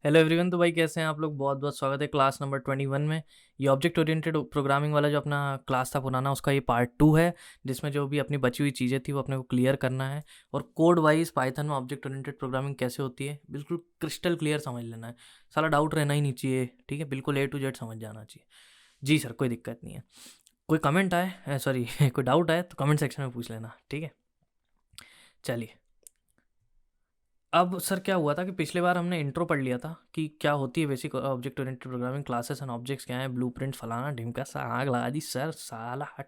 Hello everyone. तो भाई कैसे हैं आप लोग? बहुत बहुत स्वागत है क्लास नंबर 21 में। ये ऑब्जेक्ट ओरिएंटेड प्रोग्रामिंग वाला जो अपना क्लास था पुराना, उसका ये पार्ट 2 है, जिसमें जो भी अपनी बची हुई चीज़ें थी वो अपने को क्लियर करना है। और कोड वाइज पाइथन में ऑब्जेक्ट ओरिएंटेड प्रोग्रामिंग कैसे होती है बिल्कुल क्रिस्टल क्लियर समझ लेना है। सारा डाउट रहना ही नहीं चाहिए, ठीक है? बिल्कुल A to Z समझ जाना चाहिए। जी सर, कोई दिक्कत नहीं है। कोई कमेंट आए, सॉरी कोई डाउट आए तो कमेंट सेक्शन में पूछ लेना, ठीक है? चलिए, अब सर क्या हुआ था कि पिछले बार हमने इंट्रो पढ़ लिया था कि क्या होती है basic object oriented programming, classes and objects क्या है, ब्लूप्रिंट फलाना ढिमका सा, आग लगा दी सर, साला हट।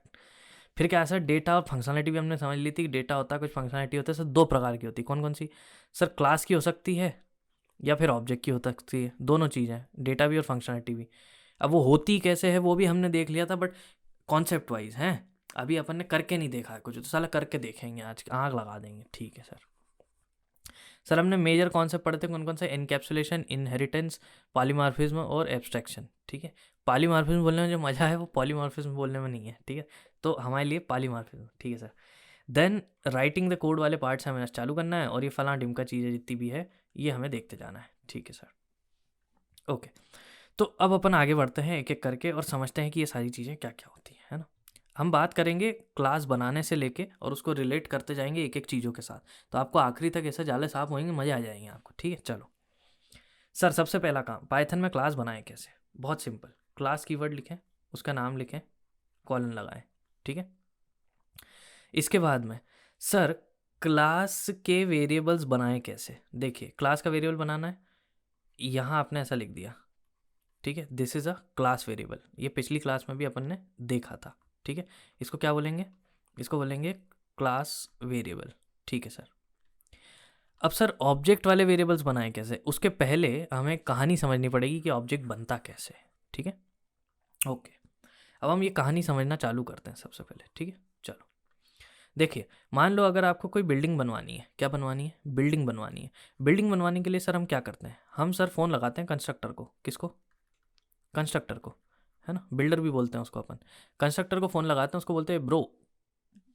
फिर क्या है सर, डेटा और फंक्शनलिटी भी हमने समझ ली थी कि डेटा होता है, कुछ फंक्शनलिटी होता है सर। दो प्रकार की होती है, कौन कौन सी? सर क्लास की हो सकती है या फिर ऑब्जेक्ट की हो सकती है, दोनों चीज़ हैं, डेटा भी और फंक्शनलिटी भी। अब वो होती कैसे है वो भी हमने देख लिया था, बट कॉन्सेप्ट वाइज हैं। अभी अपन ने करके नहीं देखा है कुछ, तो साला करके देखेंगे आज, आग लगा देंगे, ठीक है सर? सर हमने मेजर कॉन्सेप्ट पढ़े थे कौन कौन से? एनकैप्सुलेशन, इनहेरिटेंस, पॉलीमॉर्फिज्म और एब्स्ट्रैक्शन, ठीक है? पॉलीमॉर्फिज्म बोलने में जो मज़ा है वो पॉलीमॉर्फिज्म बोलने में नहीं है, ठीक है? तो हमारे लिए पॉलीमॉर्फिज्म, ठीक है sir? Then writing the code वाले पार्ट से हमें चालू करना है, और ये फलां ढिमका चीज़ें जितनी भी है ये हमें देखते जाना है, ठीक है सर? ओके। तो अब अपन आगे बढ़ते हैं एक एक करके और समझते हैं कि ये सारी चीज़ें क्या क्या होती हैं, है ना? हम बात करेंगे क्लास बनाने से लेके और उसको रिलेट करते जाएंगे एक एक चीज़ों के साथ। तो आपको आखिरी तक ऐसे जाले साफ होंगे, मज़े आ जाएंगे आपको, ठीक है? चलो सर, सबसे पहला काम, पाइथन में क्लास बनाएं कैसे? बहुत सिंपल। क्लास कीवर्ड लिखें, उसका नाम लिखें, कॉलन लगाएं, ठीक है? इसके बाद में सर क्लास के वेरिएबल्स बनाएं कैसे? देखिए, क्लास का वेरिएबल बनाना है, यहाँ आपने ऐसा लिख दिया, ठीक है? This is a class variable. ये पिछली क्लास में भी अपन ने देखा था, ठीक है? इसको क्या बोलेंगे? इसको बोलेंगे क्लास वेरिएबल, ठीक है सर? अब सर ऑब्जेक्ट वाले वेरिएबल्स बनाएं कैसे? उसके पहले हमें कहानी समझनी पड़ेगी कि ऑब्जेक्ट बनता कैसे है, ठीक है? ओके। अब हम ये कहानी समझना चालू करते हैं सबसे पहले, ठीक है? चलो देखिए, मान लो अगर आपको कोई बिल्डिंग बनवानी है, क्या बनवानी है? बिल्डिंग बनवानी है। बिल्डिंग बनवाने के लिए सर हम क्या करते हैं? हम सर फ़ोन लगाते हैं कंस्ट्रक्टर को। किसको? कंस्ट्रक्टर को, है ना? बिल्डर भी बोलते हैं उसको अपन। कंस्ट्रक्टर को फ़ोन लगाते हैं, उसको बोलते हैं ब्रो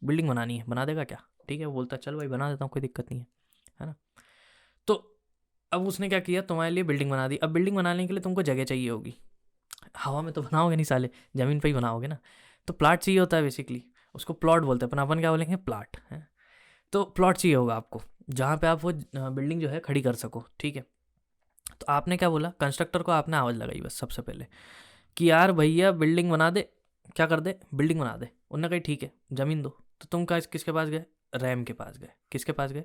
बिल्डिंग बनानी है, बना देगा क्या? ठीक है, वो बोलता है चल भाई बना देता हूँ, कोई दिक्कत नहीं है ना? तो अब उसने क्या किया, तुम्हारे लिए बिल्डिंग बना दी। अब बिल्डिंग बनाने के लिए तुमको जगह चाहिए होगी, हवा में तो बनाओगे नहीं साले, ज़मीन पे ही बनाओगे ना। तो प्लाट चाहिए होता है बेसिकली, उसको प्लॉट बोलते हैं, अपन अपन क्या बोलेंगे? प्लाट है। तो प्लॉट चाहिए होगा आपको, जहाँ पे आप वो बिल्डिंग जो है खड़ी कर सको, ठीक है? तो आपने क्या बोला कंस्ट्रक्टर को? आपने आवाज़ लगाई बस सबसे पहले कि यार भैया बिल्डिंग बना दे, क्या कर दे? बिल्डिंग बना दे। उन्होंने कहा ठीक है, ज़मीन दो। तो तुम किसके पास गए? रैम के पास गए। किसके पास गए?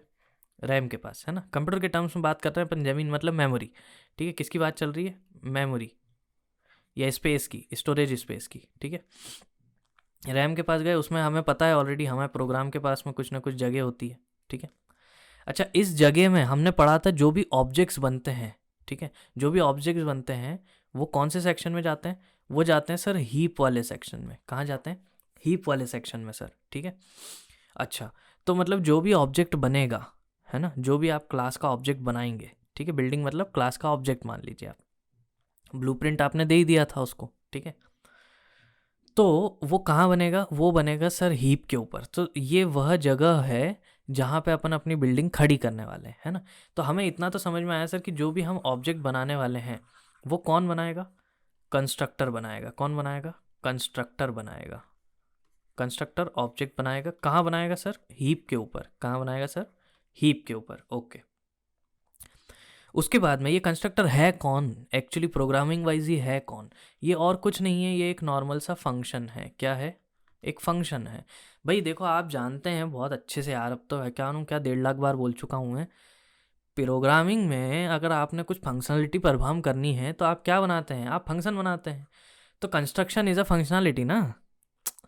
रैम के पास, है ना? कंप्यूटर के टर्म्स में बात कर रहे हैं अपन, ज़मीन मतलब मेमोरी, ठीक है? किसकी बात चल रही है? मेमोरी या स्पेस की, स्टोरेज स्पेस की, ठीक है? रैम के पास गए, उसमें हमें पता है ऑलरेडी, हमारे प्रोग्राम के पास में कुछ ना कुछ जगह होती है, ठीक है? अच्छा, इस जगह में हमने पढ़ा था जो भी ऑब्जेक्ट्स बनते हैं, ठीक है? जो भी ऑब्जेक्ट्स बनते हैं वो कौन से सेक्शन में जाते हैं? वो जाते हैं सर हीप वाले सेक्शन में। कहाँ जाते हैं? हीप वाले सेक्शन में सर, ठीक है? अच्छा, तो मतलब जो भी ऑब्जेक्ट बनेगा, है ना, जो भी आप क्लास का ऑब्जेक्ट बनाएंगे, ठीक है? बिल्डिंग मतलब क्लास का ऑब्जेक्ट मान लीजिए आप, ब्लूप्रिंट आपने दे ही दिया था उसको, ठीक है? तो वो कहाँ बनेगा? वो बनेगा सर हीप के ऊपर। तो ये वह जगह है जहाँ पे अपन अपनी बिल्डिंग खड़ी करने वाले हैं, है ना? तो हमें इतना तो समझ में आया सर कि जो भी हम ऑब्जेक्ट बनाने वाले हैं वो कौन बनाएगा? कंस्ट्रक्टर बनाएगा। कौन बनाएगा? कंस्ट्रक्टर बनाएगा। कंस्ट्रक्टर ऑब्जेक्ट बनाएगा, कहाँ बनाएगा सर? हीप के ऊपर। कहाँ बनाएगा सर? हीप के ऊपर, ओके। उसके बाद में ये कंस्ट्रक्टर है कौन? एक्चुअली प्रोग्रामिंग वाइज ही है कौन? ये और कुछ नहीं है, ये एक नॉर्मल सा फंक्शन है। क्या है? एक फंक्शन है। भाई देखो, आप जानते हैं बहुत अच्छे से यार, अब तो है क्या, 1.5 लाख बार बोल चुका हूँ मैं, प्रोग्रामिंग में अगर आपने कुछ फंक्शनलिटी परफॉर्म करनी है तो आप क्या बनाते हैं? आप फंक्शन बनाते हैं। तो कंस्ट्रक्शन इज़ अ फंक्शनलिटी ना,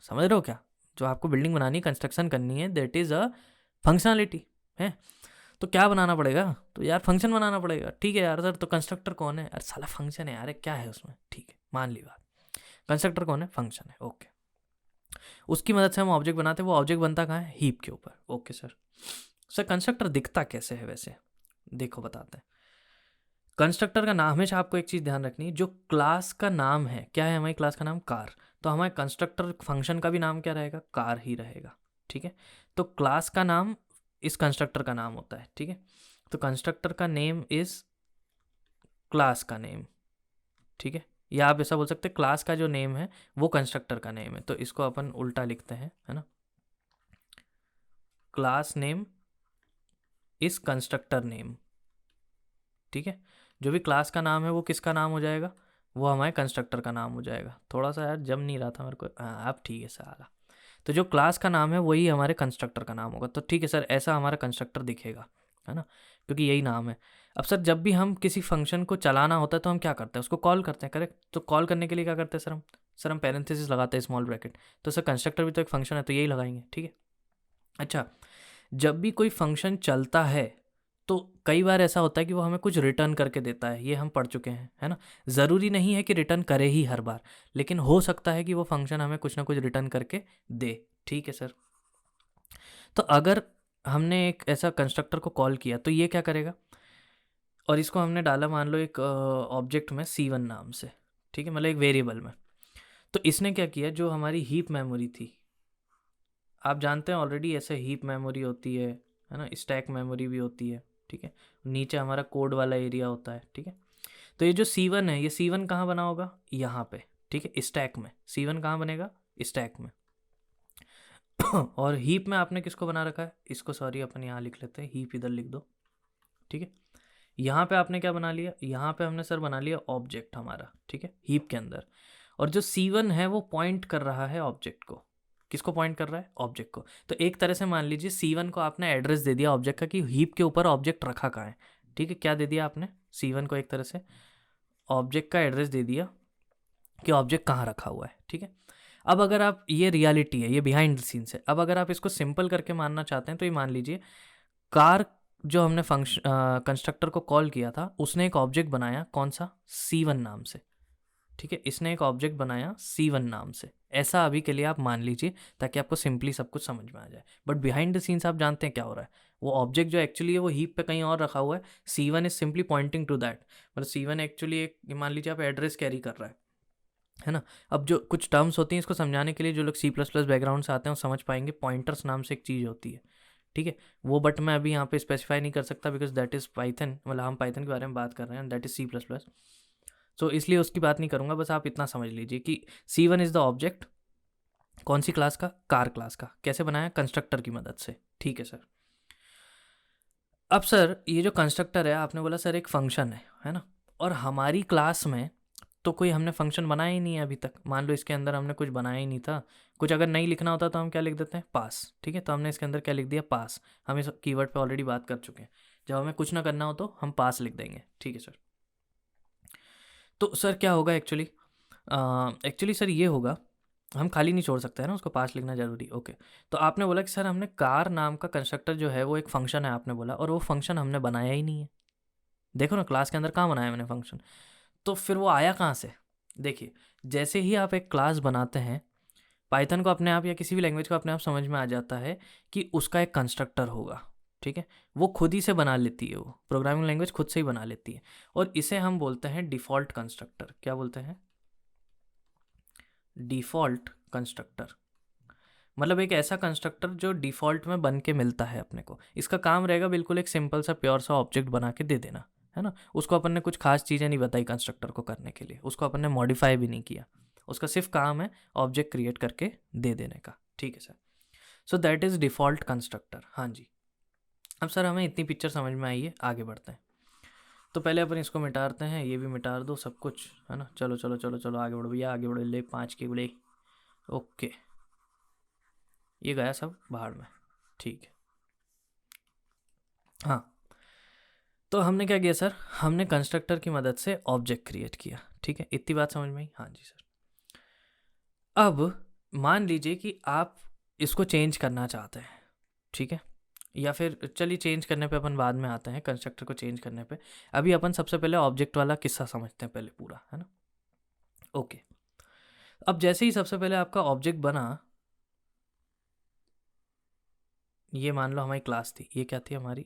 समझ रहे हो क्या? जो आपको बिल्डिंग बनानी, कंस्ट्रक्शन करनी है, दैट इज़ अ फंक्शनलिटी है। तो क्या बनाना पड़ेगा? तो यार फंक्शन बनाना पड़ेगा, ठीक है यार? सर तो कंस्ट्रक्टर कौन है? अरे साला फंक्शन है यार, क्या है उसमें? ठीक है, मान ली बात। कंस्ट्रक्टर कौन है? फंक्शन है, ओके। उसकी मदद से हम ऑब्जेक्ट बनाते हैं। वो ऑब्जेक्ट बनता कहाँ है? हीप के ऊपर, ओके सर। सर कंस्ट्रक्टर दिखता कैसे है वैसे? देखो बताते हैं। कंस्ट्रक्टर का नाम, हमेशा आपको एक चीज़ ध्यान रखनी है, जो क्लास का नाम है, क्या है हमारी क्लास का नाम? कार। तो हमारे कंस्ट्रक्टर फंक्शन का भी नाम क्या रहेगा? कार ही रहेगा, ठीक है? तो क्लास का नाम इस कंस्ट्रक्टर का नाम होता है, ठीक है? तो कंस्ट्रक्टर का नेम इज क्लास का नेम, ठीक है, या आप ऐसा बोल सकते हैं क्लास का जो नेम है वो कंस्ट्रक्टर का नेम है, तो इसको अपन उल्टा लिखते हैं, है ना, क्लास नेम इस कंस्ट्रक्टर नेम, ठीक है, जो भी क्लास का नाम है वो किसका नाम हो जाएगा, वो हमारे कंस्ट्रक्टर का नाम हो जाएगा। थोड़ा सा यार जम नहीं रहा था मेरे को, हाँ अब ठीक है साला। तो जो क्लास का नाम है वही हमारे कंस्ट्रक्टर का नाम होगा, तो ठीक है सर, ऐसा हमारा कंस्ट्रक्टर दिखेगा, है ना, क्योंकि यही नाम है। अब सर जब भी हम किसी फंक्शन को चलाना होता है तो हम क्या करते हैं, उसको कॉल करते हैं, करेक्ट, तो कॉल करने के लिए क्या करते हैं सर हम पैरेंथेसिस लगाते हैं, स्मॉल ब्रैकेट, तो सर कंस्ट्रक्टर भी तो एक फंक्शन है तो यही लगाएंगे, ठीक है। अच्छा, जब भी कोई फंक्शन चलता है तो कई बार ऐसा होता है कि वो हमें कुछ रिटर्न करके देता है, ये हम पढ़ चुके हैं, है ना। ज़रूरी नहीं है कि रिटर्न करे ही हर बार, लेकिन हो सकता है कि वो फंक्शन हमें कुछ ना कुछ रिटर्न करके दे, ठीक है सर। तो अगर हमने एक ऐसा कंस्ट्रक्टर को कॉल किया तो ये क्या करेगा, और इसको हमने डाला मान लो एक ऑब्जेक्ट में C1 नाम से, ठीक है, मतलब एक वेरिएबल में। तो इसने क्या किया, जो हमारी हीप मेमोरी थी, आप जानते हैं ऑलरेडी ऐसे हीप मेमोरी होती है ना, स्टैक मेमोरी भी होती है, ठीक है, नीचे हमारा कोड वाला एरिया होता है, ठीक है। तो ये जो C1 है, ये C1 कहाँ बना होगा, यहाँ पे, ठीक है, स्टैक में। C1 कहाँ बनेगा, स्टैक में। और हीप में आपने किसको बना रखा है, इसको सॉरी अपन यहाँ लिख लेते हैं, हीप इधर लिख दो, ठीक है। यहाँ पे आपने क्या बना लिया, यहाँ पे हमने सर बना लिया ऑब्जेक्ट हमारा, ठीक है, हीप के अंदर। और जो C1 है वो पॉइंट कर रहा है ऑब्जेक्ट को, किसको पॉइंट कर रहा है, ऑब्जेक्ट को। तो एक तरह से मान लीजिए C1 को आपने एड्रेस दे दिया ऑब्जेक्ट का कि हीप के ऊपर ऑब्जेक्ट रखा कहाँ है, ठीक है, क्या दे दिया आपने C1 को, एक तरह से ऑब्जेक्ट का एड्रेस दे दिया कि ऑब्जेक्ट कहाँ रखा हुआ है, ठीक है। अब अगर आप, ये रियलिटी है, ये बिहाइंड द सीन्स है। अब अगर आप इसको सिंपल करके मानना चाहते हैं तो ये मान लीजिए कार, जो हमने फंक्शन कंस्ट्रक्टर को कॉल किया था, उसने एक ऑब्जेक्ट बनाया, कौन सा, C1 नाम से, ठीक है, इसने एक ऑब्जेक्ट बनाया C1 नाम से। ऐसा अभी के लिए आप मान लीजिए ताकि आपको सिंपली सब कुछ समझ में आ जाए, बट बिहाइंड द सीन्स आप जानते हैं क्या हो रहा है, वो ऑब्जेक्ट जो एक्चुअली है वो हीप पे कहीं और रखा हुआ है, C1 is simply pointing to that, मतलब C1 एक्चुअली एक, मान लीजिए आप एड्रेस कैरी कर रहा है ना। अब जो कुछ टर्म्स होती हैं इसको समझाने के लिए, जो लोग C++ बैकग्राउंड से आते हैं वो समझ पाएंगे, पॉइंटर्स नाम से एक चीज़ होती है, ठीक है, वो बट मैं अभी यहाँ पे स्पेसिफाई नहीं कर सकता बिकॉज दैट इज़ पाइथन, मतलब हम पाइथन के बारे में बात कर रहे हैं, दैट इज़ C++, सो इसलिए उसकी बात नहीं करूँगा, बस आप इतना समझ लीजिए कि C1 इज़ द ऑब्जेक्ट, कौन सी क्लास का, कार क्लास का। कैसे बनाया, कंस्ट्रक्टर की मदद से, ठीक है सर। अब सर ये जो कंस्ट्रक्टर है, आपने बोला सर एक फंक्शन है ना, और हमारी क्लास में तो कोई हमने फंक्शन बनाया ही नहीं है अभी तक, मान लो इसके अंदर हमने कुछ बनाया ही नहीं था, कुछ अगर नहीं लिखना होता तो हम क्या लिख देते हैं, पास, ठीक है, तो हमने इसके अंदर क्या लिख दिया, पास। हम इस कीवर्ड पे ऑलरेडी बात कर चुके हैं, जब हमें कुछ ना करना हो तो हम पास लिख देंगे, ठीक है सर। तो सर क्या होगा एक्चुअली, एक्चुअली सर ये होगा, हम खाली नहीं छोड़ सकते हैं ना, उसको पास लिखना जरूरी, ओके। तो आपने बोला कि सर हमने कार नाम का कंस्ट्रक्टर जो है वो एक फंक्शन है आपने बोला, और वो फंक्शन हमने बनाया ही नहीं है। देखो ना क्लास के अंदर कहाँ बनाया मैंने फंक्शन, तो फिर वो आया कहाँ से। देखिए, जैसे ही आप एक क्लास बनाते हैं, पाइथन को अपने आप या किसी भी लैंग्वेज को अपने आप समझ में आ जाता है कि उसका एक कंस्ट्रक्टर होगा, ठीक है, वो खुद ही से बना लेती है, वो प्रोग्रामिंग लैंग्वेज खुद से ही बना लेती है, और इसे हम बोलते हैं डिफ़ॉल्ट कंस्ट्रक्टर। क्या बोलते हैं, डिफ़ॉल्ट कंस्ट्रक्टर, मतलब एक ऐसा कंस्ट्रक्टर जो डिफ़ॉल्ट में बन के मिलता है अपने को। इसका काम रहेगा बिल्कुल एक सिंपल सा प्योर सा ऑब्जेक्ट बना के दे देना, है ना। उसको अपन ने कुछ खास चीज़ें नहीं बताई कंस्ट्रक्टर को करने के लिए, उसको अपन ने मॉडिफाई भी नहीं किया, उसका सिर्फ काम है ऑब्जेक्ट क्रिएट करके दे देने का, ठीक है sir. So that is default constructor, हाँ जी। अब सर हमें इतनी पिक्चर समझ में आई है, आगे बढ़ते हैं। तो पहले अपन इसको मिटाते हैं, ये भी मिटा दो सब कुछ, है ना। चलो चलो चलो चलो आगे बढ़ो भैया, आगे बढ़ो, ले 5 के गुले, ओके, ये गया सब बाहर में, ठीक है। हाँ, तो हमने क्या किया सर, हमने कंस्ट्रक्टर की मदद से ऑब्जेक्ट क्रिएट किया, ठीक है, इतनी बात समझ में आई, हाँ जी सर। अब मान लीजिए कि आप इसको चेंज करना चाहते हैं, ठीक है, या फिर चलिए चेंज करने पे अपन बाद में आते हैं, कंस्ट्रक्टर को चेंज करने पे। अभी अपन सबसे पहले ऑब्जेक्ट वाला किस्सा समझते हैं पहले पूरा, है ना, ओके। अब जैसे ही सबसे पहले आपका ऑब्जेक्ट बना, ये मान लो हमारी क्लास थी, ये क्या थी, हमारी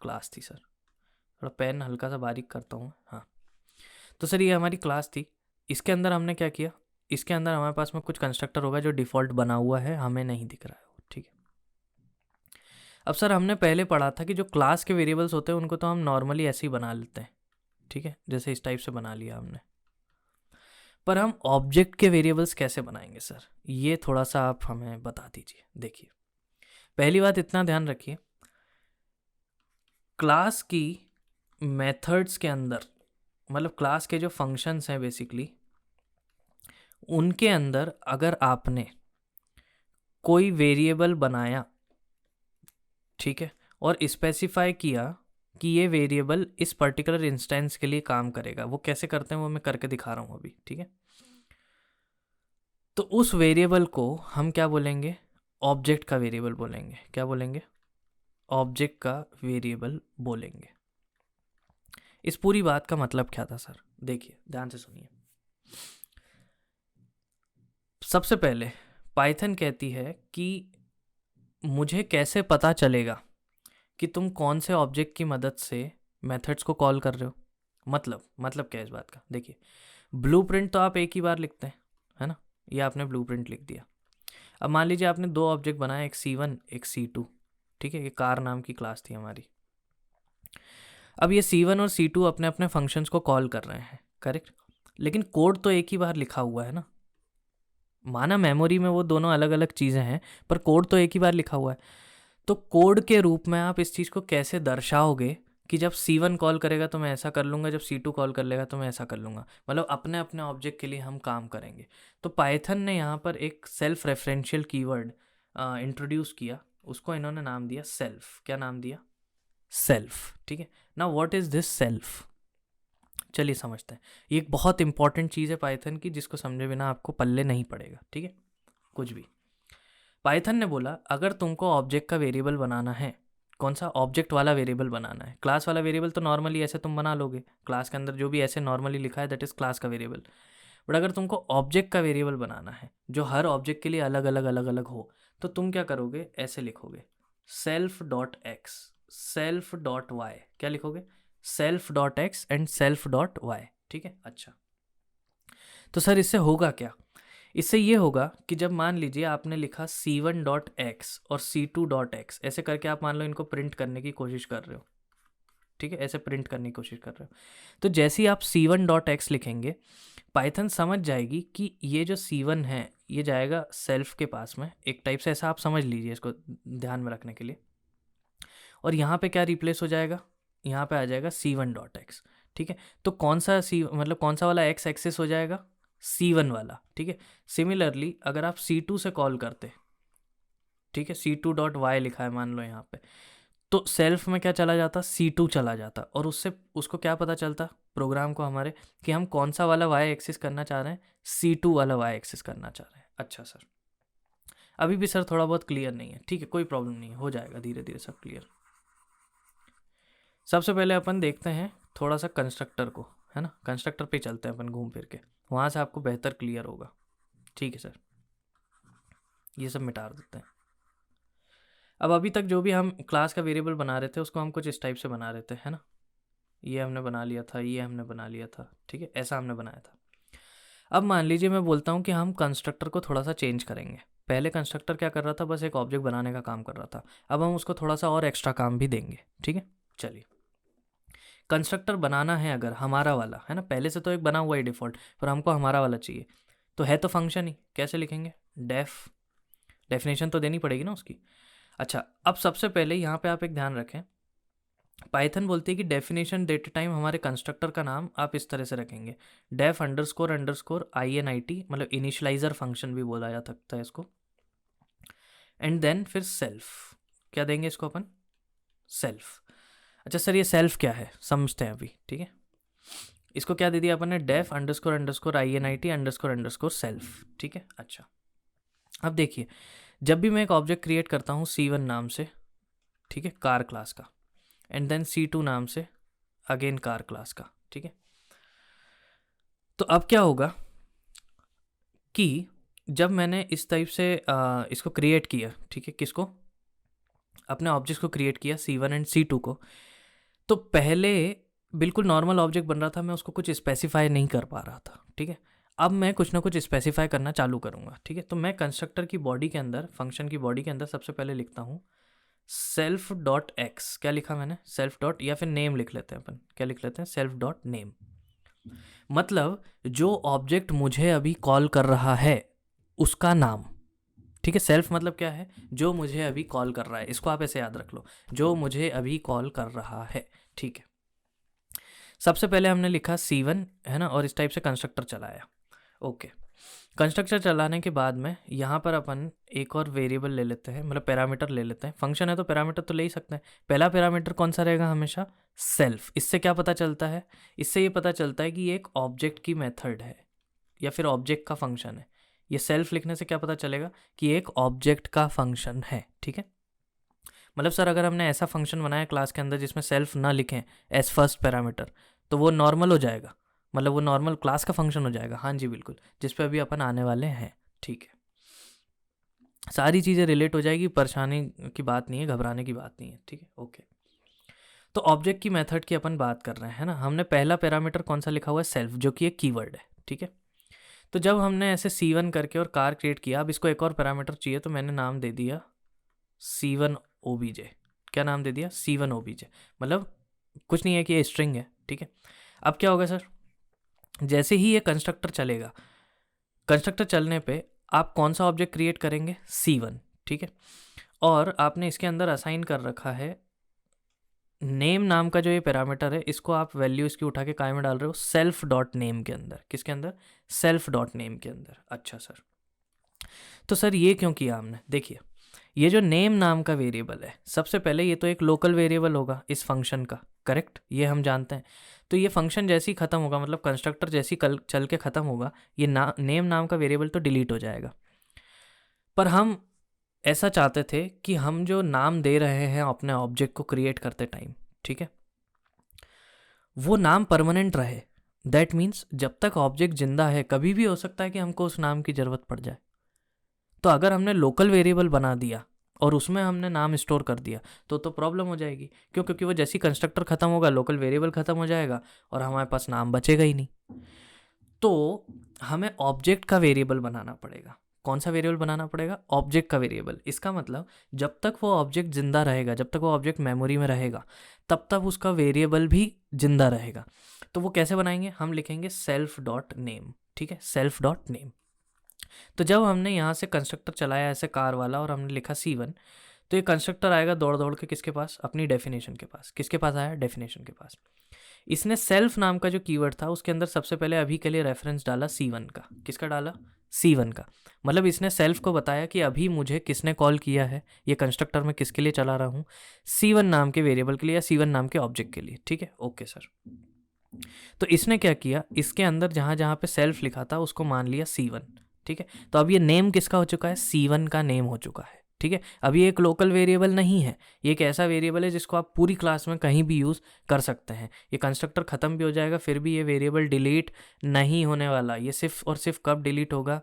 क्लास थी सर, थोड़ा पेन हल्का सा बारीक करता हूँ, हाँ। तो सर ये हमारी क्लास थी, इसके अंदर हमने क्या किया, इसके अंदर हमारे पास में कुछ कंस्ट्रक्टर होगा जो डिफ़ॉल्ट बना हुआ है, हमें नहीं दिख रहा है वो, ठीक है। अब सर हमने पहले पढ़ा था कि जो क्लास के वेरिएबल्स होते हैं उनको तो हम नॉर्मली ऐसे ही बना लेते हैं, ठीक है, जैसे इस टाइप से बना लिया हमने। पर हम ऑब्जेक्ट के वेरिएबल्स कैसे बनाएंगे सर, ये थोड़ा सा आप हमें बता दीजिए। देखिए, पहली बात इतना ध्यान रखिए, क्लास की मेथड्स के अंदर, मतलब क्लास के जो फंक्शंस हैं बेसिकली, उनके अंदर अगर आपने कोई वेरिएबल बनाया, ठीक है, और स्पेसिफाई किया कि ये वेरिएबल इस पर्टिकुलर इंस्टेंस के लिए काम करेगा, वो कैसे करते हैं वो मैं करके दिखा रहा हूँ अभी, ठीक है। तो उस वेरिएबल को हम क्या बोलेंगे, ऑब्जेक्ट का वेरिएबल बोलेंगे। क्या बोलेंगे, ऑब्जेक्ट का वेरिएबल बोलेंगे। इस पूरी बात का मतलब क्या था सर, देखिए ध्यान से सुनिए। सबसे पहले पाइथन कहती है कि मुझे कैसे पता चलेगा कि तुम कौन से ऑब्जेक्ट की मदद से मेथड्स को कॉल कर रहे हो। मतलब क्या है इस बात का, देखिए ब्लूप्रिंट तो आप एक ही बार लिखते हैं, है ना, ये आपने ब्लूप्रिंट लिख दिया। अब मान लीजिए आपने दो ऑब्जेक्ट बनाए, एक C1 एक C2, ठीक है, ये कार नाम की क्लास थी हमारी। अब ये C1 और C2 अपने अपने फंक्शंस को कॉल कर रहे हैं, करेक्ट, लेकिन कोड तो एक ही बार लिखा हुआ है ना। माना मेमोरी में वो दोनों अलग अलग चीज़ें हैं, पर कोड तो एक ही बार लिखा हुआ है। तो कोड के रूप में आप इस चीज़ को कैसे दर्शाओगे कि जब C1 कॉल करेगा तो मैं ऐसा कर लूँगा, जब C2 कॉल कर लेगा तो मैं ऐसा कर लूँगा, मतलब अपने अपने ऑब्जेक्ट के लिए हम काम करेंगे। तो पाइथन ने यहाँ पर एक सेल्फ रेफरेंशियल कीवर्ड इंट्रोड्यूस किया, उसको इन्होंने नाम दिया सेल्फ। क्या नाम दिया, सेल्फ, ठीक है। Now what is this self, चलिए समझते हैं। ये एक बहुत इंपॉर्टेंट चीज़ है पाइथन की, जिसको समझे बिना आपको पल्ले नहीं पड़ेगा, ठीक है, कुछ भी। पाइथन ने बोला अगर तुमको ऑब्जेक्ट का वेरिएबल बनाना है, कौन सा, ऑब्जेक्ट वाला वेरिएबल बनाना है। क्लास वाला वेरिएबल तो नॉर्मली ऐसे तुम बना लोगे, क्लास के अंदर जो भी ऐसे नॉर्मली लिखा है दैट इज़ क्लास का वेरिएबल। बट अगर तुमको ऑब्जेक्ट का वेरिएबल बनाना है जो हर ऑब्जेक्ट के लिए अलग अलग हो, तो तुम क्या करोगे, ऐसे लिखोगे self dot X, self dot Y. क्या लिखोगे, self dot X and self dot Y, ठीक है। अच्छा, तो सर इससे होगा क्या, इससे ये होगा कि जब मान लीजिए आपने लिखा C1 डॉट एक्स और C2 डॉट एक्स, ऐसे करके आप मान लो इनको प्रिंट करने की कोशिश कर रहे हो, ठीक है, ऐसे प्रिंट करने की कोशिश कर रहे हो, तो जैसे ही आप C1 डॉट एक्स लिखेंगे, पाइथन समझ जाएगी कि ये जो C1 है ये जाएगा सेल्फ के पास में, एक टाइप से, ऐसा आप समझ लीजिए इसको ध्यान में रखने के लिए। और यहाँ पे क्या रिप्लेस हो जाएगा, यहाँ पे आ जाएगा C1 डॉट एक्स, ठीक है। तो कौन सा मतलब कौन सा वाला एक्स एक्सेस हो जाएगा, C1 वाला, ठीक है। सिमिलरली अगर आप C2 से कॉल करते, ठीक है, C2 डॉट वाई लिखा है मान लो यहाँ पे, तो सेल्फ में क्या चला जाता, C2 चला जाता, और उससे उसको क्या पता चलता प्रोग्राम को हमारे कि हम कौन सा वाला वाई एक्सेस करना चाह रहे हैं, C2 वाला वाई एक्सेस करना चाह रहे हैं। अच्छा सर, अभी भी सर थोड़ा बहुत क्लियर नहीं है, ठीक है, कोई प्रॉब्लम नहीं है, हो जाएगा धीरे धीरे सब क्लियर। सबसे पहले अपन देखते हैं थोड़ा सा कंस्ट्रक्टर को, है ना, कंस्ट्रक्टर पे चलते हैं अपन घूम फिर के, वहाँ से आपको बेहतर क्लियर होगा, ठीक है सर। ये सब मिटा देते हैं। अब अभी तक जो भी हम क्लास का वेरिएबल बना रहे थे उसको हम कुछ इस टाइप से बना रहे थे, है ना, ये हमने बना लिया था, ये हमने बना लिया था, ठीक है, ऐसा हमने बनाया था। अब मान लीजिए मैं बोलता हूँ कि हम कंस्ट्रक्टर को थोड़ा सा चेंज करेंगे। पहले कंस्ट्रक्टर क्या कर रहा था, बस एक ऑब्जेक्ट बनाने का काम कर रहा था, अब हम उसको थोड़ा सा और एक्स्ट्रा काम भी देंगे, ठीक है। चलिए, कंस्ट्रक्टर बनाना है अगर हमारा वाला, है ना, पहले से तो एक बना हुआ है डिफ़ॉल्ट, पर हमको हमारा वाला चाहिए, तो है तो फंक्शन ही, कैसे लिखेंगे, डेफिनेशन तो देनी पड़ेगी ना उसकी। अच्छा, अब सबसे पहले यहाँ पे आप एक ध्यान रखें, पाइथन बोलती है कि डेफिनेशन देते टाइम हमारे कंस्ट्रक्टर का नाम आप इस तरह से रखेंगे, डेफ अंडरस्कोर अंडरस्कोर INIT, मतलब इनिशलाइजर फंक्शन भी बोला जा सकता है इसको, एंड देन फिर सेल्फ, क्या देंगे इसको अपन, सेल्फ। अच्छा सर ये सेल्फ क्या है समझते हैं अभी, ठीक है। इसको क्या दे दिया अपन ने, def underscore underscore INIT underscore underscore self, ठीक है। अच्छा, अब देखिए जब भी मैं एक ऑब्जेक्ट क्रिएट करता हूँ C1 नाम से, ठीक है, कार क्लास का, एंड देन C2 नाम से अगेन कार क्लास का, ठीक है। तो अब क्या होगा कि जब मैंने इस टाइप से इसको क्रिएट किया, ठीक है, किसको, अपने ऑब्जेक्ट को क्रिएट किया C1 एंड C2 को, तो पहले बिल्कुल नॉर्मल ऑब्जेक्ट बन रहा था, मैं उसको कुछ स्पेसिफाई नहीं कर पा रहा था, ठीक है। अब मैं कुछ ना कुछ स्पेसिफाई करना चालू करूँगा, ठीक है। तो मैं कंस्ट्रक्टर की बॉडी के अंदर, फंक्शन की बॉडी के अंदर सबसे पहले लिखता हूँ सेल्फ डॉट एक्स, क्या लिखा मैंने, सेल्फ डॉट, या फिर नेम लिख लेते हैं अपन, क्या लिख लेते हैं, सेल्फ डॉट नेम। मतलब जो ऑब्जेक्ट मुझे अभी कॉल कर रहा है उसका नाम, ठीक है। सेल्फ मतलब क्या है, जो मुझे अभी कॉल कर रहा है, इसको आप ऐसे याद रख लो, जो मुझे अभी कॉल कर रहा है, ठीक है। सबसे पहले हमने लिखा C1 है ना, और इस टाइप से कंस्ट्रक्टर चलाया, ओके। कंस्ट्रक्टर चलाने के बाद में यहाँ पर अपन एक और वेरिएबल ले लेते हैं, मतलब पैरामीटर ले लेते हैं। फंक्शन है तो पैरामीटर तो ले ही सकते हैं। पहला पैरामीटर कौन सा रहेगा, हमेशा सेल्फ। इससे क्या पता चलता है, इससे ये पता चलता है कि ये एक ऑब्जेक्ट की मेथड है या फिर ऑब्जेक्ट का फंक्शन है। ये सेल्फ लिखने से क्या पता चलेगा कि एक ऑब्जेक्ट का फंक्शन है, ठीक है। मतलब सर अगर हमने ऐसा फंक्शन बनाया क्लास के अंदर जिसमें सेल्फ ना लिखें एज फर्स्ट पैरामीटर, तो वो नॉर्मल हो जाएगा, मतलब वो नॉर्मल क्लास का फंक्शन हो जाएगा। हाँ जी बिल्कुल, जिस पे अभी अपन आने वाले हैं, ठीक है। सारी चीज़ें रिलेट हो जाएगी, परेशानी की बात नहीं है, घबराने की बात नहीं है, ठीक है, ओके। तो ऑब्जेक्ट की मेथड की अपन बात कर रहे हैं ना। हमने पहला पैरामीटर कौन सा लिखा हुआ है, सेल्फ, जो कि एक कीवर्ड है, ठीक है। तो जब हमने ऐसे C1 करके और कार क्रिएट किया, अब इसको एक और पैरामीटर चाहिए, तो मैंने नाम दे दिया C1 OBJ। क्या नाम दे दिया, C1 OBJ। मतलब कुछ नहीं है कि ये स्ट्रिंग है, ठीक है। अब क्या होगा सर, जैसे ही ये कंस्ट्रक्टर चलेगा, कंस्ट्रक्टर चलने पे आप कौन सा ऑब्जेक्ट क्रिएट करेंगे, C1, ठीक है। और आपने इसके अंदर असाइन कर रखा है नेम नाम का जो ये पैरामीटर है, इसको आप वैल्यू इसकी उठा के काय में डाल रहे हो, सेल्फ डॉट नेम के अंदर। किसके अंदर, सेल्फ डॉट नेम के अंदर। अच्छा सर, तो सर ये क्यों किया हमने, देखिए ये जो नेम नाम का वेरिएबल है, सबसे पहले ये तो एक लोकल वेरिएबल होगा इस फंक्शन का, करेक्ट, ये हम जानते हैं। तो ये फंक्शन जैसे ही खत्म होगा, मतलब कंस्ट्रक्टर जैसे ही कल चल के खत्म होगा, ये नेम नाम का वेरिएबल तो डिलीट हो जाएगा। पर हम ऐसा चाहते थे कि हम जो नाम दे रहे हैं अपने ऑब्जेक्ट को क्रिएट करते टाइम, ठीक है, वो नाम परमानेंट रहे। दैट मीन्स जब तक ऑब्जेक्ट जिंदा है, कभी भी हो सकता है कि हमको उस नाम की ज़रूरत पड़ जाए। तो अगर हमने लोकल वेरिएबल बना दिया और उसमें हमने नाम स्टोर कर दिया, तो प्रॉब्लम हो जाएगी। क्यों, क्योंकि वो जैसी कंस्ट्रक्टर खत्म होगा, लोकल वेरिएबल खत्म हो जाएगा और हमारे पास नाम बचेगा ही नहीं। तो हमें ऑब्जेक्ट का वेरिएबल बनाना पड़ेगा। कौन सा वेरिएबल बनाना पड़ेगा, ऑब्जेक्ट का वेरिएबल। इसका मतलब जब तक वो ऑब्जेक्ट जिंदा रहेगा, जब तक वो ऑब्जेक्ट मेमोरी में रहेगा, तब तक उसका वेरिएबल भी जिंदा रहेगा। तो वो कैसे बनाएंगे, हम लिखेंगे सेल्फ डॉट नेम, ठीक है, सेल्फ डॉट नेम। तो जब हमने यहाँ से कंस्ट्रक्टर चलाया ऐसे कार वाला और हमने लिखा C1, तो ये कंस्ट्रक्टर आएगा दौड़ दौड़ के किसके पास, अपनी डेफिनेशन के पास। किसके पास आया, डेफिनेशन के पास। इसने सेल्फ नाम का जो कीवर्ड था उसके अंदर सबसे पहले अभी के लिए रेफरेंस डाला C1 का। किसका डाला, C1 का। मतलब इसने सेल्फ को बताया कि अभी मुझे किसने कॉल किया है, ये कंस्ट्रक्टर मैं किसके लिए चला रहा हूँ, C1 नाम के वेरिएबल के लिए या C1 नाम के ऑब्जेक्ट के लिए, ठीक है, ओके सर। तो इसने क्या किया, इसके अंदर जहाँ जहाँ पे सेल्फ लिखा था उसको मान लिया C1, ठीक है। तो अब ये नेम किसका हो चुका है, C1 का नेम हो चुका है, ठीक है। अभी एक लोकल वेरिएबल नहीं है, ये एक ऐसा वेरिएबल है जिसको आप पूरी क्लास में कहीं भी यूज़ कर सकते हैं। ये कंस्ट्रक्टर ख़त्म भी हो जाएगा, फिर भी ये वेरिएबल डिलीट नहीं होने वाला। ये सिर्फ और सिर्फ कब डिलीट होगा,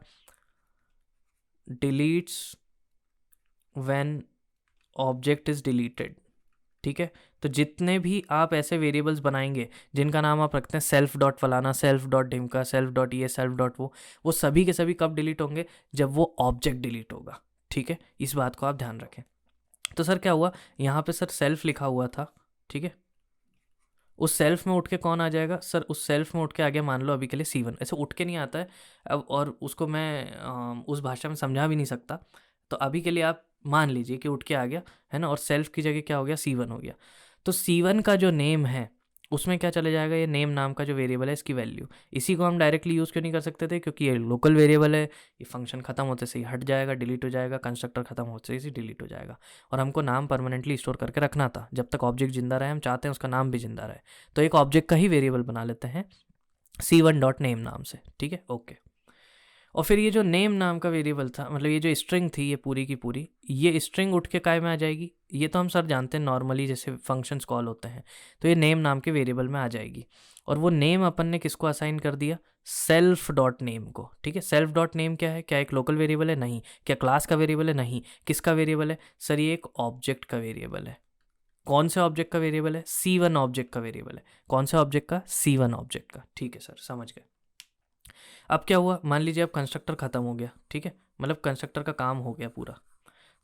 deletes when object is deleted, ठीक है। तो जितने भी आप ऐसे वेरिएबल्स बनाएंगे जिनका नाम आप रखते हैं सेल्फ डॉट फलाना, सेल्फ डॉट ढिमका, सेल्फ डॉट ये, सेल्फ डॉट वो सभी के सभी कब डिलीट होंगे, जब वो ऑब्जेक्ट डिलीट होगा, ठीक है। इस बात को आप ध्यान रखें। तो सर क्या हुआ, यहाँ पे सर सेल्फ लिखा हुआ था, ठीक है। उस सेल्फ में उठ के कौन आ जाएगा सर, उस सेल्फ में उठ के आगे मान लो अभी के लिए C1। ऐसे उठ के नहीं आता है अब, और उसको मैं उस भाषा में समझा भी नहीं सकता। तो अभी के लिए आप मान लीजिए कि उठ के आ गया है ना, और सेल्फ की जगह क्या हो गया, C1 हो गया। तो C1 का जो नेम है उसमें क्या चले जाएगा, ये नेम नाम का जो वेरिएबल है इसकी वैल्यू। इसी को हम डायरेक्टली यूज़ क्यों नहीं कर सकते थे, क्योंकि ये लोकल वेरिएबल है, ये फंक्शन खत्म होते से ही हट जाएगा, डिलीट हो जाएगा, कंस्ट्रक्टर खत्म होते ही डिलीट हो जाएगा। और हमको नाम परमानेंटली स्टोर करके रखना था, जब तक ऑब्जेक्ट जिंदा रहे, हम चाहते हैं उसका नाम भी जिंदा रहे। तो एक ऑब्जेक्ट का ही वेरिएबल बना लेते हैं C1 डॉट नेम नाम से, ठीक है, ओके। और फिर ये जो नेम नाम का वेरिएबल था, मतलब ये जो स्ट्रिंग थी ये पूरी की पूरी, ये स्ट्रिंग उठ के काय में आ जाएगी, ये तो हम सर जानते हैं नॉर्मली जैसे फंक्शंस कॉल होते हैं, तो ये नेम नाम के वेरिएबल में आ जाएगी। और वो नेम अपन ने किसको असाइन कर दिया, सेल्फ डॉट नेम को, ठीक है। सेल्फ डॉट नेम क्या है, क्या एक लोकल वेरिएबल है, नहीं। क्या क्लास का वेरिएबल है, नहीं। किसका वेरिएबल है सर, ये एक ऑब्जेक्ट का वेरिएबल है। कौन से ऑब्जेक्ट का वेरिएबल है, C1 ऑब्जेक्ट का वेरिएबल है। कौन से ऑब्जेक्ट का, C1 ऑब्जेक्ट का, ठीक है सर, समझ गए। अब क्या हुआ, मान लीजिए अब कंस्ट्रक्टर ख़त्म हो गया, ठीक है, मतलब कंस्ट्रक्टर का काम हो गया पूरा।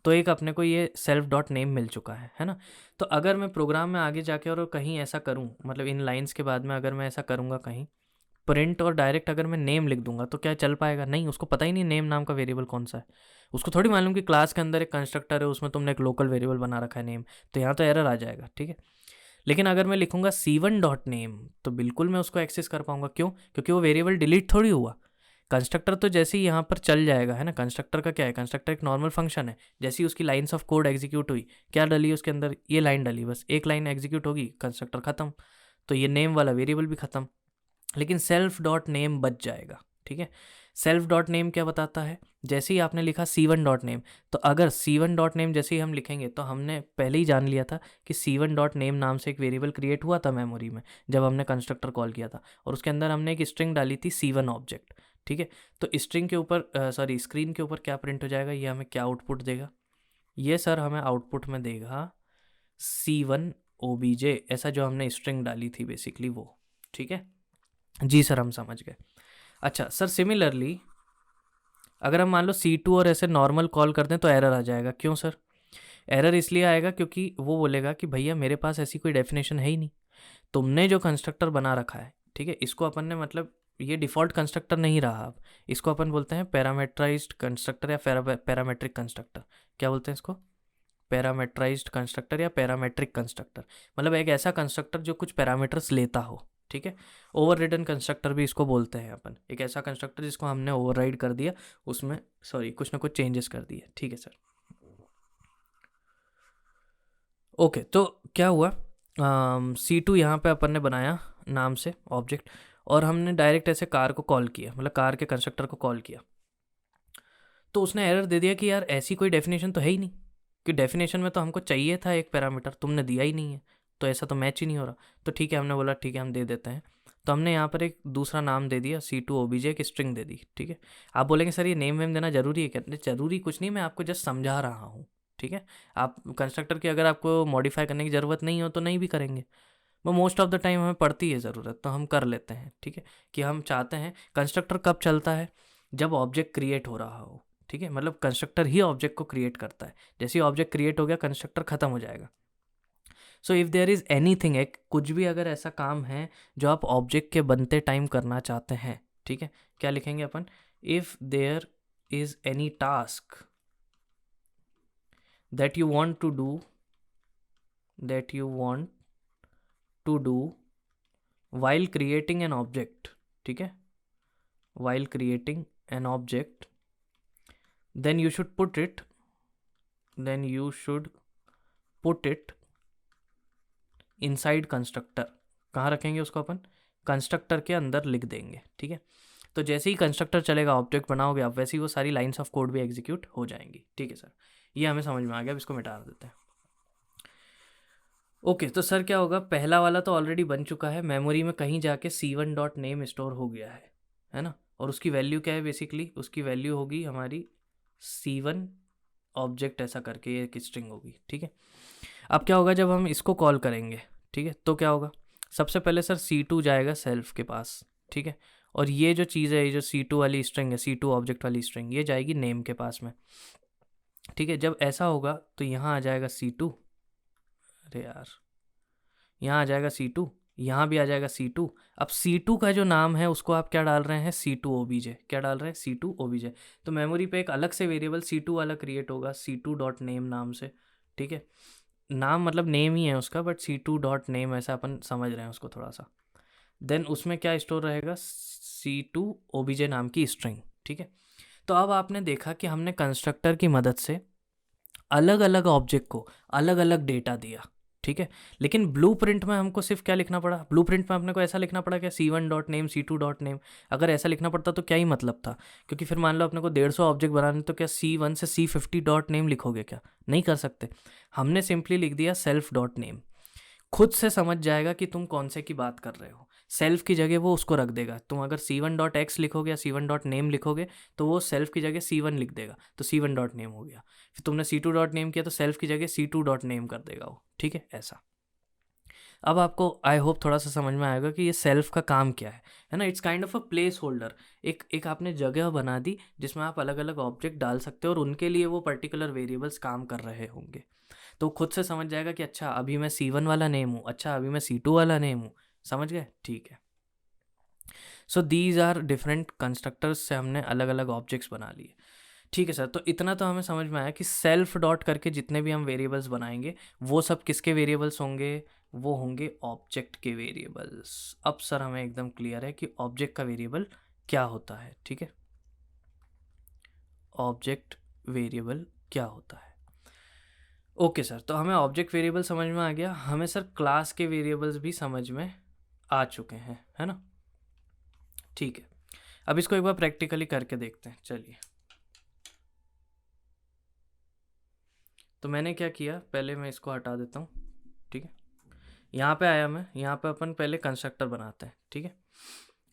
तो एक अपने को ये सेल्फ डॉट नेम मिल चुका है ना। तो अगर मैं प्रोग्राम में आगे जाके और कहीं ऐसा करूँ, मतलब इन लाइंस के बाद में अगर मैं ऐसा करूँगा कहीं प्रिंट और डायरेक्ट अगर मैं नेम लिख दूंगा तो क्या चल पाएगा? नहीं, उसको पता ही नहीं नेम नाम का वेरिएबल कौन सा है। उसको थोड़ी मालूम कि क्लास के अंदर एक कंस्ट्रक्टर है, उसमें तुमने एक लोकल वेरिएबल बना रखा है नेम, तो यहाँ तो एरर आ जाएगा, ठीक है। लेकिन अगर मैं लिखूंगा C1 डॉट नेम तो बिल्कुल मैं उसको एक्सेस कर पाऊंगा। क्यों? क्योंकि वो वेरिएबल डिलीट थोड़ी हुआ। कंस्ट्रक्टर तो जैसे ही यहाँ पर चल जाएगा, है ना। कंस्ट्रक्टर का क्या है? कंस्ट्रक्टर एक नॉर्मल फंक्शन है। जैसे ही उसकी लाइन्स ऑफ कोड एग्जीक्यूट हुई, क्या डली उसके अंदर? ये लाइन डली, बस एक लाइन एग्जीक्यूट होगी, कंस्ट्रक्टर खत्म। तो ये नेम वाला वेरिएबल भी खत्म। लेकिन सेल्फ डॉट नेम बच जाएगा, ठीक है। सेल्फ डॉट नेम क्या बताता है? जैसे ही आपने लिखा C1 डॉट नेम, तो अगर C1 डॉट नेम जैसे ही हम लिखेंगे तो हमने पहले ही जान लिया था कि C1 डॉट नेम नाम से एक वेरिएबल क्रिएट हुआ था मेमोरी में जब हमने कंस्ट्रक्टर कॉल किया था, और उसके अंदर हमने एक स्ट्रिंग डाली थी C1 ऑब्जेक्ट, ठीक है। तो स्ट्रिंग के ऊपर स्क्रीन के ऊपर क्या प्रिंट हो जाएगा? ये हमें क्या आउटपुट देगा? ये सर हमें आउटपुट में देगा C1 OBJ, ऐसा जो हमने स्ट्रिंग डाली थी बेसिकली वो, ठीक है जी सर, हम समझ गए। अच्छा सर, सिमिलरली अगर हम मान लो C2 और ऐसे नॉर्मल कॉल कर दें तो एरर आ जाएगा। क्यों सर? एरर इसलिए आएगा क्योंकि वो बोलेगा कि भैया मेरे पास ऐसी कोई डेफिनेशन है ही नहीं, तुमने जो कंस्ट्रक्टर बना रखा है, ठीक है, इसको अपन ने, मतलब ये डिफ़ॉल्ट कंस्ट्रक्टर नहीं रहा अब, इसको अपन बोलते हैं पैरामेट्राइज्ड कंस्ट्रक्टर या पैरामेट्रिक कंस्ट्रक्टर। क्या बोलते हैं इसको? पैरामेट्राइज्ड कंस्ट्रक्टर या पैरामेट्रिक कंस्ट्रक्टर। मतलब एक ऐसा कंस्ट्रक्टर जो कुछ पैरामीटर्स लेता हो, ठीक है। ओवर रिडन कंस्ट्रक्टर भी इसको बोलते हैं अपन। एक ऐसा कंस्ट्रक्टर जिसको हमने ओवरराइड कर दिया, उसमें कुछ ना कुछ चेंजेस कर दिए, ठीक है सर। ओके, तो क्या हुआ? C2 यहाँ पे अपन ने बनाया नाम से ऑब्जेक्ट, और हमने डायरेक्ट ऐसे कार को कॉल किया, मतलब कार के कंस्ट्रक्टर को कॉल किया, तो उसने एरर दे दिया कि यार ऐसी कोई डेफिनेशन तो है ही नहीं, कि डेफिनेशन में तो हमको चाहिए था एक पैरामीटर, तुमने दिया ही नहीं है, तो ऐसा तो मैच ही नहीं हो रहा। तो ठीक है, हमने बोला ठीक है हम दे देते हैं। तो हमने यहाँ पर एक दूसरा नाम दे दिया, C2 OBJ, एक स्ट्रिंग दे दी, ठीक है। आप बोलेंगे सर ये नेम वेम देना जरूरी है क्या? जरूरी कुछ नहीं, मैं आपको जस्ट समझा रहा हूँ, ठीक है। आप कंस्ट्रक्टर की अगर आपको मॉडिफाई करने की ज़रूरत नहीं हो तो नहीं भी करेंगे, वो मोस्ट ऑफ द टाइम हमें पड़ती है ज़रूरत, तो हम कर लेते हैं, ठीक है। कि हम चाहते हैं कंस्ट्रक्टर कब चलता है? जब ऑब्जेक्ट क्रिएट हो रहा हो, ठीक है। मतलब कंस्ट्रक्टर ही ऑब्जेक्ट को क्रिएट करता है, जैसे ही ऑब्जेक्ट क्रिएट हो गया कंस्ट्रक्टर खत्म हो जाएगा। So if there is anything, एक कुछ भी अगर ऐसा काम है जो आप ऑब्जेक्ट के बनते टाइम करना चाहते हैं, ठीक है, क्या लिखेंगे अपन? If there is any task that you want to do, that you want to do while creating an object, ठीक है, while creating an object, then you should put it, then you should put it inside constructor। कहाँ रखेंगे उसको अपन? Constructor के अंदर लिख देंगे, ठीक है। तो जैसे ही कंस्ट्रक्टर चलेगा, ऑब्जेक्ट बनाओगे आप, वैसे ही वो सारी लाइंस ऑफ कोड भी एग्जीक्यूट हो जाएंगी, ठीक है सर। ये हमें समझ में आ गया, अब इसको मिटा देते हैं। ओके, तो सर क्या होगा? पहला वाला तो ऑलरेडी बन चुका है, मेमोरी में कहीं जाके C1 डॉट नेम स्टोर हो गया है ना। और उसकी वैल्यू क्या है? बेसिकली उसकी वैल्यू होगी हमारी C1 ऑब्जेक्ट, ऐसा करके ये एक स्ट्रिंग होगी, ठीक है। अब क्या होगा जब हम इसको कॉल करेंगे, ठीक है, तो क्या होगा? सबसे पहले सर C2 जाएगा सेल्फ के पास, ठीक है। और ये जो चीज़ है, ये जो C2 वाली स्ट्रिंग है, C2 ऑब्जेक्ट वाली स्ट्रिंग, ये जाएगी नेम के पास में, ठीक है। जब ऐसा होगा तो यहाँ आ जाएगा C2, अरे यार, यहाँ आ जाएगा C2, यहाँ भी आ जाएगा C2। अब C2 का जो नाम है उसको आप क्या डाल रहे हैं? C2 OBJ। क्या डाल रहे हैं? C2 OBJ। तो मेमोरी पे एक अलग से वेरिएबल C2 वाला क्रिएट होगा, C2 डॉट नेम नाम से, ठीक है। नाम मतलब नेम ही है उसका, बट C2 डॉट नेम ऐसा अपन समझ रहे हैं उसको थोड़ा सा। देन उसमें क्या स्टोर रहेगा? C2 OBJ नाम की स्ट्रिंग, ठीक है। तो अब आपने देखा कि हमने कंस्ट्रक्टर की मदद से अलग अलग ऑब्जेक्ट को अलग अलग डेटा दिया, ठीक है। लेकिन ब्लूप्रिंट में हमको सिर्फ क्या लिखना पड़ा? ब्लूप्रिंट में अपने को ऐसा लिखना पड़ा क्या? C1 dot name, C2 dot name. अगर ऐसा लिखना पड़ता तो क्या ही मतलब था? क्योंकि फिर मान लो अपने को 150 ऑब्जेक्ट बनाने, तो क्या C1 से C50 डॉट नेम लिखोगे क्या? नहीं कर सकते। हमने सिंपली लिख दिया सेल्फ डॉट नेम। खुद से समझ जाएगा कि तुम कौन से की बात कर रहे हो। सेल्फ की जगह वो उसको रख देगा। तुम अगर C1 डॉट एक्स लिखोगे या C1 डॉट नेम लिखोगे तो वो सेल्फ की जगह C1 लिख देगा, तो C1 डॉट नेम हो गया। फिर तुमने C2 डॉट नेम किया तो सेल्फ की जगह C2 डॉट नेम कर देगा वो, ठीक है, ऐसा। अब आपको आई होप थोड़ा सा समझ में आएगा कि ये सेल्फ का काम क्या है ना। It's kind of a place holder. एक आपने जगह बना दी जिसमें आप अलग अलग ऑब्जेक्ट डाल सकते हो और उनके लिए वो पर्टिकुलर वेरिएबल्स काम कर रहे होंगे। तो खुद से समझ जाएगा कि अच्छा अभी मैं C1 वाला नेम हूँ, अच्छा अभी मैं C2 वाला नेम हूँ। समझ गए? ठीक है। So these are different constructors से हमने अलग अलग ऑब्जेक्ट्स बना लिए। ठीक है सर, तो इतना तो हमें समझ में आया कि सेल्फ डॉट करके जितने भी हम वेरिएबल्स बनाएंगे वो सब किसके वेरिएबल्स होंगे? वो होंगे ऑब्जेक्ट के वेरिएबल्स। अब सर हमें एकदम क्लियर है कि ऑब्जेक्ट का वेरिएबल क्या होता है। ठीक है, ऑब्जेक्ट वेरिएबल क्या होता है। ओके सर, तो हमें ऑब्जेक्ट वेरिएबल समझ में आ गया, हमें सर क्लास के वेरिएबल्स भी समझ में आ चुके हैं, है ना। ठीक है, अब इसको एक बार प्रैक्टिकली करके देखते हैं। चलिए, तो मैंने क्या किया, पहले मैं इसको हटा देता हूँ। ठीक है, यहाँ पे आया मैं, यहाँ पे अपन पहले कंस्ट्रक्टर बनाते हैं। ठीक है,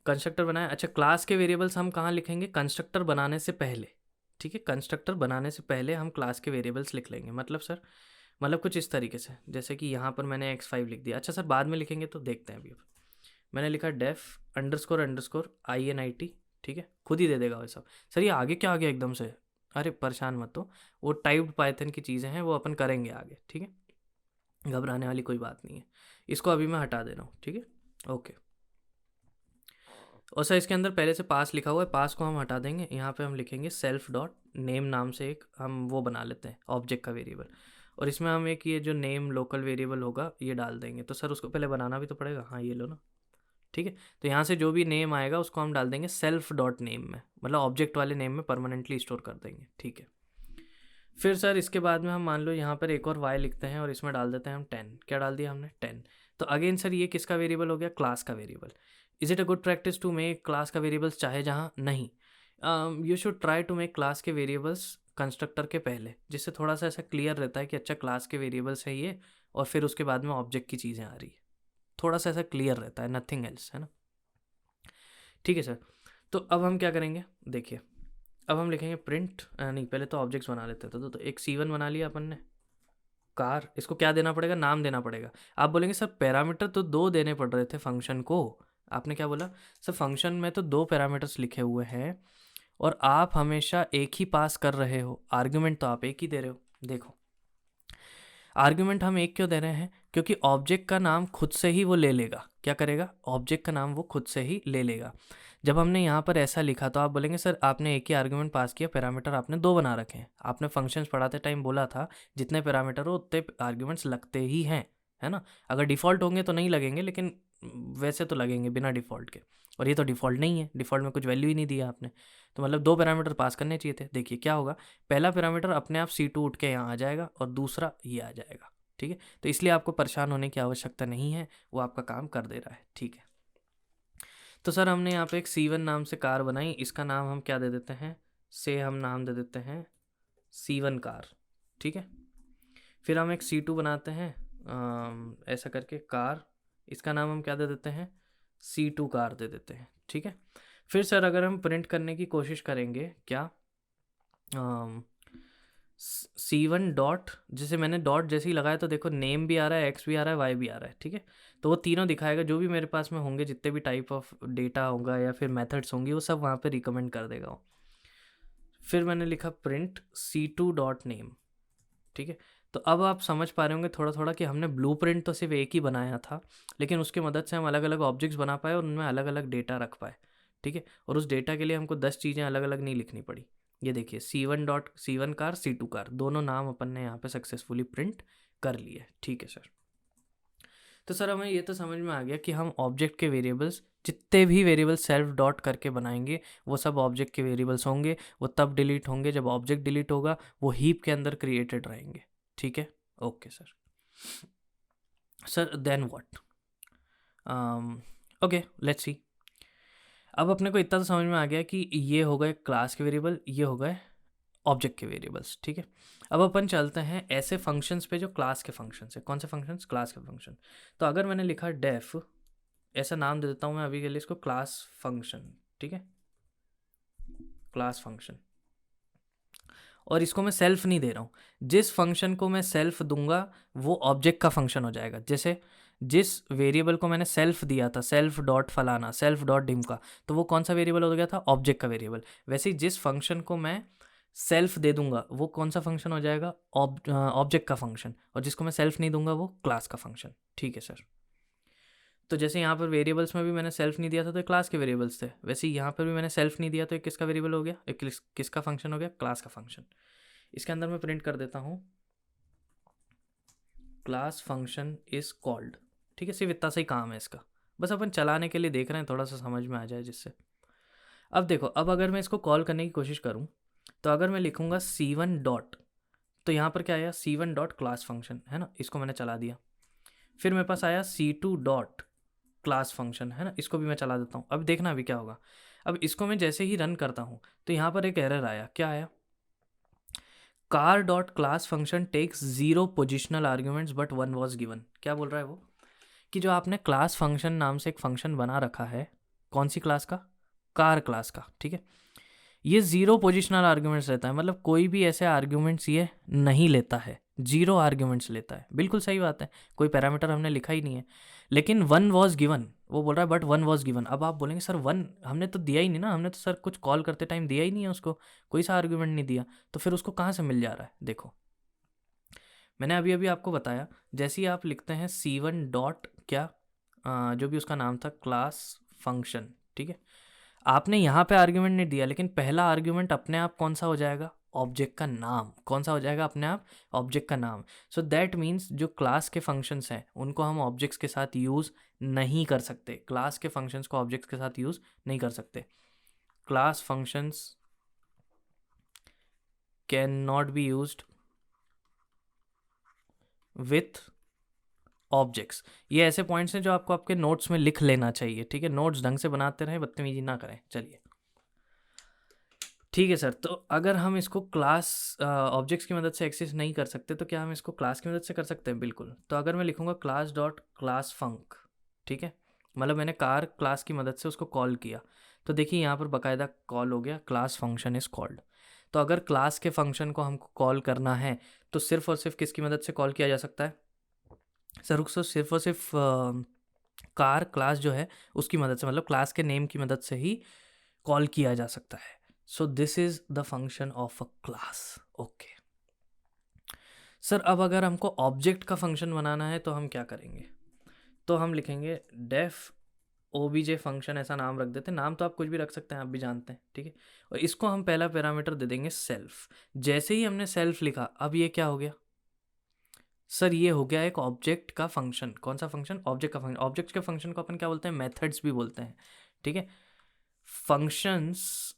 कंस्ट्रक्टर बनाया। अच्छा, क्लास के वेरिएबल्स हम कहाँ लिखेंगे? कंस्ट्रक्टर बनाने से पहले। ठीक है, कंस्ट्रक्टर बनाने से पहले हम क्लास के वेरिएबल्स लिख लेंगे। मतलब सर, मतलब कुछ इस तरीके से, जैसे कि यहाँ पर मैंने x5 लिख दिया। अच्छा सर, बाद में लिखेंगे तो देखते हैं। अभी अब मैंने लिखा डेफ अंडरस्कोर INIT। ठीक है, खुद ही दे देगा वो सब। सर ये आगे क्या आ गया एकदम से? अरे परेशान मत हो, वो टाइप्ड पाइथन की चीज़ें हैं, वो अपन करेंगे आगे। ठीक है, घबराने वाली कोई बात नहीं है। इसको अभी मैं हटा दे रहा हूँ। ठीक है, ओके। और सर इसके अंदर पहले से पास लिखा हुआ है, पास को हम हटा देंगे। यहाँ पे हम लिखेंगे सेल्फ डॉट नेम नाम से एक हम वो बना लेते हैं ऑब्जेक्ट का वेरिएबल, और इसमें हम एक ये जो नेम लोकल वेरिएबल होगा ये डाल देंगे। तो सर उसको पहले बनाना भी तो पड़ेगा। हाँ ये लो ना। ठीक है, तो यहाँ से जो भी नेम आएगा उसको हम डाल देंगे सेल्फ डॉट नेम में, मतलब ऑब्जेक्ट वाले नेम में परमानेंटली स्टोर कर देंगे। ठीक है, फिर सर इसके बाद में हम मान लो यहाँ पर एक और y लिखते हैं और इसमें डाल देते हैं हम 10। क्या डाल दिया हमने? 10। तो अगेन सर ये किसका वेरिएबल हो गया? क्लास का variable. Is it a good practice to make class का वेरिएबल्स चाहे जहाँ? नहीं। You should try to make class के वेरिएबल्स कंस्ट्रक्टर के पहले, जिससे थोड़ा सा ऐसा क्लियर रहता है कि अच्छा क्लास के वेरिएबल्स है ये, और फिर उसके बाद में ऑब्जेक्ट की चीज़ें आ रही है। थोड़ा सा ऐसा क्लियर रहता है, नथिंग एल्स, है ना। ठीक है सर, तो अब हम क्या करेंगे देखिए, अब हम लिखेंगे प्रिंट, नहीं पहले तो ऑब्जेक्ट्स बना लेते हैं। तो एक C1 बना लिया अपन ने। कार, इसको क्या देना पड़ेगा? नाम देना पड़ेगा। आप बोलेंगे सर पैरामीटर तो 2 देने पड़ रहे थे फंक्शन को। आपने क्या बोला? सर फंक्शन में तो 2 पैरामीटर्स लिखे हुए हैं और आप हमेशा एक ही पास कर रहे हो, आर्ग्यूमेंट तो आप एक ही दे रहे हो। देखो, आर्ग्यूमेंट हम एक क्यों दे रहे हैं? क्योंकि ऑब्जेक्ट का नाम खुद से ही वो ले लेगा। क्या करेगा? ऑब्जेक्ट का नाम वो खुद से ही ले लेगा। जब हमने यहाँ पर ऐसा लिखा तो आप बोलेंगे सर आपने एक ही आर्ग्यूमेंट पास किया, पैरामीटर आपने 2 बना रखे हैं। आपने फंक्शंस पढ़ाते टाइम बोला था जितने पैरामीटर हो उतने आर्ग्यूमेंट्स लगते ही हैं, है ना। अगर डिफ़ॉल्ट होंगे तो नहीं लगेंगे, लेकिन वैसे तो लगेंगे बिना डिफ़ॉल्ट के। और ये तो डिफ़ॉल्ट नहीं है, डिफ़ॉल्ट में कुछ वैल्यू ही नहीं दिया आपने। तो मतलब 2 पैरामीटर पास करने चाहिए थे। देखिए क्या होगा, पहला पैरामीटर अपने आप C2 उठ के यहाँ आ जाएगा और दूसरा ये आ जाएगा। ठीक है, तो इसलिए आपको परेशान होने की आवश्यकता नहीं है, वो आपका काम कर दे रहा है। ठीक है, तो सर हमने यहाँ पे एक C1 नाम से कार बनाई, इसका नाम हम क्या दे देते हैं? से हम नाम दे देते हैं C1 कार। ठीक है, फिर हम एक C2 बनाते हैं ऐसा करके कार, इसका नाम हम क्या दे देते हैं? C2 कार दे देते हैं। ठीक है, फिर सर अगर हम प्रिंट करने की कोशिश करेंगे क्या, C1 डॉट, जैसे मैंने डॉट जैसे ही लगाया तो देखो नेम भी आ रहा है, एक्स भी आ रहा है, वाई भी आ रहा है। ठीक है, तो वो तीनों दिखाएगा, जो भी मेरे पास में होंगे जितने भी टाइप ऑफ डेटा होगा या फिर मेथड्स होंगी वो सब वहाँ पे रिकमेंड कर देगा वो। फिर मैंने लिखा प्रिंट C2 डॉट नेम। ठीक है, तो अब आप समझ पा रहे होंगे थोड़ा थोड़ा कि हमने ब्लूप्रिंट तो सिर्फ एक ही बनाया था, लेकिन उसकी मदद से हम अलग अलग ऑब्जेक्ट्स बना पाए और उनमें अलग अलग डेटा रख पाए। ठीक है, और उस डेटा के लिए हमको 10 चीज़ें अलग अलग नहीं लिखनी पड़ी। ये देखिए C1 कार C2 कार दोनों नाम अपन ने यहाँ पे सक्सेसफुली प्रिंट कर लिए। ठीक है सर, तो सर हमें ये तो समझ में आ गया कि हम ऑब्जेक्ट के वेरिएबल्स जितने भी वेरिएबल्स सेल्फ डॉट करके बनाएंगे वो सब ऑब्जेक्ट के वेरिएबल्स होंगे। वो तब डिलीट होंगे जब ऑब्जेक्ट डिलीट होगा, वो हीप के अंदर क्रिएटेड रहेंगे। ठीक है, okay sir. Sir then what? Okay let's see. अब अपने को इतना तो समझ में आ गया कि ये हो गए क्लास के वेरिएबल, ये हो गए ऑब्जेक्ट के वेरिएबल्स। ठीक है, अब अपन चलते हैं ऐसे फंक्शंस पे जो क्लास के फंक्शंस है। कौन से फंक्शंस? क्लास के फंक्शन। तो अगर मैंने लिखा डेफ, ऐसा नाम दे देता हूँ मैं अभी के लिए इसको, क्लास फंक्शन। ठीक है, क्लास फंक्शन, और इसको मैं सेल्फ नहीं दे रहा हूँ। जिस फंक्शन को मैं सेल्फ दूंगा वो ऑब्जेक्ट का फंक्शन हो जाएगा। जैसे जिस वेरिएबल को मैंने सेल्फ दिया था, सेल्फ डॉट फलाना, सेल्फ डॉट ढिमका, तो वो कौन सा वेरिएबल हो गया था? ऑब्जेक्ट का वेरिएबल। वैसे ही जिस फंक्शन को मैं सेल्फ दे दूंगा वो कौन सा फंक्शन हो जाएगा? ऑब्जेक्ट का फंक्शन। और जिसको मैं सेल्फ नहीं दूंगा वो क्लास का फंक्शन। ठीक है सर। तो जैसे यहाँ पर वेरिएबल्स में भी मैंने सेल्फ नहीं दिया था तो ये क्लास के वेरिएबल्स थे, वैसे ही यहाँ पर भी मैंने सेल्फ नहीं दिया तो ये किसका वेरिएबल हो गया? एक किसका फंक्शन हो गया? क्लास का फंक्शन। इसके अंदर मैं प्रिंट कर देता हूँ क्लास फंक्शन इज कॉल्ड। ठीक है, सिर्फ इतना सा ही काम है इसका, बस अपन चलाने के लिए देख रहे हैं, थोड़ा सा समझ में आ जाए जिससे। अब देखो, अब अगर मैं इसको कॉल करने की कोशिश करूँ तो अगर मैं लिखूँगा C1 डॉट, तो यहाँ पर क्या आया? C1 डॉट क्लास फंक्शन है ना, इसको मैंने चला दिया। फिर मेरे पास आया C2 डॉट क्लास फंक्शन है ना, इसको भी मैं चला देता हूँ। अब देखना अभी क्या होगा। अब इसको मैं जैसे ही रन करता हूँ तो यहाँ पर एक एरर आया। क्या आया? Car dot class function takes 0 positional arguments but 1 was given. क्या बोल रहा है वो? कि जो आपने क्लास फंक्शन नाम से एक फंक्शन बना रखा है, कौन सी क्लास का? कार क्लास का। ठीक है, ये 0 पोजिशनल आर्ग्यूमेंट्स लेता है, मतलब कोई भी ऐसे आर्ग्यूमेंट्स ये नहीं लेता है, 0 आर्ग्यूमेंट्स लेता है। बिल्कुल सही बात है, कोई पैरामीटर हमने लिखा ही नहीं है। लेकिन 1 वॉज गिवन, वो बोल रहा है बट 1 वॉज गिवन। अब आप बोलेंगे सर 1 हमने तो दिया ही नहीं ना, हमने तो सर कुछ कॉल करते टाइम दिया ही नहीं है उसको, कोई सा आर्ग्यूमेंट नहीं दिया, तो फिर उसको कहाँ से मिल जा रहा है? देखो, मैंने अभी अभी आपको बताया, जैसे ही आप लिखते हैं C1 डॉट क्या, जो भी उसका नाम था, क्लास फंक्शन। ठीक है, आपने यहाँ पे आर्ग्यूमेंट नहीं दिया, लेकिन पहला आर्ग्यूमेंट अपने आप कौन सा हो जाएगा? ऑब्जेक्ट का नाम। कौन सा हो जाएगा अपने आप? ऑब्जेक्ट का नाम। सो दैट मीन्स जो क्लास के फंक्शंस हैं उनको हम ऑब्जेक्ट्स के साथ यूज़ नहीं कर सकते। क्लास के फंक्शंस को ऑब्जेक्ट्स के साथ यूज़ नहीं कर सकते। Class functions can not be used with objects. ये ऐसे पॉइंट्स हैं जो आपको आपके नोट्स में लिख लेना चाहिए। ठीक है, नोट्स ढंग से बनाते रहें, बदतमीजी ना करें। चलिए ठीक है सर। तो अगर हम इसको क्लास ऑब्जेक्ट्स की मदद से एक्सेस नहीं कर सकते तो क्या हम इसको क्लास की मदद से कर सकते हैं? बिल्कुल। तो अगर मैं लिखूँगा क्लास डॉट क्लास फंक, ठीक है, मतलब मैंने कार क्लास की मदद से उसको कॉल किया, तो देखिए यहाँ पर बाकायदा कॉल हो गया, क्लास फंक्शन इज़ कॉल्ड। तो अगर क्लास के फंक्शन को हमको कॉल करना है तो सिर्फ और सिर्फ किसकी मदद से कॉल किया जा सकता है? सर उसको सिर्फ और सिर्फ कार क्लास जो है उसकी मदद से, मतलब क्लास के नेम की मदद से ही कॉल किया जा सकता है। So this is the function of a class. Okay sir, अब अगर हमको ऑब्जेक्ट का फंक्शन बनाना है तो हम क्या करेंगे? तो हम लिखेंगे डेफ ओबीजे फंक्शन, ऐसा नाम रख देते हैं। नाम तो आप कुछ भी रख सकते हैं, आप भी जानते हैं। ठीक है, और इसको हम पहला पैरामीटर दे देंगे सेल्फ। जैसे ही हमने सेल्फ लिखा, अब ये क्या हो गया सर? ये हो गया एक ऑब्जेक्ट का फंक्शन। कौन सा फंक्शन? ऑब्जेक्ट का फंक्शन। ऑब्जेक्ट के फंक्शन को अपन क्या बोलते हैं? मेथड्स भी बोलते हैं। ठीक है, functions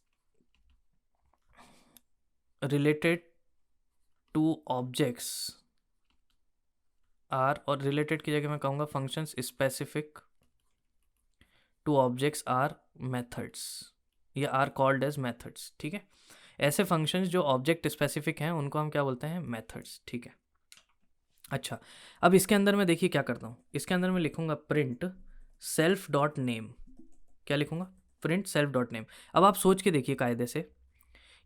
related to objects are, और रिलेटेड की जगह मैं कहूँगा functions specific to objects are methods, या आर कॉल्ड एज मेथड्स। ठीक है, ऐसे फंक्शंस जो ऑब्जेक्ट स्पेसिफिक हैं उनको हम क्या बोलते हैं? मेथड्स। ठीक है, अच्छा, अब इसके अंदर मैं देखिए क्या करता हूँ। इसके अंदर मैं लिखूँगा प्रिंट सेल्फ डॉट नेम। क्या लिखूँगा? Print self dot name. अब आप सोच के देखिए कायदे से,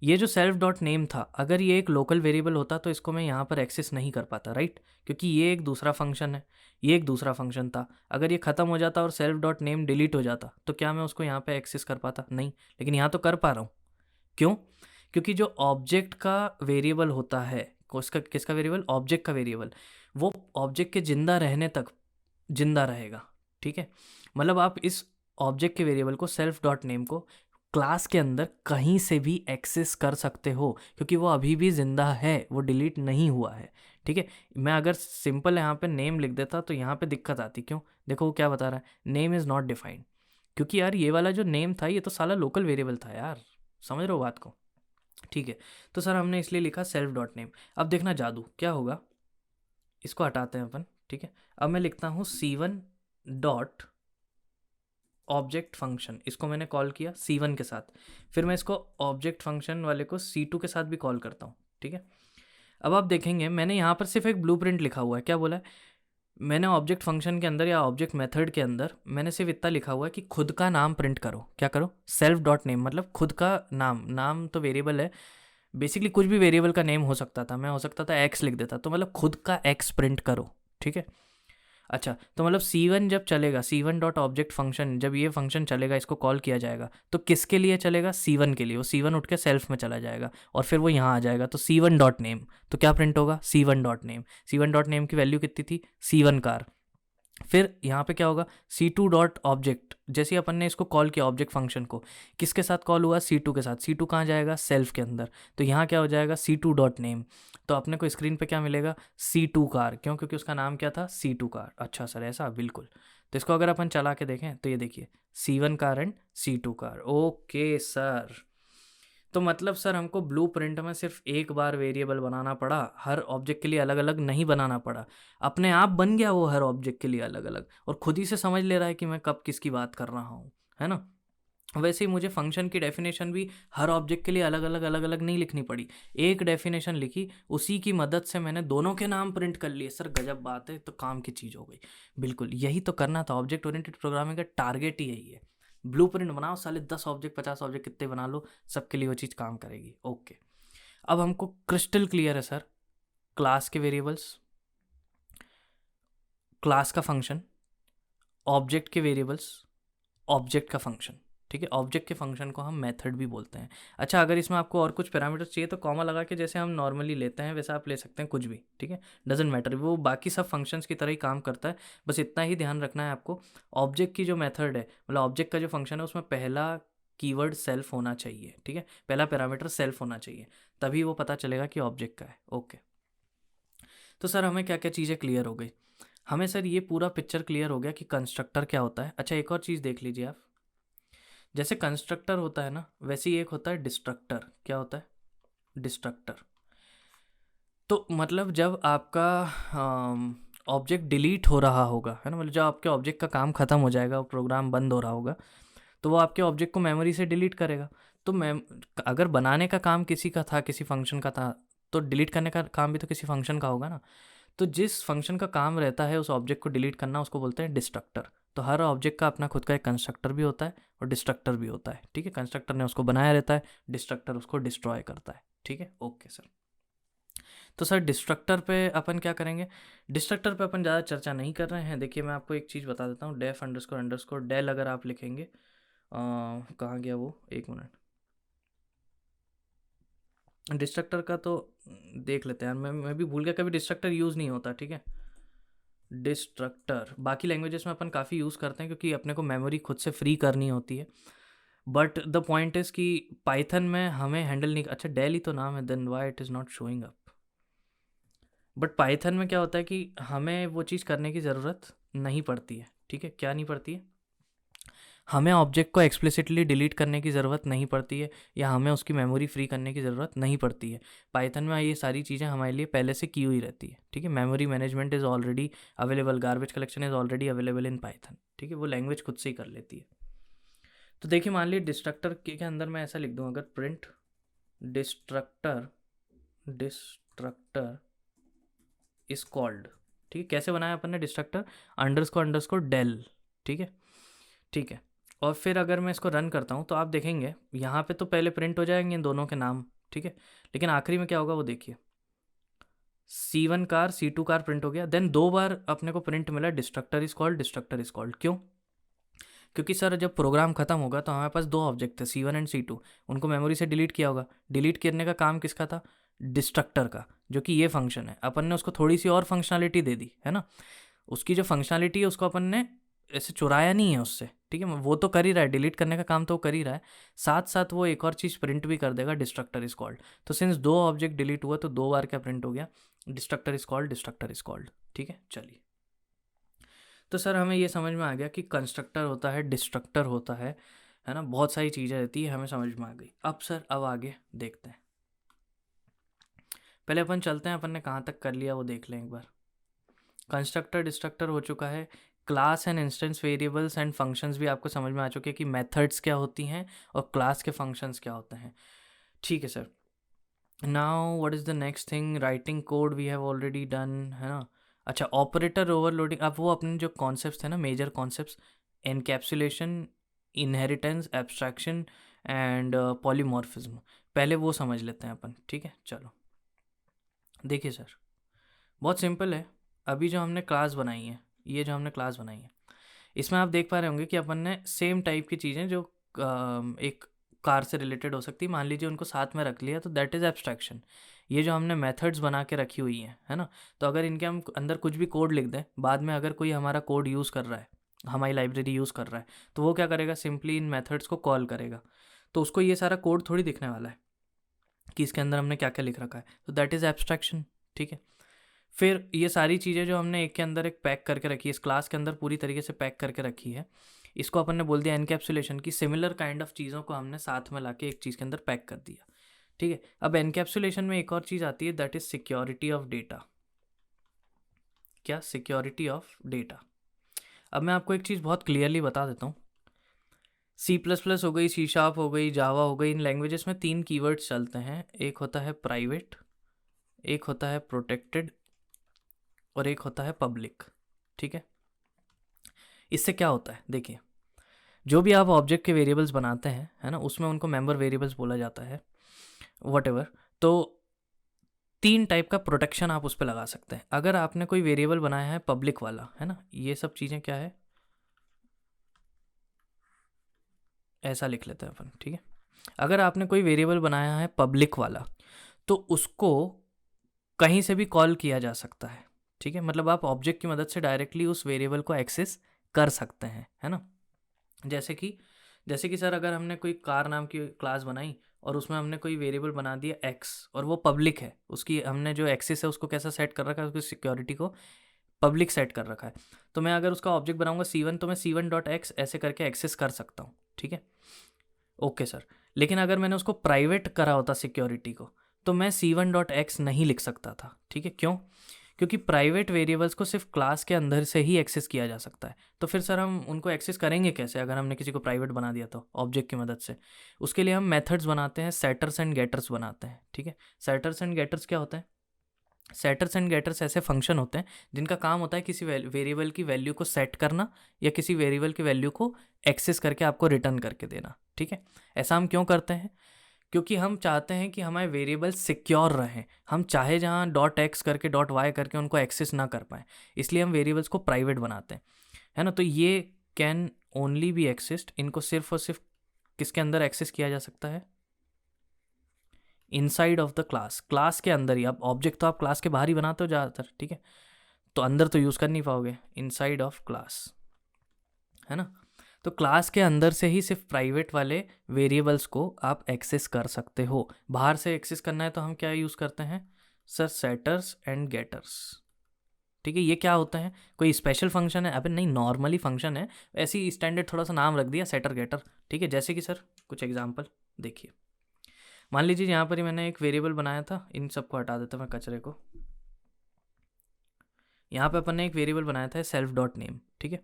ये जो सेल्फ डॉट नेम था, अगर ये एक लोकल वेरिएबल होता तो इसको मैं यहाँ पर एक्सेस नहीं कर पाता, राइट? क्योंकि ये एक दूसरा फंक्शन है, ये एक दूसरा फंक्शन था। अगर ये ख़त्म हो जाता और सेल्फ डॉट नेम डिलीट हो जाता तो क्या मैं उसको यहाँ पे एक्सेस कर पाता? नहीं। लेकिन यहाँ तो कर पा रहा हूँ। क्यों? क्योंकि जो ऑब्जेक्ट का वेरिएबल होता है, उसका किसका वेरिएबल? ऑब्जेक्ट का वेरिएबल, वो ऑब्जेक्ट के जिंदा रहने तक जिंदा रहेगा। ठीक है, मतलब आप इस ऑब्जेक्ट के वेरिएबल को, सेल्फ डॉट नेम को, क्लास के अंदर कहीं से भी एक्सेस कर सकते हो, क्योंकि वो अभी भी ज़िंदा है, वो डिलीट नहीं हुआ है। ठीक है, मैं अगर सिंपल यहाँ पे नेम लिख देता तो यहाँ पे दिक्कत आती। क्यों? देखो वो क्या बता रहा है, नेम इज़ नॉट डिफाइंड। क्योंकि यार ये वाला जो नेम था ये तो साला लोकल वेरिएबल था यार, समझ रहे हो बात को? ठीक है, तो सर हमने इसलिए लिखा सेल्फ डॉट नेम। अब देखना जादू क्या होगा, इसको हटाते हैं अपन। ठीक है, अब मैं लिखता हूँ C1 डॉट ऑब्जेक्ट फंक्शन, इसको मैंने कॉल किया C1 के साथ, फिर मैं इसको ऑब्जेक्ट फंक्शन वाले को C2 के साथ भी कॉल करता हूँ। ठीक है, अब आप देखेंगे मैंने यहाँ पर सिर्फ एक ब्लूप्रिंट लिखा हुआ है। क्या बोला है मैंने? ऑब्जेक्ट फंक्शन के अंदर या ऑब्जेक्ट मेथड के अंदर मैंने सिर्फ इतना लिखा हुआ है कि खुद का नाम प्रिंट करो। क्या करो? सेल्फ डॉट नेम, मतलब खुद का नाम। नाम तो वेरिएबल है, बेसिकली कुछ भी वेरिएबल का नेम हो सकता था। मैं हो सकता था एक्स लिख देता, तो मतलब खुद का एक्स प्रिंट करो। ठीक है, अच्छा, तो मतलब C1 जब चलेगा, C1 डॉट ऑब्जेक्ट फंक्शन, जब ये फंक्शन चलेगा, इसको कॉल किया जाएगा, तो किसके लिए चलेगा? C1 के लिए। वो C1 उठ के सेल्फ में चला जाएगा और फिर वो यहाँ आ जाएगा, तो C1 डॉट नेम, तो क्या प्रिंट होगा? C1 dot name. C1 dot name की वैल्यू कितनी थी? C1 car. फिर यहाँ पे क्या होगा? C2 डॉट ऑब्जेक्ट, जैसे ही अपन ने इसको कॉल किया ऑब्जेक्ट फंक्शन को, किसके साथ कॉल हुआ? C2 के साथ। C2 कहाँ जाएगा? सेल्फ के अंदर। तो यहाँ क्या हो जाएगा? C2 dot name. तो अपने को स्क्रीन पे क्या मिलेगा? C2 car. क्यों? क्योंकि उसका नाम क्या था? C2 car. अच्छा सर, ऐसा? बिल्कुल। तो इसको अगर अपन चला के देखें तो ये देखिए, C1 car and C2 car. Okay sir. तो मतलब सर हमको ब्लूप्रिंट में सिर्फ एक बार वेरिएबल बनाना पड़ा, हर ऑब्जेक्ट के लिए अलग अलग नहीं बनाना पड़ा। अपने आप बन गया वो हर ऑब्जेक्ट के लिए अलग अलग, और खुद ही से समझ ले रहा है कि मैं कब किसकी बात कर रहा हूँ, है ना? वैसे ही मुझे फंक्शन की डेफिनेशन भी हर ऑब्जेक्ट के लिए अलग अलग नहीं लिखनी पड़ी, एक डेफिनेशन लिखी, उसी की मदद से मैंने दोनों के नाम प्रिंट कर लिए। सर गजब बात है, तो काम की चीज़ हो गई। बिल्कुल यही तो करना था, ऑब्जेक्ट ओरिएंटेड प्रोग्रामिंग का टारगेट ही यही है। ब्लूप्रिंट बनाओ साले, 10 ऑब्जेक्ट 50 ऑब्जेक्ट कितने बना लो, सबके लिए वो चीज़ काम करेगी। ओके, अब हमको क्रिस्टल क्लियर है सर, क्लास के वेरिएबल्स, क्लास का फंक्शन, ऑब्जेक्ट के वेरिएबल्स, ऑब्जेक्ट का फंक्शन। ठीक है, ऑब्जेक्ट के फंक्शन को हम मेथड भी बोलते हैं। अच्छा, अगर इसमें आपको और कुछ पैरामीटर्स चाहिए तो कॉमा लगा के जैसे हम नॉर्मली लेते हैं वैसे आप ले सकते हैं, कुछ भी। ठीक है, डजेंट मैटर, वो बाकी सब फंक्शंस की तरह ही काम करता है। बस इतना ही ध्यान रखना है आपको, ऑब्जेक्ट की जो मेथड है, मतलब ऑब्जेक्ट का जो फंक्शन है, उसमें पहला कीवर्ड सेल्फ होना चाहिए। ठीक है, पहला पैरामीटर सेल्फ होना चाहिए, तभी वो पता चलेगा कि ऑब्जेक्ट का है। ओके, तो सर हमें क्या क्या चीज़ें क्लियर हो गई? हमें सर ये पूरा पिक्चर क्लियर हो गया कि कंस्ट्रक्टर क्या होता है। अच्छा, एक और चीज़ देख लीजिए आप, जैसे कंस्ट्रक्टर होता है ना, वैसे ही एक होता है डिस्ट्रक्टर। क्या होता है? डिस्ट्रक्टर। तो मतलब जब आपका ऑब्जेक्ट डिलीट हो रहा होगा, है ना, मतलब जब आपके ऑब्जेक्ट का काम ख़त्म हो जाएगा, प्रोग्राम बंद हो रहा होगा, तो वो आपके ऑब्जेक्ट को मेमोरी से डिलीट करेगा। तो मैम, अगर बनाने का काम किसी का था, किसी फंक्शन का था, तो डिलीट करने का काम भी तो किसी फंक्शन का होगा ना। तो जिस फंक्शन का काम रहता है उस ऑब्जेक्ट को डिलीट करना, उसको बोलते हैं डिस्ट्रक्टर। तो हर ऑब्जेक्ट का अपना खुद का एक कंस्ट्रक्टर भी होता है और डिस्ट्रक्टर भी होता है। ठीक है, कंस्ट्रक्टर ने उसको बनाया रहता है, डिस्ट्रक्टर उसको डिस्ट्रॉय करता है। ठीक है, ओके सर। तो सर डिस्ट्रक्टर पे अपन क्या करेंगे? डिस्ट्रक्टर पे अपन ज़्यादा चर्चा नहीं कर रहे हैं। देखिए मैं आपको एक चीज़ बता देता हूँ, डेफ अंडरस्कोर अंडरस्कोर डेल अगर आप लिखेंगे, कहाँ गया वो, एक मिनट, डिस्ट्रक्टर का तो देख लेते हैं यार, मैं भी भूल गया, कभी डिस्ट्रक्टर यूज़ नहीं होता। ठीक है, डिस्ट्रक्टर बाकी लैंग्वेजेस में अपन काफ़ी यूज़ करते हैं क्योंकि अपने को मेमोरी खुद से फ्री करनी होती है। बट द पॉइंट इज़ कि पाइथन में हमें हैंडल नहीं, अच्छा डेल ही तो नाम है, then why it is not showing up. But Python में क्या होता है कि हमें वो चीज़ करने की ज़रूरत नहीं पड़ती है। ठीक है, क्या नहीं पड़ती है? हमें ऑब्जेक्ट को एक्सप्लिसिटली डिलीट करने की ज़रूरत नहीं पड़ती है, या हमें उसकी मेमोरी फ्री करने की ज़रूरत नहीं पड़ती है। पाइथन में ये सारी चीज़ें हमारे लिए पहले से की हुई रहती है। ठीक है, memory management is already available, garbage collection is already available in Python. ठीक है, वो लैंग्वेज खुद से ही कर लेती है। तो देखिए मान लीजिए डिस्ट्रक्टर के अंदर मैं ऐसा लिख दूँ, अगर print destructor, destructor is called. ठीक है, कैसे बनाया अपन ने डिस्ट्रक्टर? Underscore del. ठीक है, ठीक है। और फिर अगर मैं इसको रन करता हूँ तो आप देखेंगे यहाँ पे तो पहले प्रिंट हो जाएंगे इन दोनों के नाम। ठीक है, लेकिन आखिरी में क्या होगा वो देखिए, C1 car C2 car print हो गया, देन 2 बार अपने को प्रिंट मिला destructor is called, destructor is called. क्यों? क्योंकि सर जब प्रोग्राम खत्म होगा तो हमारे पास 2 ऑब्जेक्ट थे, C1 एंड C2, उनको मेमोरी से डिलीट किया होगा। डिलीट करने का काम किसका था? डिस्ट्रक्टर का, जो कि ये फंक्शन है। अपन ने उसको थोड़ी सी और फंक्शनैलिटी दे दी है ना, उसकी जो फंक्शनैलिटी है उसको अपन ने ऐसे चुराया नहीं है उससे। ठीक है, वो तो कर ही रहा है, डिलीट करने का काम तो वो कर ही रहा है, साथ साथ वो एक और चीज़ प्रिंट भी कर देगा, डिस्ट्रक्टर इज कॉल्ड। तो सिंस 2 ऑब्जेक्ट डिलीट हुआ तो 2 बार क्या प्रिंट हो गया? Destructor is called, destructor is called. ठीक है, चलिए। तो सर हमें ये समझ में आ गया कि कंस्ट्रक्टर होता है, डिस्ट्रक्टर होता है ना, बहुत सारी चीज़ें रहती है, हमें समझ में आ गई। अब सर अब आगे देखते हैं, पहले अपन चलते हैं, अपन ने कहाँ तक कर लिया वो देख लें एक बार। कंस्ट्रक्टर डिस्ट्रक्टर हो चुका है, class and instance variables and functions भी आपको समझ में आ चुके हैं कि मेथड्स क्या होती हैं और क्लास के फंक्शंस क्या होते हैं। ठीक है sir, now what is the next thing? Writing code we have already done, है ना। अच्छा, ऑपरेटर ओवरलोडिंग, अब वो अपने जो कॉन्सेप्ट्स थे ना, major concepts, encapsulation, inheritance, abstraction and polymorphism, पहले वो समझ लेते हैं अपन। ठीक है, चलो देखिए सर, बहुत सिंपल है। अभी जो हमने क्लास बनाई है ये जो हमने क्लास बनाई है, इसमें आप देख पा रहे होंगे कि अपन ने सेम टाइप की चीज़ें जो एक कार से रिलेटेड हो सकती है, मान लीजिए उनको साथ में रख लिया, तो दैट इज़ एब्स्ट्रैक्शन। ये जो हमने मेथड्स बना के रखी हुई हैं, है ना, तो अगर इनके हम अंदर कुछ भी कोड लिख दें, बाद में अगर कोई हमारा कोड यूज़ कर रहा है, हमारी लाइब्रेरी यूज़ कर रहा है, तो वो क्या करेगा, सिंपली इन मेथड्स को कॉल करेगा, तो उसको ये सारा कोड थोड़ी दिखने वाला है कि इसके अंदर हमने क्या क्या लिख रखा है, तो दैट इज़ एब्स्ट्रैक्शन। ठीक है, फिर ये सारी चीज़ें जो हमने एक के अंदर एक पैक करके रखी है, इस क्लास के अंदर पूरी तरीके से पैक करके रखी है, इसको अपन ने बोल दिया एनकैप्सुलेशन की। सिमिलर काइंड ऑफ चीज़ों को हमने साथ में लाके एक चीज़ के अंदर पैक कर दिया। ठीक है, अब एनकैप्सुलेशन में एक और चीज़ आती है, that is security of data. क्या? Security of data. अब मैं आपको एक चीज़ बहुत क्लियरली बता देता हूँ, C++ हो गई, C# हो गई, जावा हो गई, इन लैंग्वेजेस में 3 कीवर्ड्स चलते हैं। एक होता है प्राइवेट, एक होता है प्रोटेक्टेड, और एक होता है पब्लिक। ठीक है, इससे क्या होता है, देखिए, जो भी आप ऑब्जेक्ट के वेरिएबल्स बनाते हैं, है ना, उसमें उनको मेंबर वेरिएबल्स बोला जाता है, वट तो 3 टाइप का प्रोटेक्शन आप उस पर लगा सकते हैं। अगर आपने कोई वेरिएबल बनाया है पब्लिक वाला, है ना, ये सब चीज़ें क्या है, ऐसा लिख लेते हैं अपन। ठीक है, अगर आपने कोई वेरिएबल बनाया है पब्लिक वाला, तो उसको कहीं से भी कॉल किया जा सकता है। ठीक है, मतलब आप ऑब्जेक्ट की मदद से डायरेक्टली उस वेरिएबल को एक्सेस कर सकते हैं, है ना। जैसे कि सर, अगर हमने कोई कार नाम की क्लास बनाई और उसमें हमने कोई वेरिएबल बना दिया x, और वो पब्लिक है, उसकी हमने जो एक्सेस है उसको कैसा सेट कर रखा है, उसकी सिक्योरिटी को पब्लिक सेट कर रखा है, तो मैं अगर उसका ऑब्जेक्ट बनाऊंगा C1, तो मैं C1.x ऐसे करके एक्सेस कर सकता हूँ। ठीक है, ओके सर, लेकिन अगर मैंने उसको प्राइवेट करा होता सिक्योरिटी को, तो मैं C1.x नहीं लिख सकता था। ठीक है, क्यों? क्योंकि प्राइवेट वेरिएबल्स को सिर्फ क्लास के अंदर से ही एक्सेस किया जा सकता है। तो फिर सर हम उनको एक्सेस करेंगे कैसे, अगर हमने किसी को प्राइवेट बना दिया तो ऑब्जेक्ट की मदद से? उसके लिए हम मेथड्स बनाते हैं, सेटर्स एंड गेटर्स बनाते हैं। ठीक है, सेटर्स एंड गेटर्स क्या होते हैं? सेटर्स एंड गेटर्स ऐसे फंक्शन होते हैं जिनका काम होता है किसी वेरिएबल की वैल्यू को सेट करना, या किसी वेरिएबल की वैल्यू को एक्सेस करके आपको रिटर्न करके देना। ठीक है, ऐसा हम क्यों करते हैं? क्योंकि हम चाहते हैं कि हमारे वेरिएबल सिक्योर रहें, हम चाहे जहाँ .x करके .y करके उनको एक्सेस ना कर पाएँ, इसलिए हम वेरिएबल्स को प्राइवेट बनाते हैं, है ना। तो ये कैन ओनली बी एक्सिस्ट, इनको सिर्फ और सिर्फ किसके अंदर एक्सेस किया जा सकता है? Inside of the class, class के अंदर ही। अब ऑब्जेक्ट तो आप क्लास के बाहर ही बनाते हो ज़्यादातर, ठीक है, तो अंदर तो यूज़ कर नहीं पाओगे, इनसाइड ऑफ क्लास, है ना। तो क्लास के अंदर से ही सिर्फ प्राइवेट वाले वेरिएबल्स को आप एक्सेस कर सकते हो। बाहर से एक्सेस करना है तो हम क्या यूज़ करते हैं सर? Setters and Gators. ठीक है, ये क्या होता है? कोई स्पेशल फंक्शन है? अबे नहीं, नॉर्मली फंक्शन है, ऐसे ही स्टैंडर्ड थोड़ा सा नाम रख दिया, सेटर गेटर। ठीक है, जैसे कि सर कुछ एग्जांपल देखिए, मान लीजिए यहाँ पर ही मैंने एक वेरिएबल बनाया था, इन सबको हटा देता मैं कचरे को। यहाँ पे अपन ने एक वेरिएबल बनाया था सेल्फ डॉट नेम। ठीक है,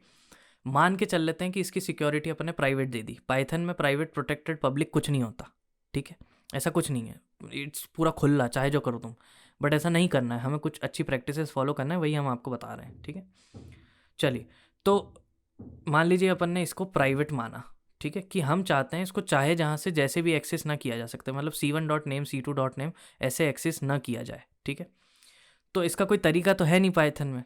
मान के चल लेते हैं कि इसकी सिक्योरिटी अपन ने प्राइवेट दे दी। पाइथन में प्राइवेट, प्रोटेक्टेड, पब्लिक कुछ नहीं होता। ठीक है, ऐसा कुछ नहीं है, इट्स पूरा खुला, चाहे जो करो तुम, बट ऐसा नहीं करना है, हमें कुछ अच्छी प्रैक्टिसेस फॉलो करना है, वही हम आपको बता रहे हैं। ठीक है, चलिए, तो मान लीजिए अपन ने इसको प्राइवेट माना। ठीक है, कि हम चाहते हैं इसको चाहे जहाँ से जैसे भी एक्सेस ना किया जा सकता, मतलब C1.name C2.name ऐसे एक्सेस ना किया जाए। ठीक है, तो इसका कोई तरीका तो है नहीं पाइथन में,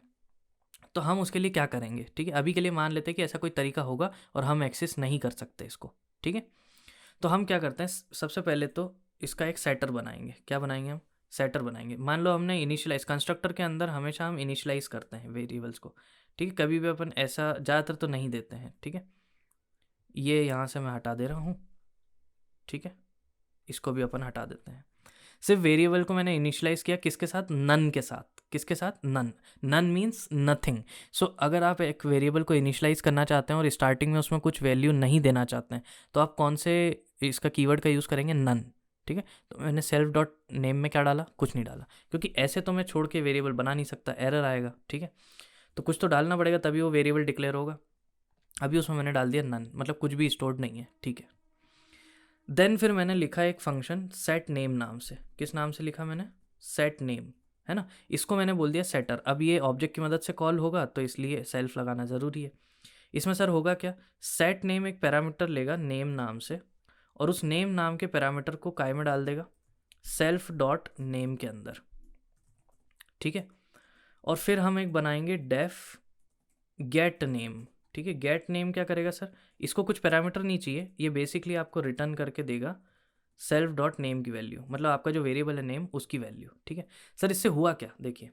तो हम उसके लिए क्या करेंगे? ठीक है, अभी के लिए मान लेते हैं कि ऐसा कोई तरीका होगा और हम एक्सेस नहीं कर सकते इसको। ठीक है, तो हम क्या करते हैं, सबसे पहले तो इसका एक सेटर बनाएंगे। क्या बनाएंगे हम? सेटर बनाएंगे। मान लो हमने इनिशियलाइज, कंस्ट्रक्टर के अंदर हमेशा हम इनिशियलाइज करते हैं वेरिएबल्स को। ठीक है, कभी भी अपन ऐसा ज़्यादातर तो नहीं देते हैं। ठीक है, ये यहाँ से मैं हटा दे रहा हूँ। ठीक है, इसको भी अपन हटा देते हैं। सिर्फ वेरिएबल को मैंने इनिशियलाइज किया, किसके साथ? नन के साथ। किसके साथ? None. None means nothing. So अगर आप एक वेरिएबल को इनिशियलाइज करना चाहते हैं और स्टार्टिंग में उसमें कुछ वैल्यू नहीं देना चाहते हैं, तो आप कौन से इसका कीवर्ड का यूज़ करेंगे? नन। ठीक है, तो मैंने सेल्फ डॉट नेम में क्या डाला? कुछ नहीं डाला, क्योंकि ऐसे तो मैं छोड़ के वेरिएबल बना नहीं सकता, एरर आएगा। ठीक है, तो कुछ तो डालना पड़ेगा, तभी वो वेरिएबल डिक्लेयर होगा। अभी उसमें मैंने डाल दिया नन, मतलब कुछ भी स्टोर्ड नहीं है। ठीक है, देन फिर मैंने लिखा एक फंक्शन सेट नेम नाम से। किस नाम से लिखा मैंने? सेट नेम, है ना। इसको मैंने बोल दिया सेटर। अब ये ऑब्जेक्ट की मदद से कॉल होगा, तो इसलिए सेल्फ लगाना ज़रूरी है। इसमें सर होगा क्या? सेट नेम एक पैरामीटर लेगा नेम नाम से, और उस नेम नाम के पैरामीटर को काय में डाल देगा? सेल्फ डॉट नेम के अंदर। ठीक है, और फिर हम एक बनाएंगे डेफ गेट नेम, ठीक है। गेट नेम क्या करेगा सर, इसको कुछ पैरामीटर नहीं चाहिए, ये बेसिकली आपको रिटर्न करके देगा सेल्फ डॉट नेम की वैल्यू, मतलब आपका जो वेरिएबल है नेम उसकी वैल्यू, ठीक है। सर इससे हुआ क्या, देखिए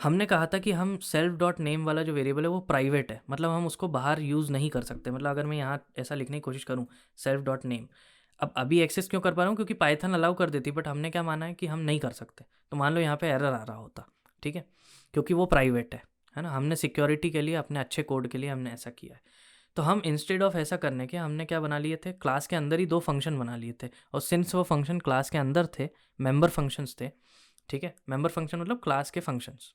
हमने कहा था कि हम सेल्फ डॉट नेम वाला जो वेरिएबल है वो प्राइवेट है, मतलब हम उसको बाहर यूज़ नहीं कर सकते। मतलब अगर मैं यहाँ ऐसा लिखने की कोशिश करूँ सेल्फ डॉट नेम, अब अभी एक्सेस क्यों कर पा रहा हूँ, क्योंकि पाइथन अलाउ कर देती, बट हमने क्या माना है कि हम नहीं कर सकते। तो मान लो यहाँ पे एरर आ रहा होता, ठीक है, क्योंकि वो प्राइवेट है ना। हमने सिक्योरिटी के लिए, अपने अच्छे कोड के लिए हमने ऐसा किया है। तो हम इंस्टेड ऑफ ऐसा करने के हमने क्या बना लिए थे, क्लास के अंदर ही दो फंक्शन बना लिए थे, और सिंस वो फंक्शन क्लास के अंदर थे, मेंबर फंक्शंस थे, ठीक है। मेंबर फंक्शन मतलब क्लास के फंक्शंस,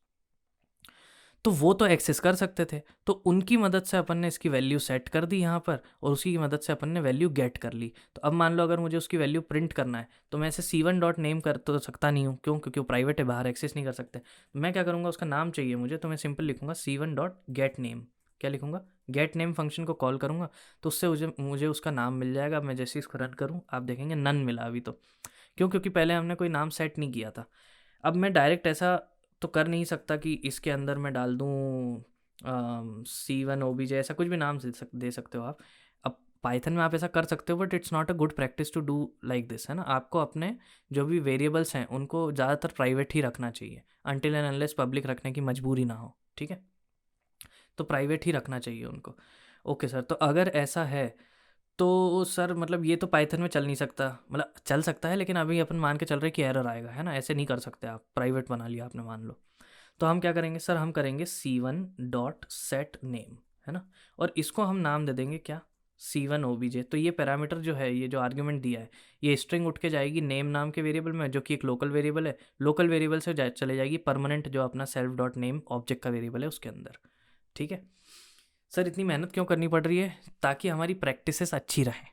तो वो तो एक्सेस कर सकते थे, तो उनकी मदद से अपन ने इसकी वैल्यू सेट कर दी यहाँ पर, और उसी की मदद से अपन ने वैल्यू गेट कर ली। तो अब मान लो अगर मुझे उसकी वैल्यू प्रिंट करना है, तो मैं इसे C1 डॉट नेम कर तो सकता नहीं हूँ, क्यों, क्योंकि वो प्राइवेट है, बाहर एक्सेस नहीं कर सकते। तो मैं क्या करूँगा, उसका नाम चाहिए मुझे, तो मैं सिंपल लिखूँगा C1 डॉट गेट नेम। क्या लिखूँगा, गेट नेम फंक्शन को कॉल करूँगा, तो उससे मुझे उसका नाम मिल जाएगा। मैं जैसे इसको रन करूँ, आप देखेंगे नन मिला अभी तो, क्यों, क्योंकि पहले हमने कोई नाम सेट नहीं किया था। अब मैं डायरेक्ट ऐसा तो कर नहीं सकता कि इसके अंदर मैं डाल दूँ C1 OBJ, ऐसा कुछ भी नाम दे सकते हो आप। अब पाइथन में आप ऐसा कर सकते हो, but it's not a good practice to do like this, है ना। आपको अपने जो भी वेरिएबल्स हैं उनको ज़्यादातर प्राइवेट ही रखना चाहिए, अनटिल एंड अनलेस पब्लिक रखने की मजबूरी ना हो, ठीक है। तो प्राइवेट ही रखना चाहिए उनको। ओके सर, तो अगर ऐसा है तो सर मतलब ये तो पाइथन में चल नहीं सकता, मतलब चल सकता है, लेकिन अभी अपन मान के चल रहे कि एरर आएगा, है ना। ऐसे नहीं कर सकते आप, प्राइवेट बना लिया आपने मान लो। तो हम क्या करेंगे सर, हम करेंगे C1 डॉट सेट नेम, है ना, और इसको हम नाम दे देंगे क्या, C1 OBJ। तो ये पैरामीटर जो है, ये जो आर्ग्यूमेंट दिया है, ये स्ट्रिंग उठ के जाएगी नेम नाम के वेरिएबल में, जो कि एक लोकल वेरिएबल है। लोकल वेरिएबल से चले जाएगी परमानेंट, जो अपना सेल्फ डॉट नेम ऑब्जेक्ट का वेरिएबल है उसके अंदर, ठीक है। सर इतनी मेहनत क्यों करनी पड़ रही है, ताकि हमारी प्रैक्टिसेस अच्छी रहें,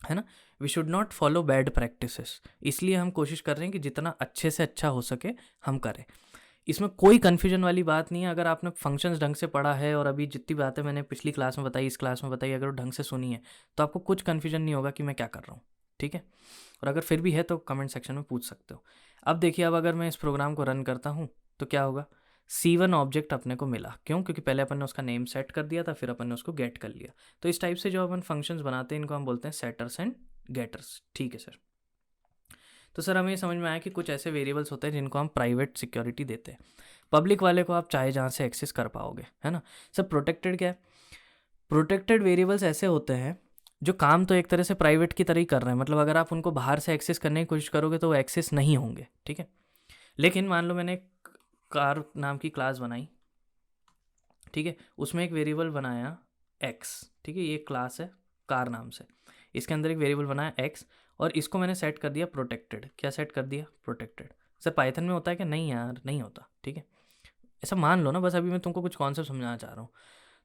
है ना। We should not follow bad practices, इसलिए हम कोशिश कर रहे हैं कि जितना अच्छे से अच्छा हो सके हम करें। इसमें कोई कन्फ्यूजन वाली बात नहीं है। अगर आपने फंक्शंस ढंग से पढ़ा है, और अभी जितनी बातें मैंने पिछली क्लास में बताई, इस क्लास में बताई, अगर वो ढंग से सुनी है, तो आपको कुछ कन्फ्यूजन नहीं होगा कि मैं क्या कर रहा हूँ, ठीक है। और अगर फिर भी है तो कमेंट सेक्शन में पूछ सकते हो। अब देखिए, अब अगर मैं इस प्रोग्राम को रन करता हूँ तो क्या होगा, C1 ऑब्जेक्ट अपने को मिला, क्यों, क्योंकि पहले अपन ने उसका नेम सेट कर दिया था, फिर अपन ने उसको गेट कर लिया। तो इस टाइप से जो अपन फंक्शंस बनाते हैं, इनको हम बोलते हैं सेटर्स एंड गेटर्स, ठीक है सर। तो सर हमें ये समझ में आया कि कुछ ऐसे वेरिएबल्स होते हैं जिनको हम प्राइवेट सिक्योरिटी देते हैं, पब्लिक वाले को आप चाहे जहाँ से एक्सेस कर पाओगे, है ना। सर प्रोटेक्टेड क्या है, प्रोटेक्टेड वेरिएबल्स ऐसे होते हैं जो काम तो एक तरह से प्राइवेट की तरह ही कर रहे हैं, मतलब अगर आप उनको बाहर से एक्सेस करने की कोशिश करोगे तो वो एक्सेस नहीं होंगे, ठीक है। लेकिन मान लो मैंने कार नाम की क्लास बनाई, ठीक है, उसमें एक वेरिएबल बनाया x, ठीक है, ये क्लास है कार नाम से, इसके अंदर एक वेरिएबल बनाया x, और इसको मैंने सेट कर दिया प्रोटेक्टेड। क्या सेट कर दिया, प्रोटेक्टेड। सर पाइथन में होता है क्या, नहीं यार नहीं होता, ठीक है। ऐसा मान लो ना, बस अभी मैं तुमको कुछ कॉन्सेप्ट समझाना चाह रहा हूँ।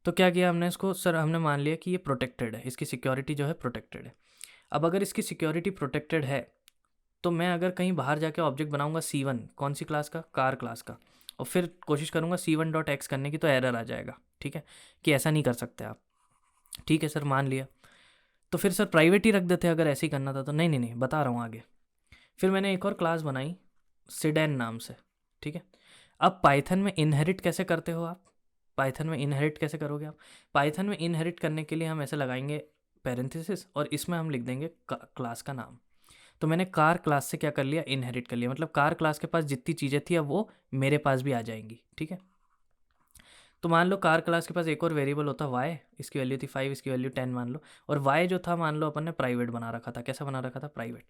तो क्या किया हमने, इसको सर हमने मान लिया कि ये प्रोटेक्टेड है, इसकी सिक्योरिटी जो है प्रोटेक्टेड है। अब अगर इसकी सिक्योरिटी प्रोटेक्टेड है, तो मैं अगर कहीं बाहर जाके ऑब्जेक्ट बनाऊंगा C1, कौन सी क्लास का, कार क्लास का, और फिर कोशिश करूंगा C1 डॉट एक्स करने की, तो एरर आ जाएगा, ठीक है, कि ऐसा नहीं कर सकते आप। ठीक है सर, मान लिया। तो फिर सर प्राइवेट ही रख देते अगर ऐसे ही करना था तो। नहीं नहीं नहीं, बता रहा हूँ आगे। फिर मैंने एक और क्लास बनाई सिडेन नाम से, ठीक है। अब पाइथन में इनहेरिट कैसे करते हो आप, पाइथन में इनहेरिट कैसे करोगे आप, पाइथन में इनहेरिट करने के लिए हम ऐसे लगाएंगे पैरेंथेसिस, और इसमें हम लिख देंगे क्लास का नाम। तो मैंने कार क्लास से क्या कर लिया, इनहेरिट कर लिया, मतलब कार क्लास के पास जितनी चीज़ें थी अब वो मेरे पास भी आ जाएंगी, ठीक है। तो मान लो कार क्लास के पास एक और वेरिएबल होता y, इसकी वैल्यू थी 5, इसकी वैल्यू 10 मान लो, और y जो था मान लो अपन ने प्राइवेट बना रखा था। कैसा बना रखा था, प्राइवेट।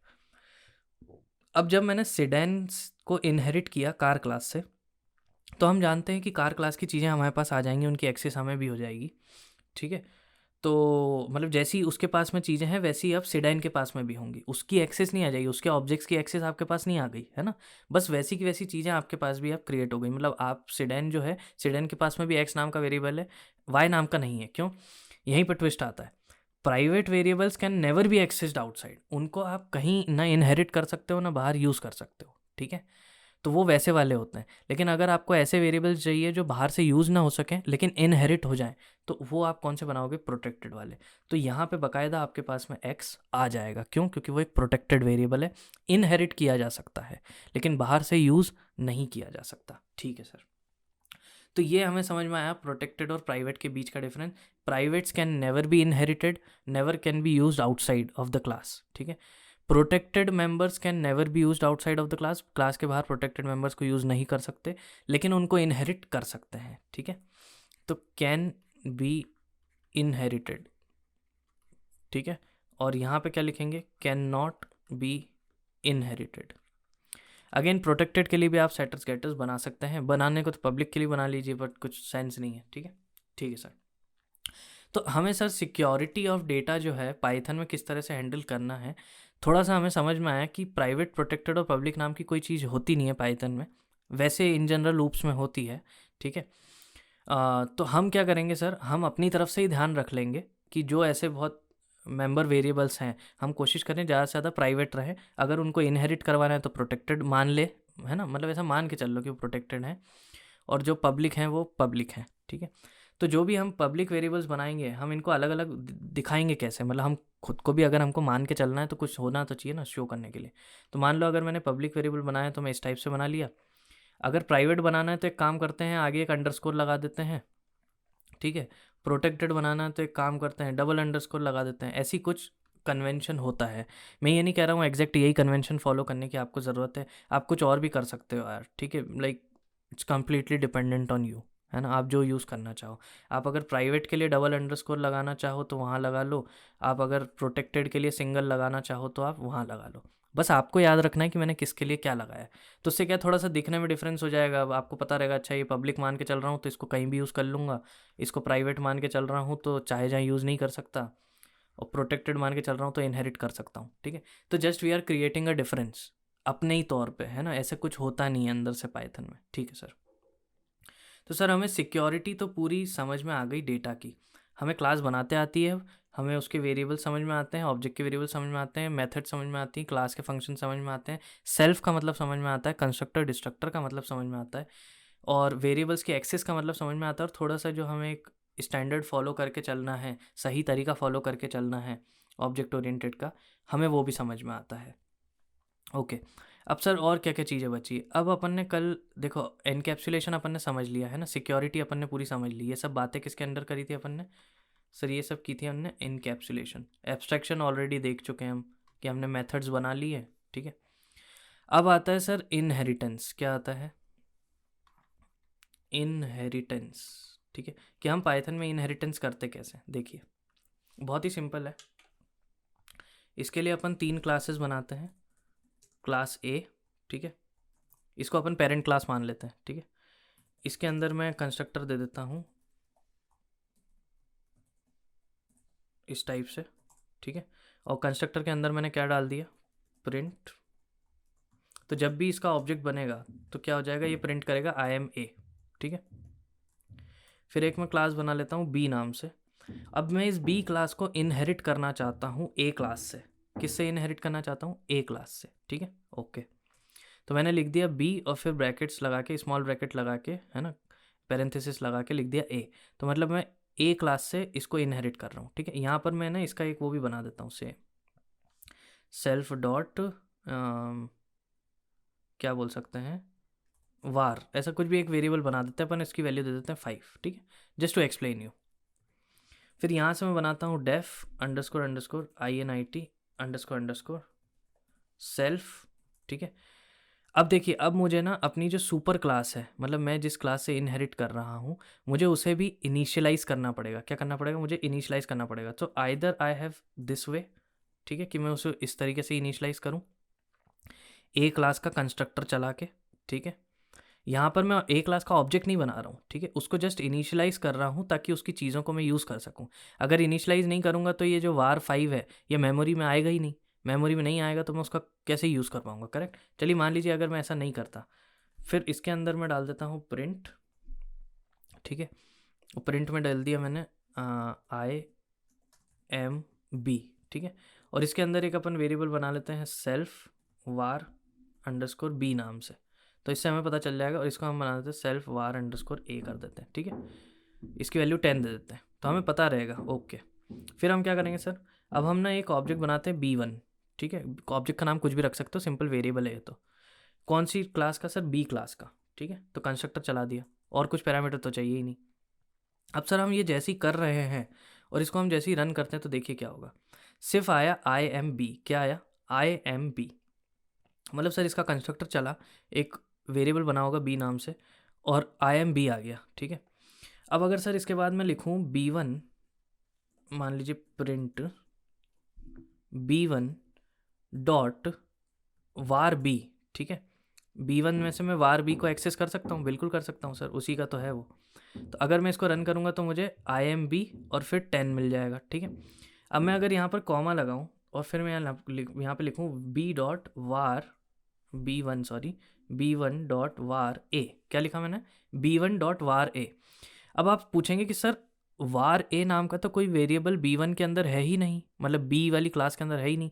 अब जब मैंने सिडेन को इनहेरिट किया कार क्लास से, तो हम जानते हैं कि कार क्लास की चीज़ें हमारे पास आ जाएंगी, उनकी एक्सेस हमें भी हो जाएगी, ठीक है। तो मतलब जैसी उसके पास में चीज़ें हैं, वैसी अब सिडाइन के पास में भी होंगी, उसकी एक्सेस नहीं आ जाएगी, उसके ऑब्जेक्ट्स की एक्सेस आपके पास नहीं आ गई, है ना। बस वैसी की वैसी चीज़ें आपके पास भी अब क्रिएट हो गई, मतलब आप सिडाइन जो है, सिडाइन के पास में भी एक्स नाम का वेरिएबल है, वाई नाम का नहीं है। क्यों, यहीं पर ट्विस्ट आता है। Private variables can never be accessed outside, उनको आप कहीं ना इनहेरिट कर सकते हो ना बाहर यूज़ कर सकते हो, ठीक है। तो वो वैसे वाले होते हैं। लेकिन अगर आपको ऐसे वेरिएबल्स चाहिए जो बाहर से यूज़ ना हो सकें लेकिन इनहेरिट हो जाएं, तो वो आप कौन से बनाओगे, प्रोटेक्टेड वाले। तो यहाँ पे बाकायदा आपके पास में एक्स आ जाएगा, क्यों, क्योंकि वो एक प्रोटेक्टेड वेरिएबल है, इनहेरिट किया जा सकता है लेकिन बाहर से यूज़ नहीं किया जा सकता, ठीक है सर। तो ये हमें समझ में आया प्रोटेक्टेड और प्राइवेट के बीच का difference. Privates can never be inherited, never can be used outside of the class, ठीक है। Protected members can never be used outside of the class, class के बाहर प्रोटेक्टेड मेंबर्स को यूज़ नहीं कर सकते, लेकिन उनको इनहेरिट कर सकते हैं, ठीक है। तो कैन बी इनहेरिटेड, ठीक है। और यहाँ पे क्या लिखेंगे, can not be inherited. Again protected के लिए भी आप सेटर्स गेटर्स बना सकते हैं, बनाने को तो पब्लिक के लिए बना लीजिए, बट कुछ सेंस नहीं है, ठीक है। ठीक है सर। तो हमें सर सिक्योरिटी ऑफ डेटा जो है पाइथन में किस तरह से हैंडल करना है, थोड़ा सा हमें समझ में आया कि प्राइवेट, प्रोटेक्टेड और पब्लिक नाम की कोई चीज़ होती नहीं है पाइथन में, वैसे इन जनरल लूप्स में होती है, ठीक है। तो हम क्या करेंगे सर, हम अपनी तरफ से ही ध्यान रख लेंगे कि जो ऐसे बहुत मेंबर वेरिएबल्स हैं, हम कोशिश करें ज़्यादा से ज़्यादा प्राइवेट रहे। अगर उनको इनहेरिट करवाना है तो प्रोटेक्टेड मान ले, है ना, मतलब ऐसा मान के चल लो कि वो प्रोटेक्टेड हैं, और जो पब्लिक हैं वो पब्लिक हैं, ठीक है। तो जो भी हम पब्लिक वेरिएबल्स बनाएंगे, हम इनको अलग अलग दिखाएंगे कैसे, मतलब हम खुद को भी अगर हमको मान के चलना है तो कुछ होना तो चाहिए ना शो करने के लिए। तो मान लो अगर मैंने पब्लिक वेरिएबल बनाया तो मैं इस टाइप से बना लिया। अगर प्राइवेट बनाना है तो एक काम करते हैं, आगे एक अंडरस्कोर लगा देते हैं, ठीक है। प्रोटेक्टेड बनाना है तो एक काम करते हैं, डबल अंडरस्कोर लगा देते हैं। ऐसी कुछ कन्वेंशन होता है। मैं ये नहीं कह रहा हूँ एग्जैक्ट यही कन्वेंशन फॉलो करने की आपको ज़रूरत है, आप कुछ और भी कर सकते हो यार, ठीक है। Like it's completely dependent on you, है ना, आप जो यूज़ करना चाहो। आप अगर प्राइवेट के लिए डबल अंडरस्कोर लगाना चाहो तो वहाँ लगा लो, आप अगर प्रोटेक्टेड के लिए सिंगल लगाना चाहो तो आप वहाँ लगा लो। बस आपको याद रखना है कि मैंने किसके लिए क्या लगाया है। तो उससे क्या थोड़ा सा दिखने में डिफरेंस हो जाएगा, अब आपको पता रहेगा अच्छा ये पब्लिक मान के चल रहा हूँ तो इसको कहीं भी यूज़ कर लूँगा, इसको प्राइवेट मान के चल रहा हूँ तो चाहे जहाँ यूज़ नहीं कर सकता, और प्रोटेक्टेड मान के चल रहा हूँ तो इनहेरिट कर सकता हूँ, ठीक है। तो just we are creating a difference अपने ही तौर पे, है ना, ऐसे कुछ होता नहीं है अंदर से पाइथन में, ठीक है सर। तो सर हमें सिक्योरिटी तो पूरी समझ में आ गई डेटा की, हमें क्लास बनाते आती है, हमें उसके वेरिएबल समझ में आते हैं, ऑब्जेक्ट के वेरिएबल समझ में आते हैं, मेथड समझ में आती है, क्लास के फंक्शन समझ में आते हैं, सेल्फ का मतलब समझ में आता है, कंस्ट्रक्टर डिस्ट्रक्टर का मतलब समझ में आता है, और वेरिएबल्स के एक्सेस का मतलब समझ में आता है, और थोड़ा सा जो हमें एक स्टैंडर्ड फॉलो करके चलना है, सही तरीका फॉलो करके चलना है ऑब्जेक्ट ओरिएंटेड का, हमें वो भी समझ में आता है। ओके। अब सर और क्या क्या चीज़ें बची, अब अपन ने कल देखो एनकैप्सुलेशन अपन ने समझ लिया है ना, सिक्योरिटी अपन ने पूरी समझ ली, ये सब बातें किसके अंडर करी थी अपन ने सर, ये सब की थी हमने इनकैप्सुलेशन। एब्स्ट्रैक्शन ऑलरेडी देख चुके हैं हम कि हमने मेथड्स बना लिए, ठीक है। अब आता है सर इनहेरिटेंस, क्या आता है इनहेरिटेंस, ठीक है। कि हम पाइथन में इनहेरिटेंस करते कैसे, देखिए बहुत ही सिंपल है। इसके लिए अपन 3 क्लासेस बनाते हैं, क्लास ए, ठीक है, इसको अपन पेरेंट क्लास मान लेते हैं, ठीक है। इसके अंदर मैं कंस्ट्रक्टर दे देता हूँ इस टाइप से, ठीक है। और कंस्ट्रक्टर के अंदर मैंने क्या डाल दिया, प्रिंट। तो जब भी इसका ऑब्जेक्ट बनेगा तो क्या हो जाएगा, ये प्रिंट करेगा आई एम ए, ठीक है। फिर एक मैं क्लास बना लेता हूँ बी नाम से। अब मैं इस बी क्लास को इनहेरिट करना चाहता हूँ ए क्लास से। किससे इनहेरिट करना चाहता हूँ, ए क्लास से, ठीक है। ओके, तो मैंने लिख दिया बी और फिर ब्रैकेट्स लगा के, स्मॉल ब्रैकेट लगा के, है ना, पैरेंथेसिस लगा के लिख दिया ए। तो मतलब मैं ए क्लास से इसको इनहेरिट कर रहा हूँ, ठीक है। यहाँ पर मैं ना इसका एक वो भी बना देता हूँ, से सेल्फ डॉट क्या बोल सकते हैं, वार, ऐसा कुछ भी एक वेरिएबल बना देते हैं अपन, इसकी वैल्यू दे देते हैं 5, ठीक है, जस्ट टू एक्सप्लेन यू। फिर यहाँ से मैं बनाता हूँ def underscore underscore INIT underscore underscore self, ठीक है। अब देखिए, अब मुझे ना अपनी जो सुपर क्लास है, मतलब मैं जिस क्लास से इनहेरिट कर रहा हूँ, मुझे उसे भी इनिशियलाइज करना पड़ेगा। क्या करना पड़ेगा, मुझे इनिशियलाइज करना पड़ेगा। तो either I have this way, ठीक है, कि मैं उसे इस तरीके से इनिशियलाइज करूँ ए क्लास का कंस्ट्रक्टर चला के, ठीक है। यहाँ पर मैं ए क्लास का ऑब्जेक्ट नहीं बना रहा हूँ, ठीक है, उसको जस्ट इनिशियलाइज कर रहा हूँ ताकि उसकी चीज़ों को मैं यूज़ कर सकूँ। अगर इनिशियलाइज नहीं करूँगा तो ये जो var 5 है ये मेमोरी में आएगा ही नहीं, मेमोरी में नहीं आएगा तो मैं उसका कैसे यूज़ कर पाऊँगा, करेक्ट। चलिए मान लीजिए अगर मैं ऐसा नहीं करता, फिर इसके अंदर मैं डाल देता हूँ प्रिंट, ठीक है। प्रिंट में डाल दिया मैंने IMB, ठीक है। और इसके अंदर एक अपन वेरिएबल बना लेते हैं सेल्फ var अंडरस्कोर बी नाम से, तो इससे हमें पता चल जाएगा। और इसको हम बना देते हैं सेल्फ var अंडरस्कोर ए कर देते हैं, ठीक है। इसकी वैल्यू 10 दे देते हैं तो हमें पता रहेगा, ओके। फिर हम क्या करेंगे सर, अब हम ना एक ऑब्जेक्ट बनाते हैं B1, ठीक है। ऑब्जेक्ट का नाम कुछ भी रख सकते हो, सिंपल वेरिएबल है ये। तो कौन सी क्लास का सर, बी क्लास का, ठीक है। तो कंस्ट्रक्टर चला दिया, और कुछ पैरामीटर तो चाहिए ही नहीं। अब सर हम ये जैसे ही कर रहे हैं और इसको हम जैसे ही रन करते हैं तो देखिए क्या होगा। सिर्फ आया IMB, क्या आया IMB, मतलब सर इसका कंस्ट्रक्टर चला, एक वेरिएबल बना होगा B नाम से और IMB आ गया, ठीक है। अब अगर सर इसके बाद मैं लिखूँ B1, मान लीजिए प्रिंट B1 डॉट वार बी, ठीक है। B1 में से मैं वार बी को एक्सेस कर सकता हूँ, बिल्कुल कर सकता हूँ सर, उसी का तो है वो। तो अगर मैं इसको रन करूँगा तो मुझे IMB और फिर 10 मिल जाएगा, ठीक है। अब मैं अगर यहाँ पर कॉमा लगाऊँ और फिर मैं यहाँ पे लिखूँ B डॉट वार B1, सॉरी B1 डॉट वार ए, क्या लिखा मैंने B1 डॉट वार ए। अब आप पूछेंगे कि सर वार ए नाम का तो कोई वेरिएबल B1 के अंदर है ही नहीं, मतलब B वाली क्लास के अंदर है ही नहीं,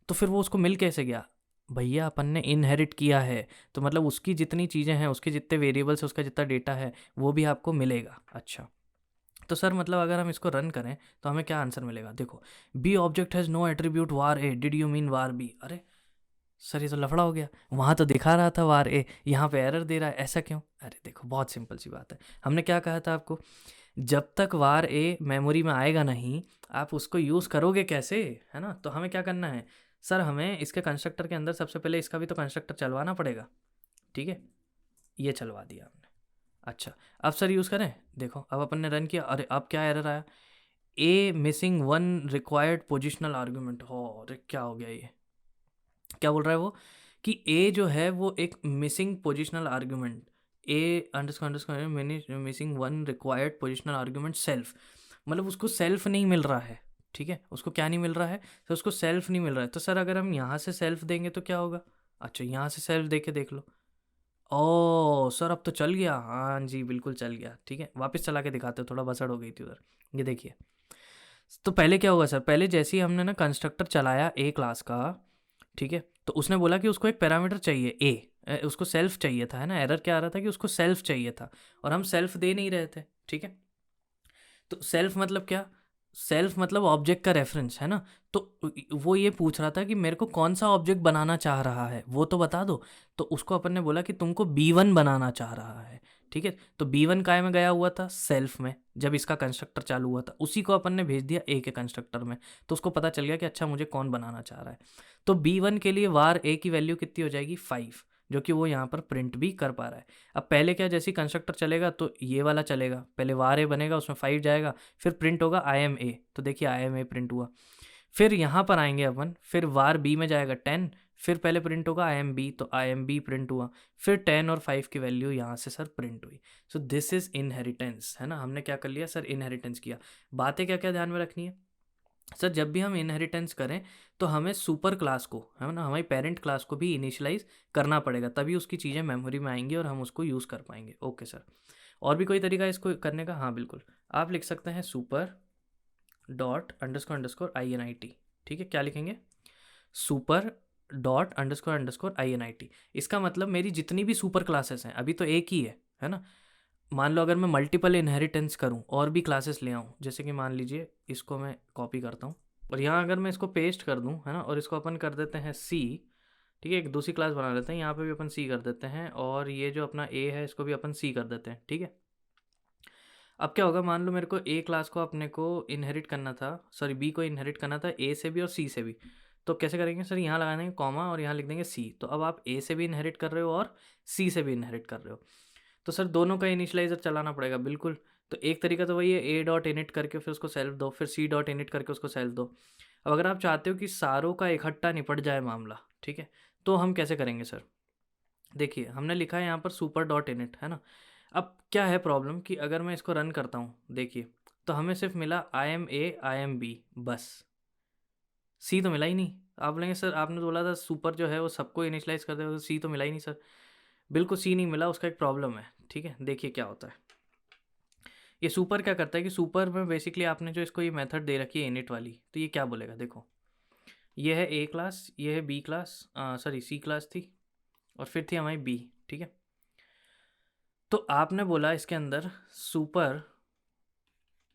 तो फिर वो उसको मिल कैसे गया? भैया अपन ने इनहेरिट किया है, तो मतलब उसकी जितनी चीज़ें हैं, उसके जितने वेरिएबल्स है, उसका जितना डेटा है वो भी आपको मिलेगा। अच्छा, तो सर मतलब अगर हम इसको रन करें तो हमें क्या आंसर मिलेगा? देखो, B object has no attribute var A, did you mean var B. अरे सर ये तो लफड़ा हो गया, वहाँ तो दिखा रहा था वार ए, यहाँ पे एरर दे रहा है, ऐसा क्यों? अरे देखो बहुत सिंपल सी बात है, हमने क्या कहा था आपको, जब तक वार ए मेमोरी में आएगा नहीं आप उसको यूज़ करोगे कैसे, है ना। तो हमें क्या करना है सर, हमें इसके कंस्ट्रक्टर के अंदर सबसे पहले इसका भी तो कंस्ट्रक्टर चलवाना पड़ेगा, ठीक है। ये चलवा दिया हमने। अच्छा, अब सर यूज़ करें, देखो अब अपन ने रन किया, अरे अब क्या एरर आया, a missing one required positional argument. हो अरे क्या हो गया, ये क्या बोल रहा है वो कि ए जो है वो एक missing positional argument, A underscore missing one required positional argument self, मतलब उसको सेल्फ नहीं मिल रहा है, ठीक है। उसको क्या नहीं मिल रहा है, तो उसको सेल्फ नहीं मिल रहा है। तो सर अगर हम यहाँ से सेल्फ देंगे तो क्या होगा? अच्छा, यहाँ से सेल्फ दे के देख लो। ओ सर अब तो चल गया, हाँ जी बिल्कुल चल गया, ठीक है। वापस चला के दिखाते हो, थोड़ा बसड़ हो गई थी उधर। ये देखिए, तो पहले क्या होगा सर, पहले जैसे ही हमने ना कंस्ट्रक्टर चलाया ए क्लास का, ठीक है, तो उसने बोला कि उसको एक पैरामीटर चाहिए ए, उसको सेल्फ चाहिए था, है ना। एरर क्या आ रहा था कि उसको सेल्फ चाहिए था और हम सेल्फ दे नहीं रहे थे, ठीक है। तो सेल्फ मतलब क्या, सेल्फ मतलब ऑब्जेक्ट का रेफरेंस, है ना। तो वो ये पूछ रहा था कि मेरे को कौन सा ऑब्जेक्ट बनाना चाह रहा है वो तो बता दो। तो उसको अपन ने बोला कि तुमको B1 बनाना चाह रहा है, ठीक है। तो B1 काय में गया हुआ था, सेल्फ में, जब इसका कंस्ट्रक्टर चालू हुआ था उसी को अपन ने भेज दिया ए के कंस्ट्रक्टर में। तो उसको पता चल गया कि अच्छा मुझे कौन बनाना चाह रहा है। तो B1 के लिए वार ए की वैल्यू कितनी हो जाएगी, 5, जो कि वो यहाँ पर प्रिंट भी कर पा रहा है। अब पहले क्या, जैसे कंस्ट्रक्टर चलेगा तो ये वाला चलेगा, पहले वार ए बनेगा, उसमें 5 जाएगा, फिर प्रिंट होगा IMA, तो देखिए IMA प्रिंट हुआ। फिर यहाँ पर आएंगे अपन, फिर वार बी में जाएगा 10, फिर पहले प्रिंट होगा IMB, तो IMB प्रिंट हुआ, फिर 10 और 5 की वैल्यू यहाँ से सर प्रिंट हुई। सो दिस इज इनहेरिटेंस, है ना। हमने क्या कर लिया सर, इनहेरिटेंस किया। बातें क्या क्या ध्यान में रखनी है सर, जब भी हम इनहेरिटेंस करें तो हमें सुपर क्लास को, है ना, हमारी पेरेंट क्लास को भी इनिशियलाइज करना पड़ेगा, तभी उसकी चीज़ें मेमोरी में आएंगी और हम उसको यूज़ कर पाएंगे। ओके सर, और भी कोई तरीका है इसको करने का? हाँ बिल्कुल, आप लिख सकते हैं सुपर डॉट अंडरस्कोर INIT, ठीक है। क्या लिखेंगे, सुपर डॉट अंडरस्कोर INIT। इसका मतलब मेरी जितनी भी सुपर क्लासेस हैं, अभी तो एक ही है ना। मान लो अगर मैं मल्टीपल इनहेरिटेंस करूं और भी क्लासेस ले आऊं, जैसे कि मान लीजिए इसको मैं कॉपी करता हूं और यहाँ अगर मैं इसको पेस्ट कर दूं, है ना, और इसको अपन कर देते हैं C, ठीक है, एक दूसरी क्लास बना लेते हैं, यहाँ पे भी अपन C कर देते हैं, और ये जो अपना A है इसको भी अपन C कर देते हैं, ठीक है। अब क्या होगा, मान लो मेरे को A क्लास को अपने को इनहेरिट करना था, सॉरी B को इनहेरिट करना था A से भी और C से भी। तो कैसे करेंगे सर, यहाँ लगा देंगे कॉमा और यहाँ लिख देंगे C। तो अब आप A से भी इनहेरिट कर रहे हो और C से भी इनहेरिट कर रहे हो, तो सर दोनों का इनिशियलाइजर चलाना पड़ेगा, बिल्कुल। तो एक तरीका तो वही है, ए डॉट इनिट करके फिर उसको सेल्फ दो, फिर C डॉट इनिट करके उसको सेल्फ दो। अब अगर आप चाहते हो कि सारों का इकट्ठा निपट जाए मामला, ठीक है, तो हम कैसे करेंगे सर, देखिए हमने लिखा है यहाँ पर सुपर डॉट इनिट, है ना। अब क्या है प्रॉब्लम कि अगर मैं इसको रन करता हूँ, देखिए, तो हमें सिर्फ मिला IMA IMB बस, C तो मिला ही नहीं। आप बोलेंगे सर आपने तो बोला था सुपर जो है वो सबको इनिशियलाइज कर देगा, तो C तो मिला ही नहीं सर। बिल्कुल C नहीं मिला, उसका एक प्रॉब्लम है, ठीक है। देखिए क्या होता है, ये सुपर क्या करता है कि सुपर में बेसिकली आपने जो इसको ये मेथड दे रखी है इनिट वाली, तो ये क्या बोलेगा, देखो ये है A क्लास, ये है B class, sorry C class थी, और फिर थी हमारी B, ठीक है। तो आपने बोला इसके अंदर super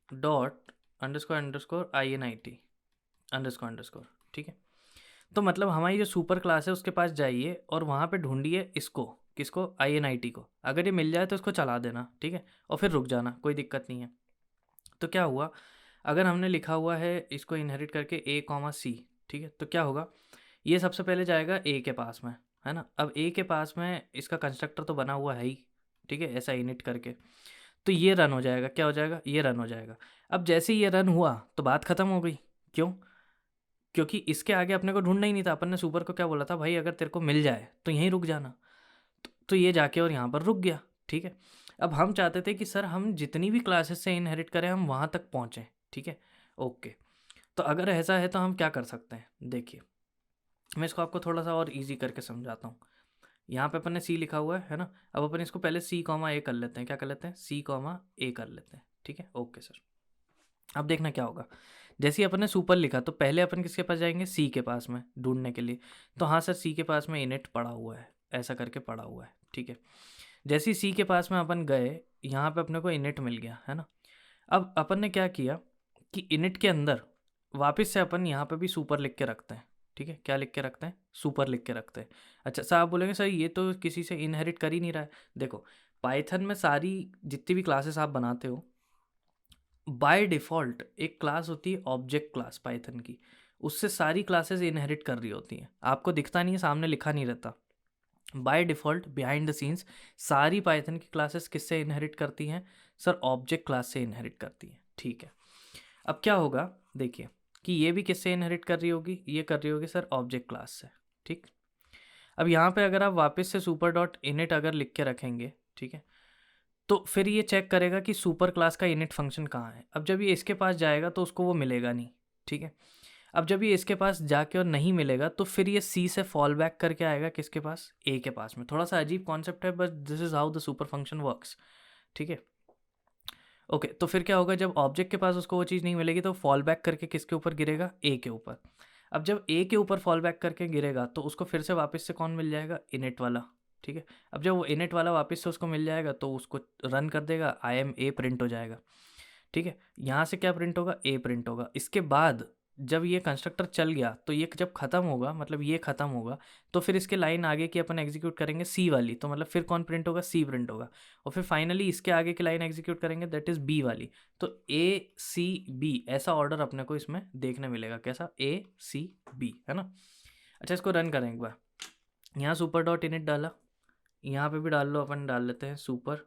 dot underscore INIT underscore, ठीक है। तो मतलब हमारी जो सुपर क्लास है उसके पास जाइए और वहाँ पे ढूंढिए इसको, किसको, INIT को। अगर ये मिल जाए तो इसको चला देना, ठीक है, और फिर रुक जाना, कोई दिक्कत नहीं है। तो क्या हुआ, अगर हमने लिखा हुआ है इसको इनहेरिट करके A, C, ठीक है, तो क्या होगा, ये सबसे पहले जाएगा A के पास में, है ना। अब A के पास में इसका कंस्ट्रक्टर तो बना हुआ है ही, ठीक है, ऐसा इनिट करके, तो ये रन हो जाएगा। क्या हो जाएगा, ये रन हो जाएगा। अब जैसे ही ये रन हुआ तो बात खत्म हो गई। क्यों, क्योंकि इसके आगे अपने को ढूंढना ही नहीं था। अपन ने सुपर को क्या बोला था, भाई अगर तेरे को मिल जाए तो यहीं रुक जाना। तो ये जाके और यहाँ पर रुक गया, ठीक है। अब हम चाहते थे कि सर हम जितनी भी क्लासेस से इनहेरिट करें हम वहाँ तक पहुँचें, ठीक है, ओके। तो अगर ऐसा है तो हम क्या कर सकते हैं, देखिए मैं इसको आपको थोड़ा सा और इजी करके समझाता हूँ। यहाँ पे अपन ने C लिखा हुआ है ना। अब अपन इसको पहले C, A कर लेते हैं। क्या कर लेते हैं, C, A कर लेते हैं, ठीक है, ओके सर। अब देखना क्या होगा, जैसे ही अपन ने सुपर लिखा तो पहले अपन किसके पास जाएंगे, C के पास में ढूंढने के लिए। तो हाँ सर, C के पास में इनिट पड़ा हुआ है, ऐसा करके पड़ा हुआ है, ठीक है। जैसे ही C के पास में अपन गए, यहाँ पे अपने को इनिट मिल गया, है ना। अब अपन ने क्या किया कि इनिट के अंदर वापस से अपन यहाँ पे भी सुपर लिख के रखते हैं, ठीक है। क्या लिख के रखते हैं, सुपर लिख के रखते हैं। अच्छा सर, आप बोलेंगे सर ये तो किसी से इनहेरिट कर ही नहीं रहा है। देखो पाइथन में सारी जितनी भी क्लासेस आप बनाते हो, बाय डिफ़ॉल्ट एक क्लास होती है ऑब्जेक्ट क्लास पाइथन की, उससे सारी क्लासेस इनहेरिट कर रही होती हैं। आपको दिखता नहीं है, सामने लिखा नहीं रहता। By default behind the scenes सारी पाइथन की क्लासेस किससे इनहेरिट करती हैं, सर ऑब्जेक्ट क्लास से इनहेरिट करती हैं, ठीक है। अब क्या होगा, देखिए कि ये भी किससे इनहेरिट कर रही होगी, ये कर रही होगी सर ऑब्जेक्ट क्लास से, ठीक। अब यहाँ पे अगर आप वापस से सुपर डॉट इनिट अगर लिख के रखेंगे, ठीक है, तो फिर ये चेक करेगा कि सुपर क्लास का इनिट फंक्शन कहाँ है। अब जब ये इसके पास जाएगा तो उसको वो मिलेगा नहीं, ठीक है। अब जब ये इसके पास जाके और नहीं मिलेगा तो फिर ये C से फॉल बैक करके आएगा किसके पास, A के पास में। थोड़ा सा अजीब कॉन्सेप्ट है, but this is how the super function works, ठीक है, ओके। तो फिर क्या होगा, जब ऑब्जेक्ट के पास उसको वो चीज़ नहीं मिलेगी तो फॉल बैक करके किसके ऊपर गिरेगा, A के ऊपर। अब जब A के ऊपर फॉल बैक करके गिरेगा तो उसको फिर से वापस से कौन मिल जाएगा, इनिट वाला, ठीक है। अब जब वो इनिट वाला वापस से उसको मिल जाएगा तो उसको रन कर देगा, IMA प्रिंट हो जाएगा, ठीक है। यहाँ से क्या प्रिंट होगा, A प्रिंट होगा। इसके बाद जब ये कंस्ट्रक्टर चल गया तो ये जब खत्म होगा, मतलब ये खत्म होगा, तो फिर इसके लाइन आगे की अपन एग्जीक्यूट करेंगे C वाली, तो मतलब फिर कौन प्रिंट होगा, C प्रिंट होगा। और फिर फाइनली इसके आगे की लाइन एग्जीक्यूट करेंगे, दैट इज़ B वाली। तो A, C, B ऐसा ऑर्डर अपने को इसमें देखने मिलेगा। कैसा, A, C, B, है ना। अच्छा इसको रन करें एक बार। यहाँ सुपर डॉट इनिट डाला, यहाँ पे भी डाल लो, अपन डाल लेते हैं सुपर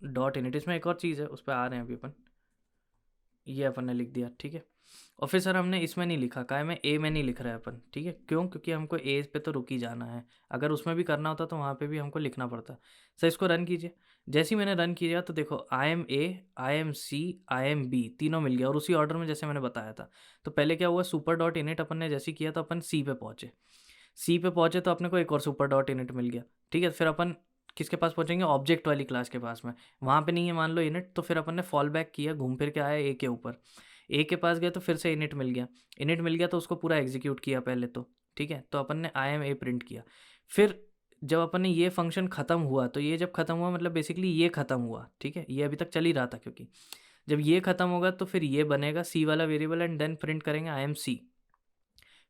डॉट इनिट। इसमें एक और चीज़ है, उस पर आ रहे हैं अभी अपन। ये अपन ने लिख दिया, ठीक है। और फिर सर हमने इसमें नहीं लिखा, काय में A में नहीं लिख रहा है अपन, ठीक है। क्यों, क्योंकि हमको A पे तो रुक ही जाना है। अगर उसमें भी करना होता तो वहाँ पे भी हमको लिखना पड़ता। सर इसको रन कीजिए। जैसे ही मैंने रन किया तो देखो IMA, IMC, IMB तीनों मिल गया, और उसी ऑर्डर में जैसे मैंने बताया था। तो पहले क्या हुआ, सुपर डॉट इनिट अपन ने जैसे किया तो अपन C पे पहुँचे। C पे पहुँचे तो अपने को एक और सुपर डॉट इनिट मिल गया, ठीक है। फिर अपन किसके पास पहुँचेंगे, ऑब्जेक्ट वाली क्लास के पास में। वहाँ पे नहीं है मान लो इनिट, तो फिर अपन ने फॉल बैक किया, घूम फिर के आया A के ऊपर। A के पास गए तो फिर से इनिट मिल गया। इनिट मिल गया तो उसको पूरा एग्जीक्यूट किया पहले तो, ठीक है। तो अपन ने IMA प्रिंट किया। फिर जब अपन ने ये फंक्शन ख़त्म हुआ, तो ये जब ख़त्म हुआ मतलब बेसिकली ये ख़त्म हुआ, ठीक है। ये अभी तक चल ही रहा था, क्योंकि जब ये ख़त्म होगा तो फिर ये बनेगा C वाला वेरिएबल, एंड देन प्रिंट करेंगे IMC।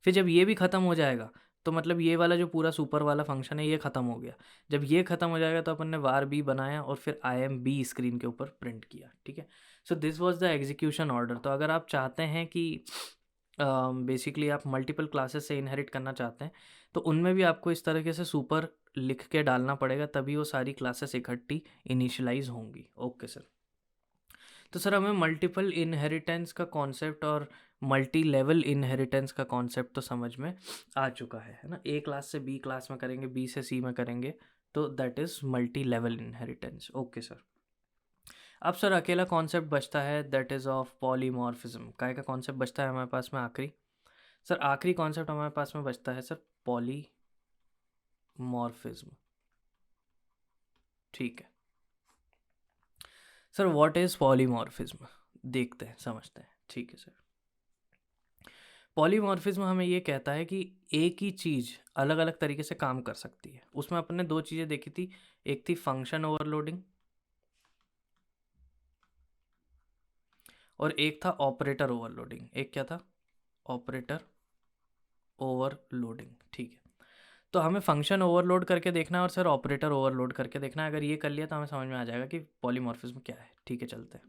फिर जब ये भी ख़त्म हो जाएगा तो मतलब ये वाला जो पूरा सुपर वाला फंक्शन है ये ख़त्म हो गया। जब ये ख़त्म हो जाएगा तो अपन ने var b बनाया और फिर IMB स्क्रीन के ऊपर प्रिंट किया, ठीक है। So this was the execution order. तो अगर आप चाहते हैं कि बेसिकली आप मल्टीपल क्लासेस से इनहेरिट करना चाहते हैं तो उनमें भी आपको इस तरीके से सुपर लिख के डालना पड़ेगा, तभी वो सारी क्लासेस इकट्ठी इनिशियलाइज होंगी। Okay sir. तो सर हमें मल्टीपल इनहेरिटेंस का कॉन्सेप्ट और मल्टी लेवल इनहेरिटेंस का कॉन्सेप्ट तो समझ में आ चुका है ना। A क्लास से B क्लास में करेंगे, B से C में करेंगे, तो that is multi level inheritance. Okay sir. अब सर अकेला कॉन्सेप्ट बचता है, दैट इज़ ऑफ पॉलीमॉर्फिज्म। काय का कॉन्सेप्ट बचता है हमारे पास में आखिरी। सर आखिरी कॉन्सेप्ट हमारे पास में बचता है सर पॉलीमॉर्फिज्म, ठीक है। सर व्हाट इज़ पॉलीमॉर्फिज्म, देखते हैं समझते हैं, ठीक है सर। पॉलीमॉर्फिज्म हमें ये कहता है कि एक ही चीज़ अलग अलग तरीके से काम कर सकती है। उसमें अपन ने दो चीज़ें देखी थी, एक थी फंक्शन ओवरलोडिंग और एक था ऑपरेटर ओवरलोडिंग। एक क्या था, ऑपरेटर ओवरलोडिंग, ठीक है। तो हमें फंक्शन ओवरलोड करके देखना है और सर ऑपरेटर ओवरलोड करके देखना है। अगर ये कर लिया तो हमें समझ में आ जाएगा कि पॉलीमॉर्फिज्म क्या है। ठीक है, चलते हैं।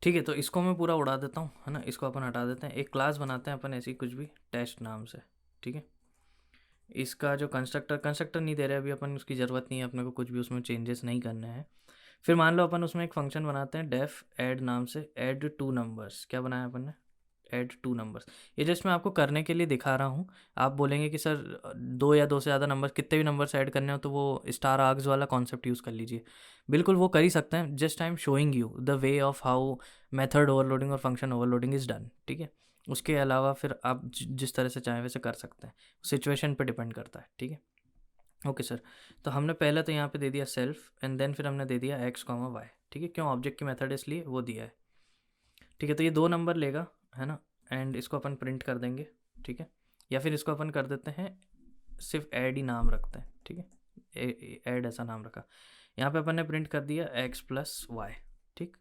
ठीक है, तो इसको मैं पूरा उड़ा देता हूँ, है ना। इसको अपन हटा देते हैं, एक क्लास बनाते हैं अपन ऐसी कुछ भी टेस्ट नाम से। ठीक है, इसका जो कंस्ट्रक्टर नहीं दे रहे अभी अपन, उसकी ज़रूरत नहीं है अपने को, कुछ भी उसमें चेंजेस नहीं करने हैं। फिर मान लो अपन उसमें एक फंक्शन बनाते हैं डेफ ऐड नाम से, ऐड टू नंबर्स। क्या बनाया अपन ने, ऐड टू नंबर्स। ये जस्ट मैं आपको करने के लिए दिखा रहा हूँ। आप बोलेंगे कि सर दो या दो से ज़्यादा नंबर, कितने भी नंबर्स ऐड करने हो तो वो स्टार आर्ग्स वाला कॉन्सेप्ट यूज़ कर लीजिए। बिल्कुल वो कर ही सकते हैं, just I am showing you the way of how method overloading और फंक्शन ओवरलोडिंग इज़ डन। ठीक है, उसके अलावा फिर आप जिस तरह से चाहें वैसे कर सकते हैं, सिचुएशन पे डिपेंड करता है। ठीक है, ओके सर। तो हमने पहले तो यहाँ पे दे दिया सेल्फ एंड देन फिर हमने दे दिया एक्स कॉमा वाई। ठीक है, क्यों, ऑब्जेक्ट की मेथड इसलिए वो दिया है। ठीक है, तो ये दो नंबर लेगा, है ना, एंड इसको अपन प्रिंट कर देंगे। ठीक है, या फिर इसको अपन कर देते हैं सिर्फ ऐड ही नाम रखते हैं। ठीक है, ऐड ऐसा नाम रखा। यहाँ पे अपन ने प्रिंट कर दिया एक्स प्लस वाई। ठीक,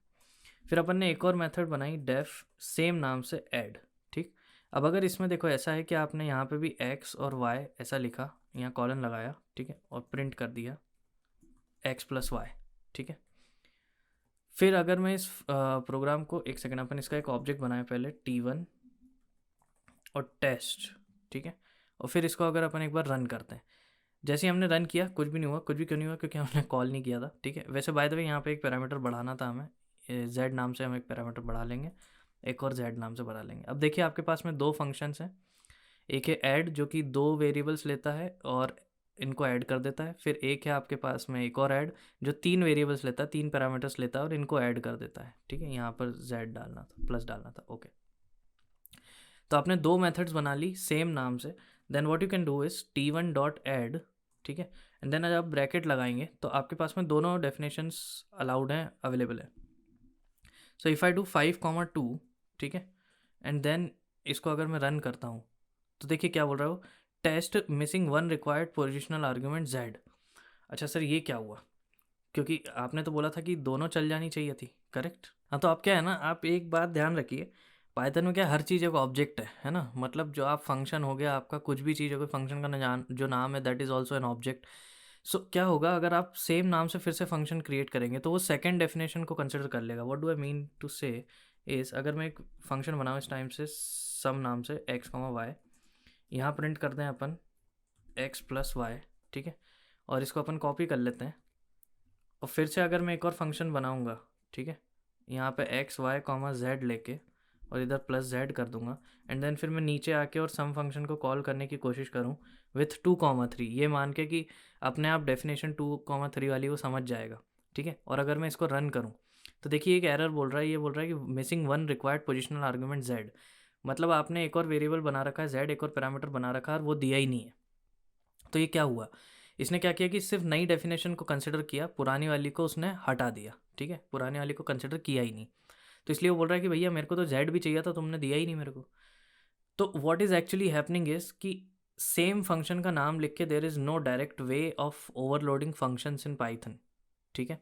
फिर अपन ने एक और मेथड बनाई डेफ सेम नाम से ऐड। ठीक, अब अगर इसमें देखो ऐसा है कि आपने यहाँ पे भी एक्स और वाई ऐसा लिखा, यहाँ कॉलन लगाया, ठीक है, और प्रिंट कर दिया एक्स प्लस वाई। ठीक है, फिर अगर मैं इस प्रोग्राम को, एक सेकेंड, अपन इसका एक ऑब्जेक्ट बनाए पहले T1 और टेस्ट। ठीक है, और फिर इसको अगर अपन एक बार रन करते हैं, जैसे ही हमने रन किया कुछ भी नहीं हुआ। कुछ भी क्यों नहीं हुआ, क्योंकि हमने कॉल नहीं किया था। ठीक है, वैसे बाय द वे यहाँ पे एक पैरामीटर बढ़ाना था हमें, जेड नाम से हम एक पैरामीटर बढ़ा लेंगे, एक और जेड नाम से बढ़ा लेंगे। अब देखिए आपके पास में दो फंक्शंस हैं, एक है ऐड जो कि दो वेरिएबल्स लेता है और इनको ऐड कर देता है। फिर एक है आपके पास में एक और ऐड जो तीन वेरिएबल्स लेता है, तीन पैरामीटर्स लेता है और इनको ऐड कर देता है। ठीक है, यहाँ पर जेड डालना था, प्लस डालना था। ओके, तो आपने दो मेथड्स बना ली सेम नाम से। Then what you can do is T1 dot add. ठीक है, एंड देन जब आप ब्रैकेट लगाएंगे तो आपके पास में दोनों डेफिनेशंस अलाउड हैं, अवेलेबल है। सो इफ़ आई डू 5,2, ठीक है, एंड देन इसको अगर मैं रन करता हूँ तो देखिए क्या बोल रहा हो, test missing one required positional argument Z. अच्छा सर ये क्या हुआ, क्योंकि आपने तो बोला था कि दोनों चल जानी चाहिए थी, करेक्ट। हाँ, तो आप क्या है ना, आप एक बात ध्यान रखिए, पाइथन में क्या हर चीज़ एक ऑब्जेक्ट है ना। मतलब जो आप फंक्शन हो गया आपका, कुछ भी चीज़ हो गई, फंक्शन का जो नाम है that is also an object. So क्या होगा अगर आप सेम नाम से फिर से फंक्शन क्रिएट करेंगे तो वो सेकंड डेफिनेशन को कंसिडर कर लेगा। What do I mean to say is, अगर मैं एक फंक्शन बनाऊँ इस टाइम से सम नाम से एक्स कॉमा वाई, यहाँ प्रिंट कर दें अपन एक्स प्लस वाई। ठीक है, और इसको अपन कॉपी कर लेते हैं और फिर से अगर मैं एक और फंक्शन बनाऊंगा, ठीक है, यहाँ पे एक्स वाई कॉमा जेड लेके और इधर प्लस जेड कर दूंगा, एंड देन फिर मैं नीचे आके और सम फंक्शन को कॉल करने की कोशिश करूँ विथ 2,3, ये मान के कि अपने आप डेफिनेशन 2,3 वाली वो समझ जाएगा। ठीक है, और अगर मैं इसको रन करूँ तो देखिए एक एरर बोल रहा है, ये बोल रहा है कि missing one required positional argument Z. मतलब आपने एक और वेरिएबल बना रखा है जेड, एक और पैरामीटर बना रखा है और वो दिया ही नहीं है। तो ये क्या हुआ, इसने क्या किया कि सिर्फ नई डेफिनेशन को कंसिडर किया, पुरानी वाली को उसने हटा दिया। ठीक है, पुरानी वाली को कंसिडर किया ही नहीं। तो इसलिए वो बोल रहा है कि भैया मेरे को तो जेड भी चाहिए था, तुमने दिया ही नहीं मेरे को। तो what is actually happening is कि सेम फंक्शन का नाम लिख के there is no direct way of overloading functions in Python. ठीक है,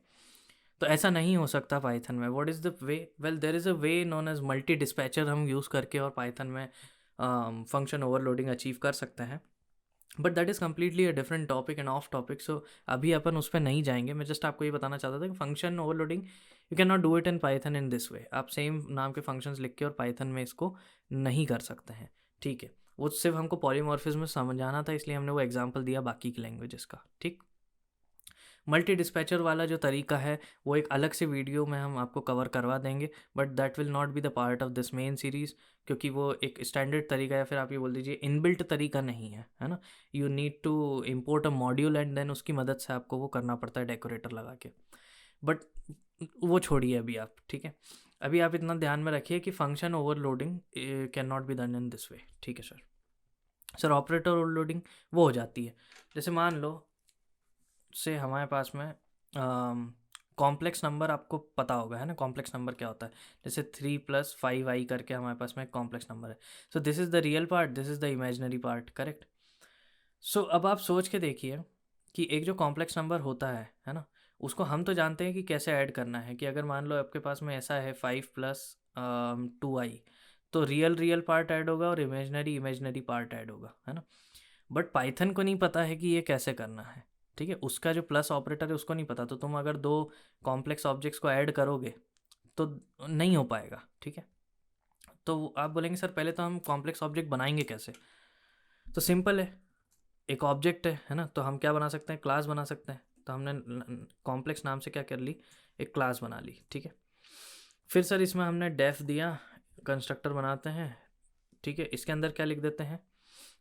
तो ऐसा नहीं हो सकता पाइथन में। What is the way, well there is a way known as multi dispatcher, हम यूज़ करके और पाइथन में फंक्शन ओवरलोडिंग अचीव कर सकते हैं। But that is completely a different topic and off topic, so अभी अपन उस पर नहीं जाएंगे। मैं जस्ट आपको ये बताना चाहता था कि function overloading you can not do it in Python in this way. आप सेम नाम के फंक्शंस लिख के और पाइथन में इसको नहीं कर सकते हैं। ठीक है, वो सिर्फ हमको पॉलीमॉर्फिज्म में समझाना था, इसलिए हमने वो एग्जाम्पल दिया बाकी की लैंग्वेजेस का। ठीक, मल्टी डिस्पैचर वाला जो तरीका है वो एक अलग से वीडियो में हम आपको कवर करवा देंगे, but that will not be the part of this main series, क्योंकि वो एक स्टैंडर्ड तरीका, या फिर आप ये बोल दीजिए इनबिल्ट तरीका नहीं है ना। You need to import a module and then उसकी मदद से आपको वो करना पड़ता है डेकोरेटर लगा के। बट वो छोड़िए अभी आप। ठीक है, अभी आप इतना ध्यान में रखिए कि function overloading can not be done in this way. ठीक है सर। सर ऑपरेटर ओवरलोडिंग वो हो जाती है, जैसे मान लो से हमारे पास में कॉम्प्लेक्स नंबर, आपको पता होगा है ना कॉम्प्लेक्स नंबर क्या होता है। जैसे 3+5i करके हमारे पास में एक कॉम्प्लेक्स नंबर है। So this is the real part, this is the imaginary part, correct. So अब आप सोच के देखिए कि एक जो कॉम्प्लेक्स नंबर होता है ना, उसको हम तो जानते हैं कि कैसे ऐड करना है, कि अगर मान लो आपके पास में ऐसा है 5+2i, तो रियल रियल पार्ट ऐड होगा और इमेजनरी इमेजनरी पार्ट ऐड होगा, है ना। बट पाइथन को नहीं पता है कि ये कैसे करना है, ठीक है। उसका जो प्लस ऑपरेटर है उसको नहीं पता, तो तुम अगर दो कॉम्प्लेक्स ऑब्जेक्ट्स को ऐड करोगे तो नहीं हो पाएगा, ठीक है। तो आप बोलेंगे सर पहले तो हम कॉम्प्लेक्स ऑब्जेक्ट बनाएंगे कैसे? तो सिंपल है, एक ऑब्जेक्ट है ना, तो हम क्या बना सकते हैं, क्लास बना सकते हैं। तो हमने कॉम्प्लेक्स नाम से क्या कर ली, एक क्लास बना ली, ठीक है। फिर सर इसमें हमने डेफ दिया, कंस्ट्रक्टर बनाते हैं, ठीक है। इसके अंदर क्या लिख देते हैं,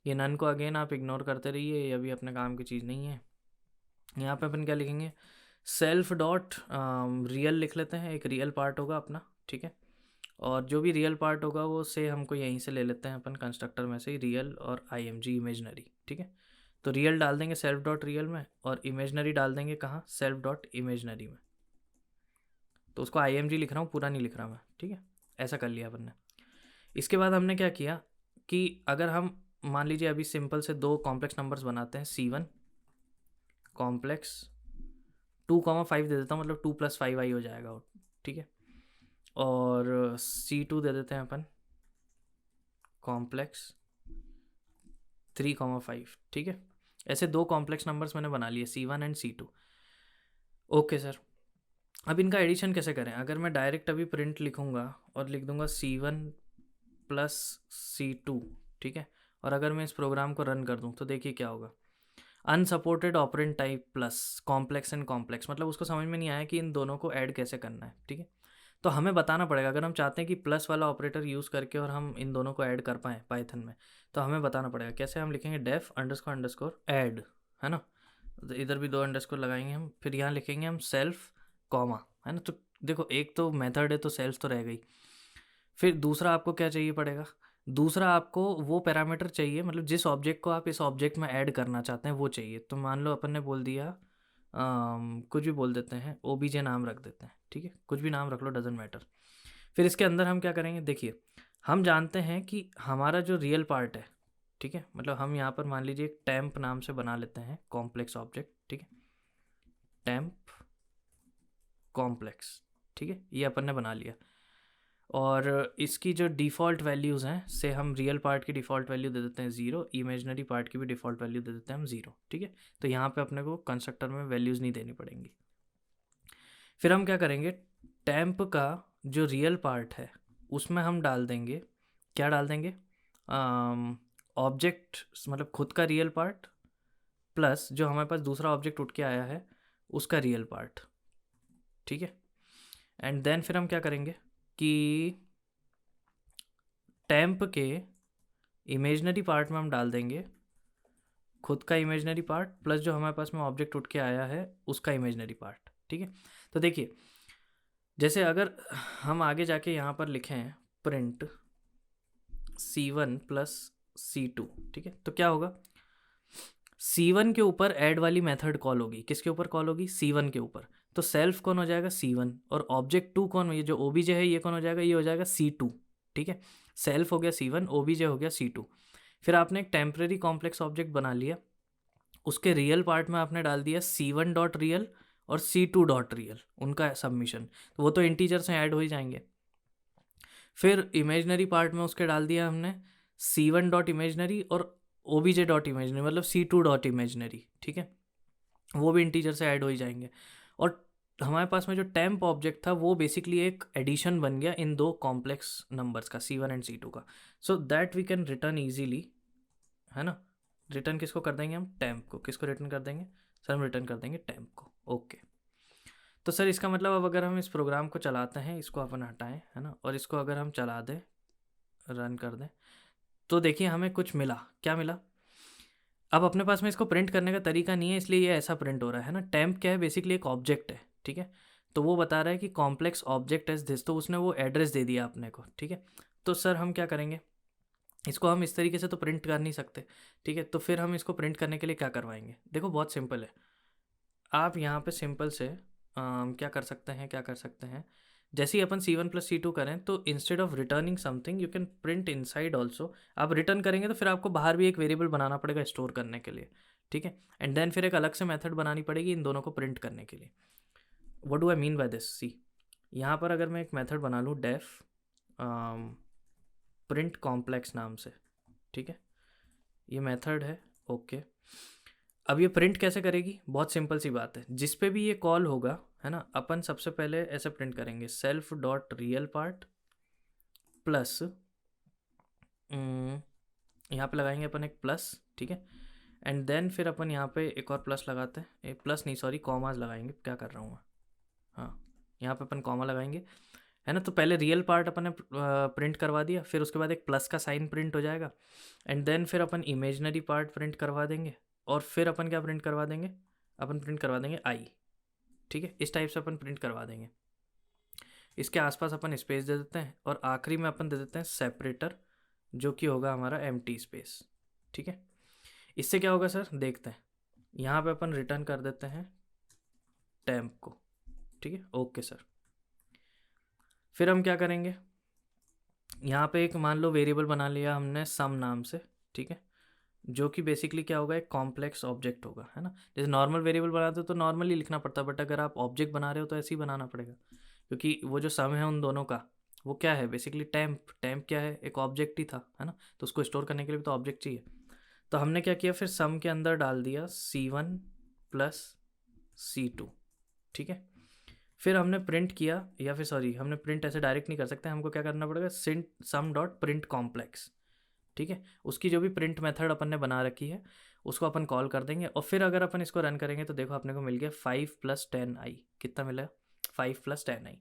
ये नन को अगेन आप इग्नोर करते रहिए, ये अभी अपने काम की चीज़ नहीं है। यहाँ पे अपन क्या लिखेंगे, सेल्फ डॉट रियल लिख लेते हैं, एक रियल पार्ट होगा अपना, ठीक है। और जो भी रियल पार्ट होगा वो से हमको यहीं से ले लेते हैं अपन कंस्ट्रक्टर में से ही, रियल और IMG इमेजनरी, ठीक है। तो रियल डाल देंगे सेल्फ डॉट रियल में, और इमेजनरी डाल देंगे कहाँ, सेल्फ डॉट इमेजनरी में। तो उसको IMG लिख रहा हूँ, पूरा नहीं लिख रहा मैं, ठीक है। ऐसा कर लिया अपन ने। इसके बाद हमने क्या किया कि अगर हम मान लीजिए अभी सिंपल से दो कॉम्प्लेक्स नंबर्स बनाते हैं, C1 कॉम्प्लेक्स 2,5 दे देता हूँ, मतलब 2 + 5i हो जाएगा वो, ठीक है। और C2 दे देते हैं अपन कॉम्प्लेक्स 3,5, ठीक है। ऐसे दो कॉम्प्लेक्स नंबर्स मैंने बना लिए, C1 and C2। Okay sir, अब इनका एडिशन कैसे करें? अगर मैं डायरेक्ट अभी प्रिंट लिखूंगा और लिख दूंगा C1 + C2, ठीक है। और अगर मैं इस प्रोग्राम को रन कर दूं तो देखिए क्या होगा, unsupported operand type plus complex and complex, मतलब उसको समझ में नहीं आया कि इन दोनों को ऐड कैसे करना है, ठीक है। तो हमें बताना पड़ेगा, अगर हम चाहते हैं कि प्लस वाला ऑपरेटर यूज़ करके और हम इन दोनों को ऐड कर पाएँ पाइथन में, तो हमें बताना पड़ेगा कैसे। हम लिखेंगे डेफ __ ऐड, है ना। तो इधर भी 2 अंडरस्कोर लगाएंगे हम, फिर यहाँ लिखेंगे हम सेल्फ कॉमा, है ना। तो देखो एक तो मेथड है तो सेल्फ तो रह गई। फिर दूसरा आपको क्या चाहिए पड़ेगा, दूसरा आपको वो पैरामीटर चाहिए, मतलब जिस ऑब्जेक्ट को आप इस ऑब्जेक्ट में ऐड करना चाहते हैं वो चाहिए। तो मान लो अपन ने बोल दिया कुछ भी बोल देते हैं, OBJ नाम रख देते हैं, ठीक है। कुछ भी नाम रख लो, डजेंट मैटर। फिर इसके अंदर हम क्या करेंगे, देखिए हम जानते हैं कि हमारा जो रियल पार्ट है, ठीक है, मतलब हम यहाँ पर मान लीजिए एक टैम्प नाम से बना लेते हैं कॉम्प्लेक्स ऑब्जेक्ट, ठीक है। टैम्प कॉम्प्लेक्स, ठीक है, ये अपन ने बना लिया। और इसकी जो डिफ़ॉल्ट वैल्यूज़ हैं से हम रियल पार्ट की डिफ़ॉल्ट वैल्यू दे देते हैं 0, इमेजनरी पार्ट की भी डिफ़ॉल्ट वैल्यू दे देते हैं हम 0, ठीक है। तो यहाँ पे अपने को कंस्ट्रक्टर में वैल्यूज़ नहीं देनी पड़ेंगी। फिर हम क्या करेंगे, टैम्प का जो रियल पार्ट है उसमें हम डाल देंगे, क्या डाल देंगे, ऑब्जेक्ट मतलब खुद का रियल पार्ट प्लस जो हमारे पास दूसरा ऑब्जेक्ट उठ के आया है उसका रियल पार्ट, ठीक है। एंड देन फिर हम क्या करेंगे कि टैम्प के इमेजनरी पार्ट में हम डाल देंगे खुद का इमेजनरी पार्ट प्लस जो हमारे पास में ऑब्जेक्ट उठ के आया है उसका इमेजनरी पार्ट, ठीक है। तो देखिए जैसे अगर हम आगे जाके यहाँ पर लिखें प्रिंट C1 + C2, ठीक है, तो क्या होगा, C1 के ऊपर ऐड वाली मेथड कॉल होगी, किसके ऊपर कॉल होगी, C1 के ऊपर। तो सेल्फ कौन हो जाएगा, C1, और ऑब्जेक्ट 2 कौन, ये जो OBJ है ये कौन हो जाएगा, ये हो जाएगा C2, ठीक है। सेल्फ हो गया C1, OBJ हो गया C2। फिर आपने एक टेम्परेरी कॉम्प्लेक्स ऑब्जेक्ट बना लिया, उसके रियल पार्ट में आपने डाल दिया C1 डॉट रियल और C2 डॉट रियल, उनका सबमिशन, तो वो तो इंटीजर से ऐड हो ही जाएंगे। फिर इमेजनरी पार्ट में उसके डाल दिया हमने C1 डॉट इमेजनरी और OBJ डॉट इमेजनरी, मतलब C2 डॉट इमेजनरी, ठीक है, वो भी इंटीजर से ऐड हो ही जाएंगे। और हमारे पास में जो टेम्प ऑब्जेक्ट था वो बेसिकली एक एडिशन बन गया इन दो कॉम्प्लेक्स नंबर्स का, C1 एंड C2 का, so that we can return easily, है ना। रिटर्न किसको कर देंगे हम, टेम्प को। किसको रिटर्न कर देंगे सर, हम रिटर्न कर देंगे टेम्प को, ओके। तो सर इसका मतलब अब अगर हम इस प्रोग्राम को चलाते हैं, इसको अपन हटाएं, है ना, और इसको अगर हम चला दें, रन कर दें, तो देखिए हमें कुछ मिला, क्या मिला। अब अपने पास में इसको प्रिंट करने का तरीका नहीं है, इसलिए ये ऐसा प्रिंट हो रहा है ना। टेम्प क्या है, बेसिकली एक ऑब्जेक्ट है, ठीक है। तो वो बता रहा है कि कॉम्प्लेक्स ऑब्जेक्ट एज दिस, तो उसने वो एड्रेस दे दिया अपने को, ठीक है। तो सर हम क्या करेंगे, इसको हम इस तरीके से तो प्रिंट कर नहीं सकते, ठीक है। तो फिर हम इसको प्रिंट करने के लिए क्या करवाएंगे, देखो बहुत सिंपल है। आप यहाँ पे सिंपल से क्या कर सकते हैं, क्या कर सकते हैं, जैसे ही अपन C1 + C2 करें तो instead of returning something you can print inside also. आप रिटर्न करेंगे तो फिर आपको बाहर भी एक वेरिएबल बनाना पड़ेगा स्टोर करने के लिए, ठीक है। एंड देन फिर एक अलग से मेथड बनानी पड़ेगी इन दोनों को प्रिंट करने के लिए। What do I mean by this, see यहाँ पर अगर मैं एक मेथड बना लूँ डेफ प्रिंट कॉम्प्लेक्स नाम से, ठीक है, ये मेथड है ओके। अब ये प्रिंट कैसे करेगी? बहुत सिंपल सी बात है, जिस पे भी ये कॉल होगा है ना, अपन सबसे पहले ऐसे प्रिंट करेंगे self dot real part plus, यहाँ पे लगाएंगे अपन एक प्लस, ठीक है। एंड देन फिर अपन यहाँ पे एक और प्लस लगाते हैं, एक प्लस नहीं सॉरी कॉमाज लगाएंगे, क्या कर रहा हूँ मैं, हाँ यहाँ पे अपन कॉमा लगाएंगे है ना। तो पहले रियल पार्ट अपन ने प्रिंट करवा दिया, फिर उसके बाद एक प्लस का साइन प्रिंट हो जाएगा, एंड देन फिर अपन इमेजनरी पार्ट प्रिंट करवा देंगे, और फिर अपन क्या प्रिंट करवा देंगे, अपन प्रिंट करवा देंगे आई, ठीक है। इस टाइप से अपन प्रिंट करवा देंगे। इसके आसपास अपन स्पेस दे देते हैं, और आखिरी में अपन दे देते हैं सेपरेटर, जो कि होगा हमारा एम्प्टी स्पेस, ठीक है। इससे क्या होगा सर, देखते हैं। यहाँ पे अपन रिटर्न कर देते हैं टेम्प को, ठीक है, ओके सर। फिर हम क्या करेंगे, यहाँ पे एक मान लो वेरिएबल बना लिया हमने सम नाम से, ठीक है, जो कि बेसिकली क्या होगा, एक कॉम्प्लेक्स ऑब्जेक्ट होगा, है ना। जैसे नॉर्मल वेरिएबल बनाते हो तो नॉर्मली लिखना पड़ता है, बट अगर आप ऑब्जेक्ट बना रहे हो तो ऐसे ही बनाना पड़ेगा, क्योंकि वो जो सम है उन दोनों का, वो क्या है बेसिकली टेम्प। टेम्प क्या है, एक ऑब्जेक्ट ही था, है ना, तो उसको स्टोर करने के लिए भी तो ऑब्जेक्ट चाहिए। तो हमने क्या किया, फिर सम के अंदर डाल दिया C1 प्लस C2, ठीक है। फिर हमने प्रिंट किया, या फिर सॉरी हमने प्रिंट ऐसे डायरेक्ट नहीं कर सकते, हमको क्या करना पड़ेगा, सिंट सम डॉट प्रिंट कॉम्प्लेक्स, ठीक है। उसकी जो भी प्रिंट मेथड अपन ने बना रखी है उसको अपन कॉल कर देंगे, और फिर अगर अपन इसको रन करेंगे तो देखो अपने को मिल गया 5 + 10i, कितना मिला, 5 + 10i।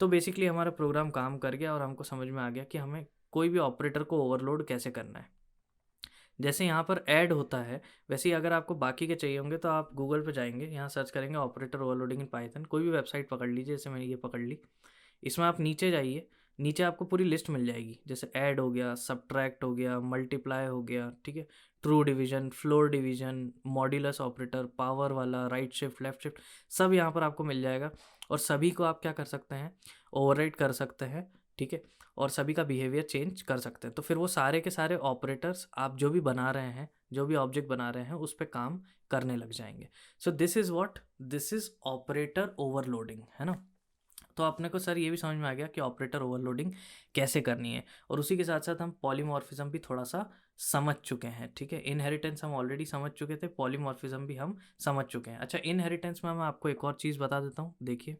तो बेसिकली हमारा प्रोग्राम काम कर गया, और हमको समझ में आ गया कि हमें कोई भी ऑपरेटर को ओवरलोड कैसे करना है। जैसे यहाँ पर ऐड होता है, वैसे ही अगर आपको बाकी के चाहिए होंगे तो आप गूगल पे जाएंगे, यहाँ सर्च करेंगे ऑपरेटर ओवरलोडिंग इन पाइथन, कोई भी वेबसाइट पकड़ लीजिए, जैसे मैंने ये पकड़ ली। इसमें आप नीचे जाइए, नीचे आपको पूरी लिस्ट मिल जाएगी, जैसे ऐड हो गया, सब्ट्रैक्ट हो गया, मल्टीप्लाई हो गया, ठीक है, true division, floor division, modulus operator, power वाला, राइट शिफ्ट, लेफ्ट शिफ्ट, सब यहाँ पर आपको मिल जाएगा। और सभी को आप क्या कर सकते हैं, ओवरराइट कर सकते हैं, ठीक है, और सभी का बिहेवियर चेंज कर सकते हैं। तो फिर वो सारे के सारे ऑपरेटर्स आप जो भी बना रहे हैं, जो भी ऑब्जेक्ट बना रहे हैं, उस पर काम करने लग जाएंगे। सो this is what, this is operator overloading, है ना। तो अपने को सर ये भी समझ में आ गया कि ऑपरेटर ओवरलोडिंग कैसे करनी है, और उसी के साथ साथ हम पॉलीमॉर्फिज्म भी थोड़ा सा समझ चुके हैं, ठीक है। इनहेरिटेंस हम ऑलरेडी समझ चुके थे, पॉलीमॉर्फिज्म भी हम समझ चुके हैं। अच्छा, इनहेरिटेंस में मैं आपको एक और चीज़ बता देता हूँ, देखिए।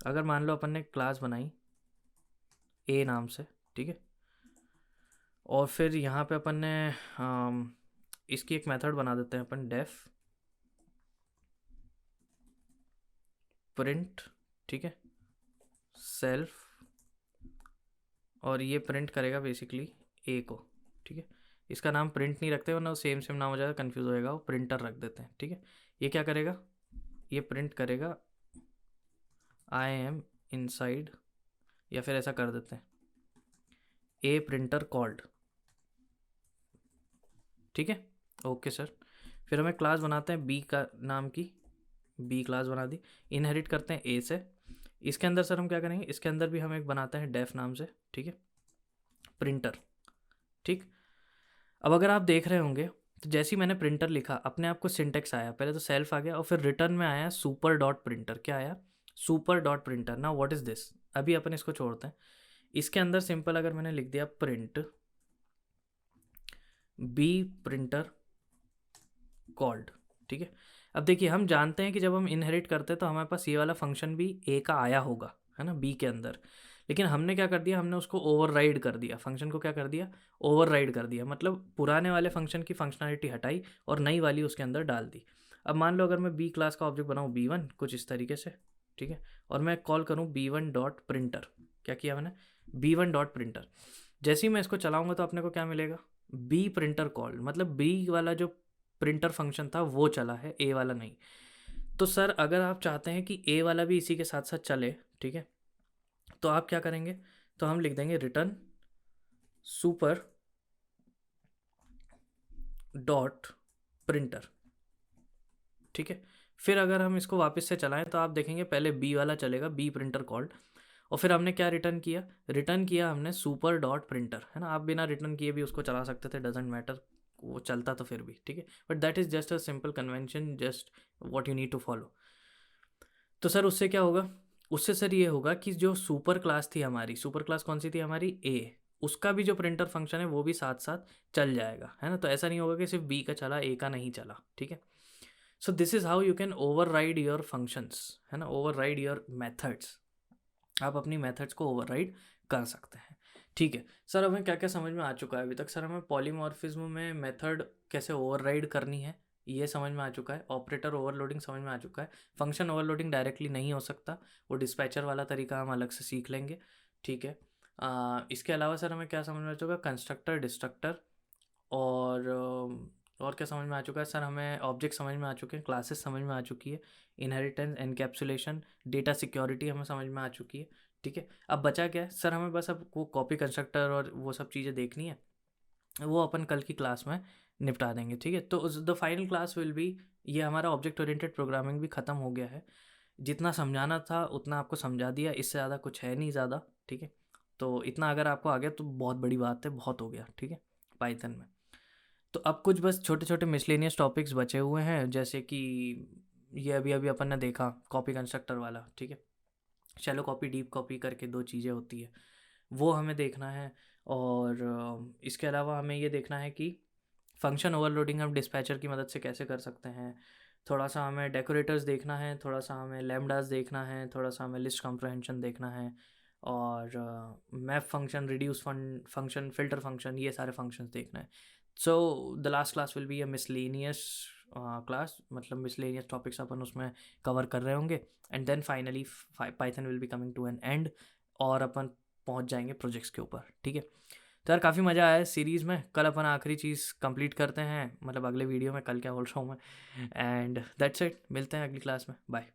अगर मान लो अपन ने क्लास बनाई ए नाम से, ठीक है, और फिर यहाँ पे अपन ने इसकी एक मेथड बना देते हैं अपन, डेफ प्रिंट, ठीक है, सेल्फ, और ये प्रिंट करेगा बेसिकली ए को, ठीक है। इसका नाम प्रिंट नहीं रखते, वरना वो सेम सेम नाम हो जाएगा, कन्फ्यूज़ हो जाएगा, वो प्रिंटर रख देते हैं, ठीक है। ये क्या करेगा, ये प्रिंट करेगा आई एम इनसाइड, या फिर ऐसा कर देते हैं ए प्रिंटर कॉल्ड, ठीक है, ओके सर। फिर हमें क्लास बनाते हैं बी का नाम की, बी क्लास बना दी, इनहेरिट करते हैं ए से। इसके अंदर सर हम क्या करेंगे, इसके अंदर भी हम एक बनाते हैं डेफ नाम से, ठीक है, प्रिंटर, ठीक। अब अगर आप देख रहे होंगे तो जैसे ही मैंने प्रिंटर लिखा, अपने आप को सिंटेक्स आया, पहले तो सेल्फ आ गया, और फिर रिटर्न में आया सुपर डॉट प्रिंटर, क्या आया, सुपर डॉट प्रिंटर। ना व्हाट इज़ दिस, अभी अपन इसको छोड़ते हैं। इसके अंदर सिंपल अगर मैंने लिख दिया प्रिंट बी प्रिंटर कॉल्ड, ठीक है। अब देखिए, हम जानते हैं कि जब हम इनहेरिट करते हैं तो हमारे पास ये वाला फंक्शन भी ए का आया होगा, है ना, बी के अंदर। लेकिन हमने क्या कर दिया, हमने उसको ओवरराइड कर दिया, फंक्शन को क्या कर दिया, ओवरराइड कर दिया, मतलब पुराने वाले फंक्शन की फंक्शनैलिटी हटाई और नई वाली उसके अंदर डाल दी। अब मान लो अगर मैं बी क्लास का ऑब्जेक्ट बनाऊँ B1 कुछ इस तरीके से, ठीक है, और मैं कॉल करूँ B1 डॉट प्रिंटर, क्या किया मैंने, B1 डॉट प्रिंटर। जैसे ही मैं इसको चलाऊंगा तो अपने को क्या मिलेगा, बी प्रिंटर कॉल, मतलब बी वाला जो प्रिंटर फंक्शन था वो चला है, ए वाला नहीं। तो सर अगर आप चाहते हैं कि ए वाला भी इसी के साथ साथ चले, ठीक है, तो आप क्या करेंगे, तो हम लिख देंगे रिटर्न सुपर डॉट प्रिंटर, ठीक है। फिर अगर हम इसको वापस से चलाएं तो आप देखेंगे पहले बी वाला चलेगा, बी प्रिंटर कॉल्ड, और फिर हमने क्या रिटर्न किया, रिटर्न किया हमने सुपर डॉट प्रिंटर, है ना। आप बिना रिटर्न किए भी उसको चला सकते थे, डजेंट मैटर, वो चलता तो फिर भी, ठीक है, but that is just a simple convention, just what you need to follow. तो सर उससे क्या होगा, उससे सर ये होगा कि जो सुपर क्लास थी हमारी, सुपर क्लास कौन सी थी हमारी, ए, उसका भी जो प्रिंटर फंक्शन है वो भी साथ साथ चल जाएगा, है ना। तो ऐसा नहीं होगा कि सिर्फ बी का चला ए का नहीं चला, ठीक है। So this is how you can over ride your functions, है ना, ओवर राइड योर मेथड्स। आप अपनी मेथड्स को ओवर राइड कर सकते हैं, ठीक है। सर हमें क्या क्या समझ में आ चुका है अभी तक? सर हमें पॉलीमॉर्फिज्म में मेथड कैसे ओवर राइड करनी है ये समझ में आ चुका है, ऑपरेटर ओवरलोडिंग समझ में आ चुका है, फंक्शन ओवरलोडिंग डायरेक्टली नहीं हो सकता, वो डिस्पैचर वाला तरीका हम अलग से सीख लेंगे, ठीक है। इसके अलावा सर हमें क्या समझ में आ चुका है? कंस्ट्रक्टर, डिस्ट्रक्टर, और क्या समझ में आ चुका है सर? हमें ऑब्जेक्ट समझ में आ चुके हैं, क्लासेस समझ में आ चुकी है, इनहेरिटेंस, एनकैप्सुलेशन, डेटा सिक्योरिटी हमें समझ में आ चुकी है, ठीक है। अब बचा क्या है सर? हमें बस अब वो कॉपी कंस्ट्रक्टर और वो सब चीज़ें देखनी है, वो अपन कल की क्लास में निपटा देंगे, ठीक है। तो the final class will B, ये हमारा ऑब्जेक्ट ओरिएंटेड प्रोग्रामिंग भी ख़त्म हो गया है। जितना समझाना था उतना आपको समझा दिया, इससे ज़्यादा कुछ है नहीं ज़्यादा, ठीक है। तो इतना अगर आपको आ गया तो बहुत बड़ी बात है, बहुत हो गया, ठीक है, पाइथन में। तो अब कुछ बस छोटे छोटे मिसलेनियस टॉपिक्स बचे हुए हैं, जैसे कि ये अभी अभी अपन ने देखा कॉपी कंस्ट्रक्टर वाला, ठीक है। शैलो कॉपी, डीप कॉपी करके दो चीज़ें होती है, वो हमें देखना है। और इसके अलावा हमें ये देखना है कि फंक्शन ओवरलोडिंग हम डिस्पैचर की मदद से कैसे कर सकते हैं। थोड़ा सा हमें डेकोरेटर्स देखना है, थोड़ा सा हमें लैम्डास देखना है, थोड़ा सा हमें लिस्ट कॉम्प्रहेंशन देखना है, और map function, reduce function, filter function, ये सारे फंक्शंस देखना है। So the last class will be a miscellaneous class, मतलब मिसलेनियस टॉपिक्स अपन उसमें कवर कर रहे होंगे, and then finally Python will be coming to an end, और अपन पहुंच जाएंगे प्रोजेक्ट्स के ऊपर, ठीक है। तो यार काफ़ी मज़ा आया इस सीरीज़ में। कल अपन आखिरी चीज़ कंप्लीट करते हैं, मतलब अगले वीडियो में, कल क्या बोल रहा हूँ मैं, एंड दैट्स इट। मिलते हैं अगली क्लास में, बाय।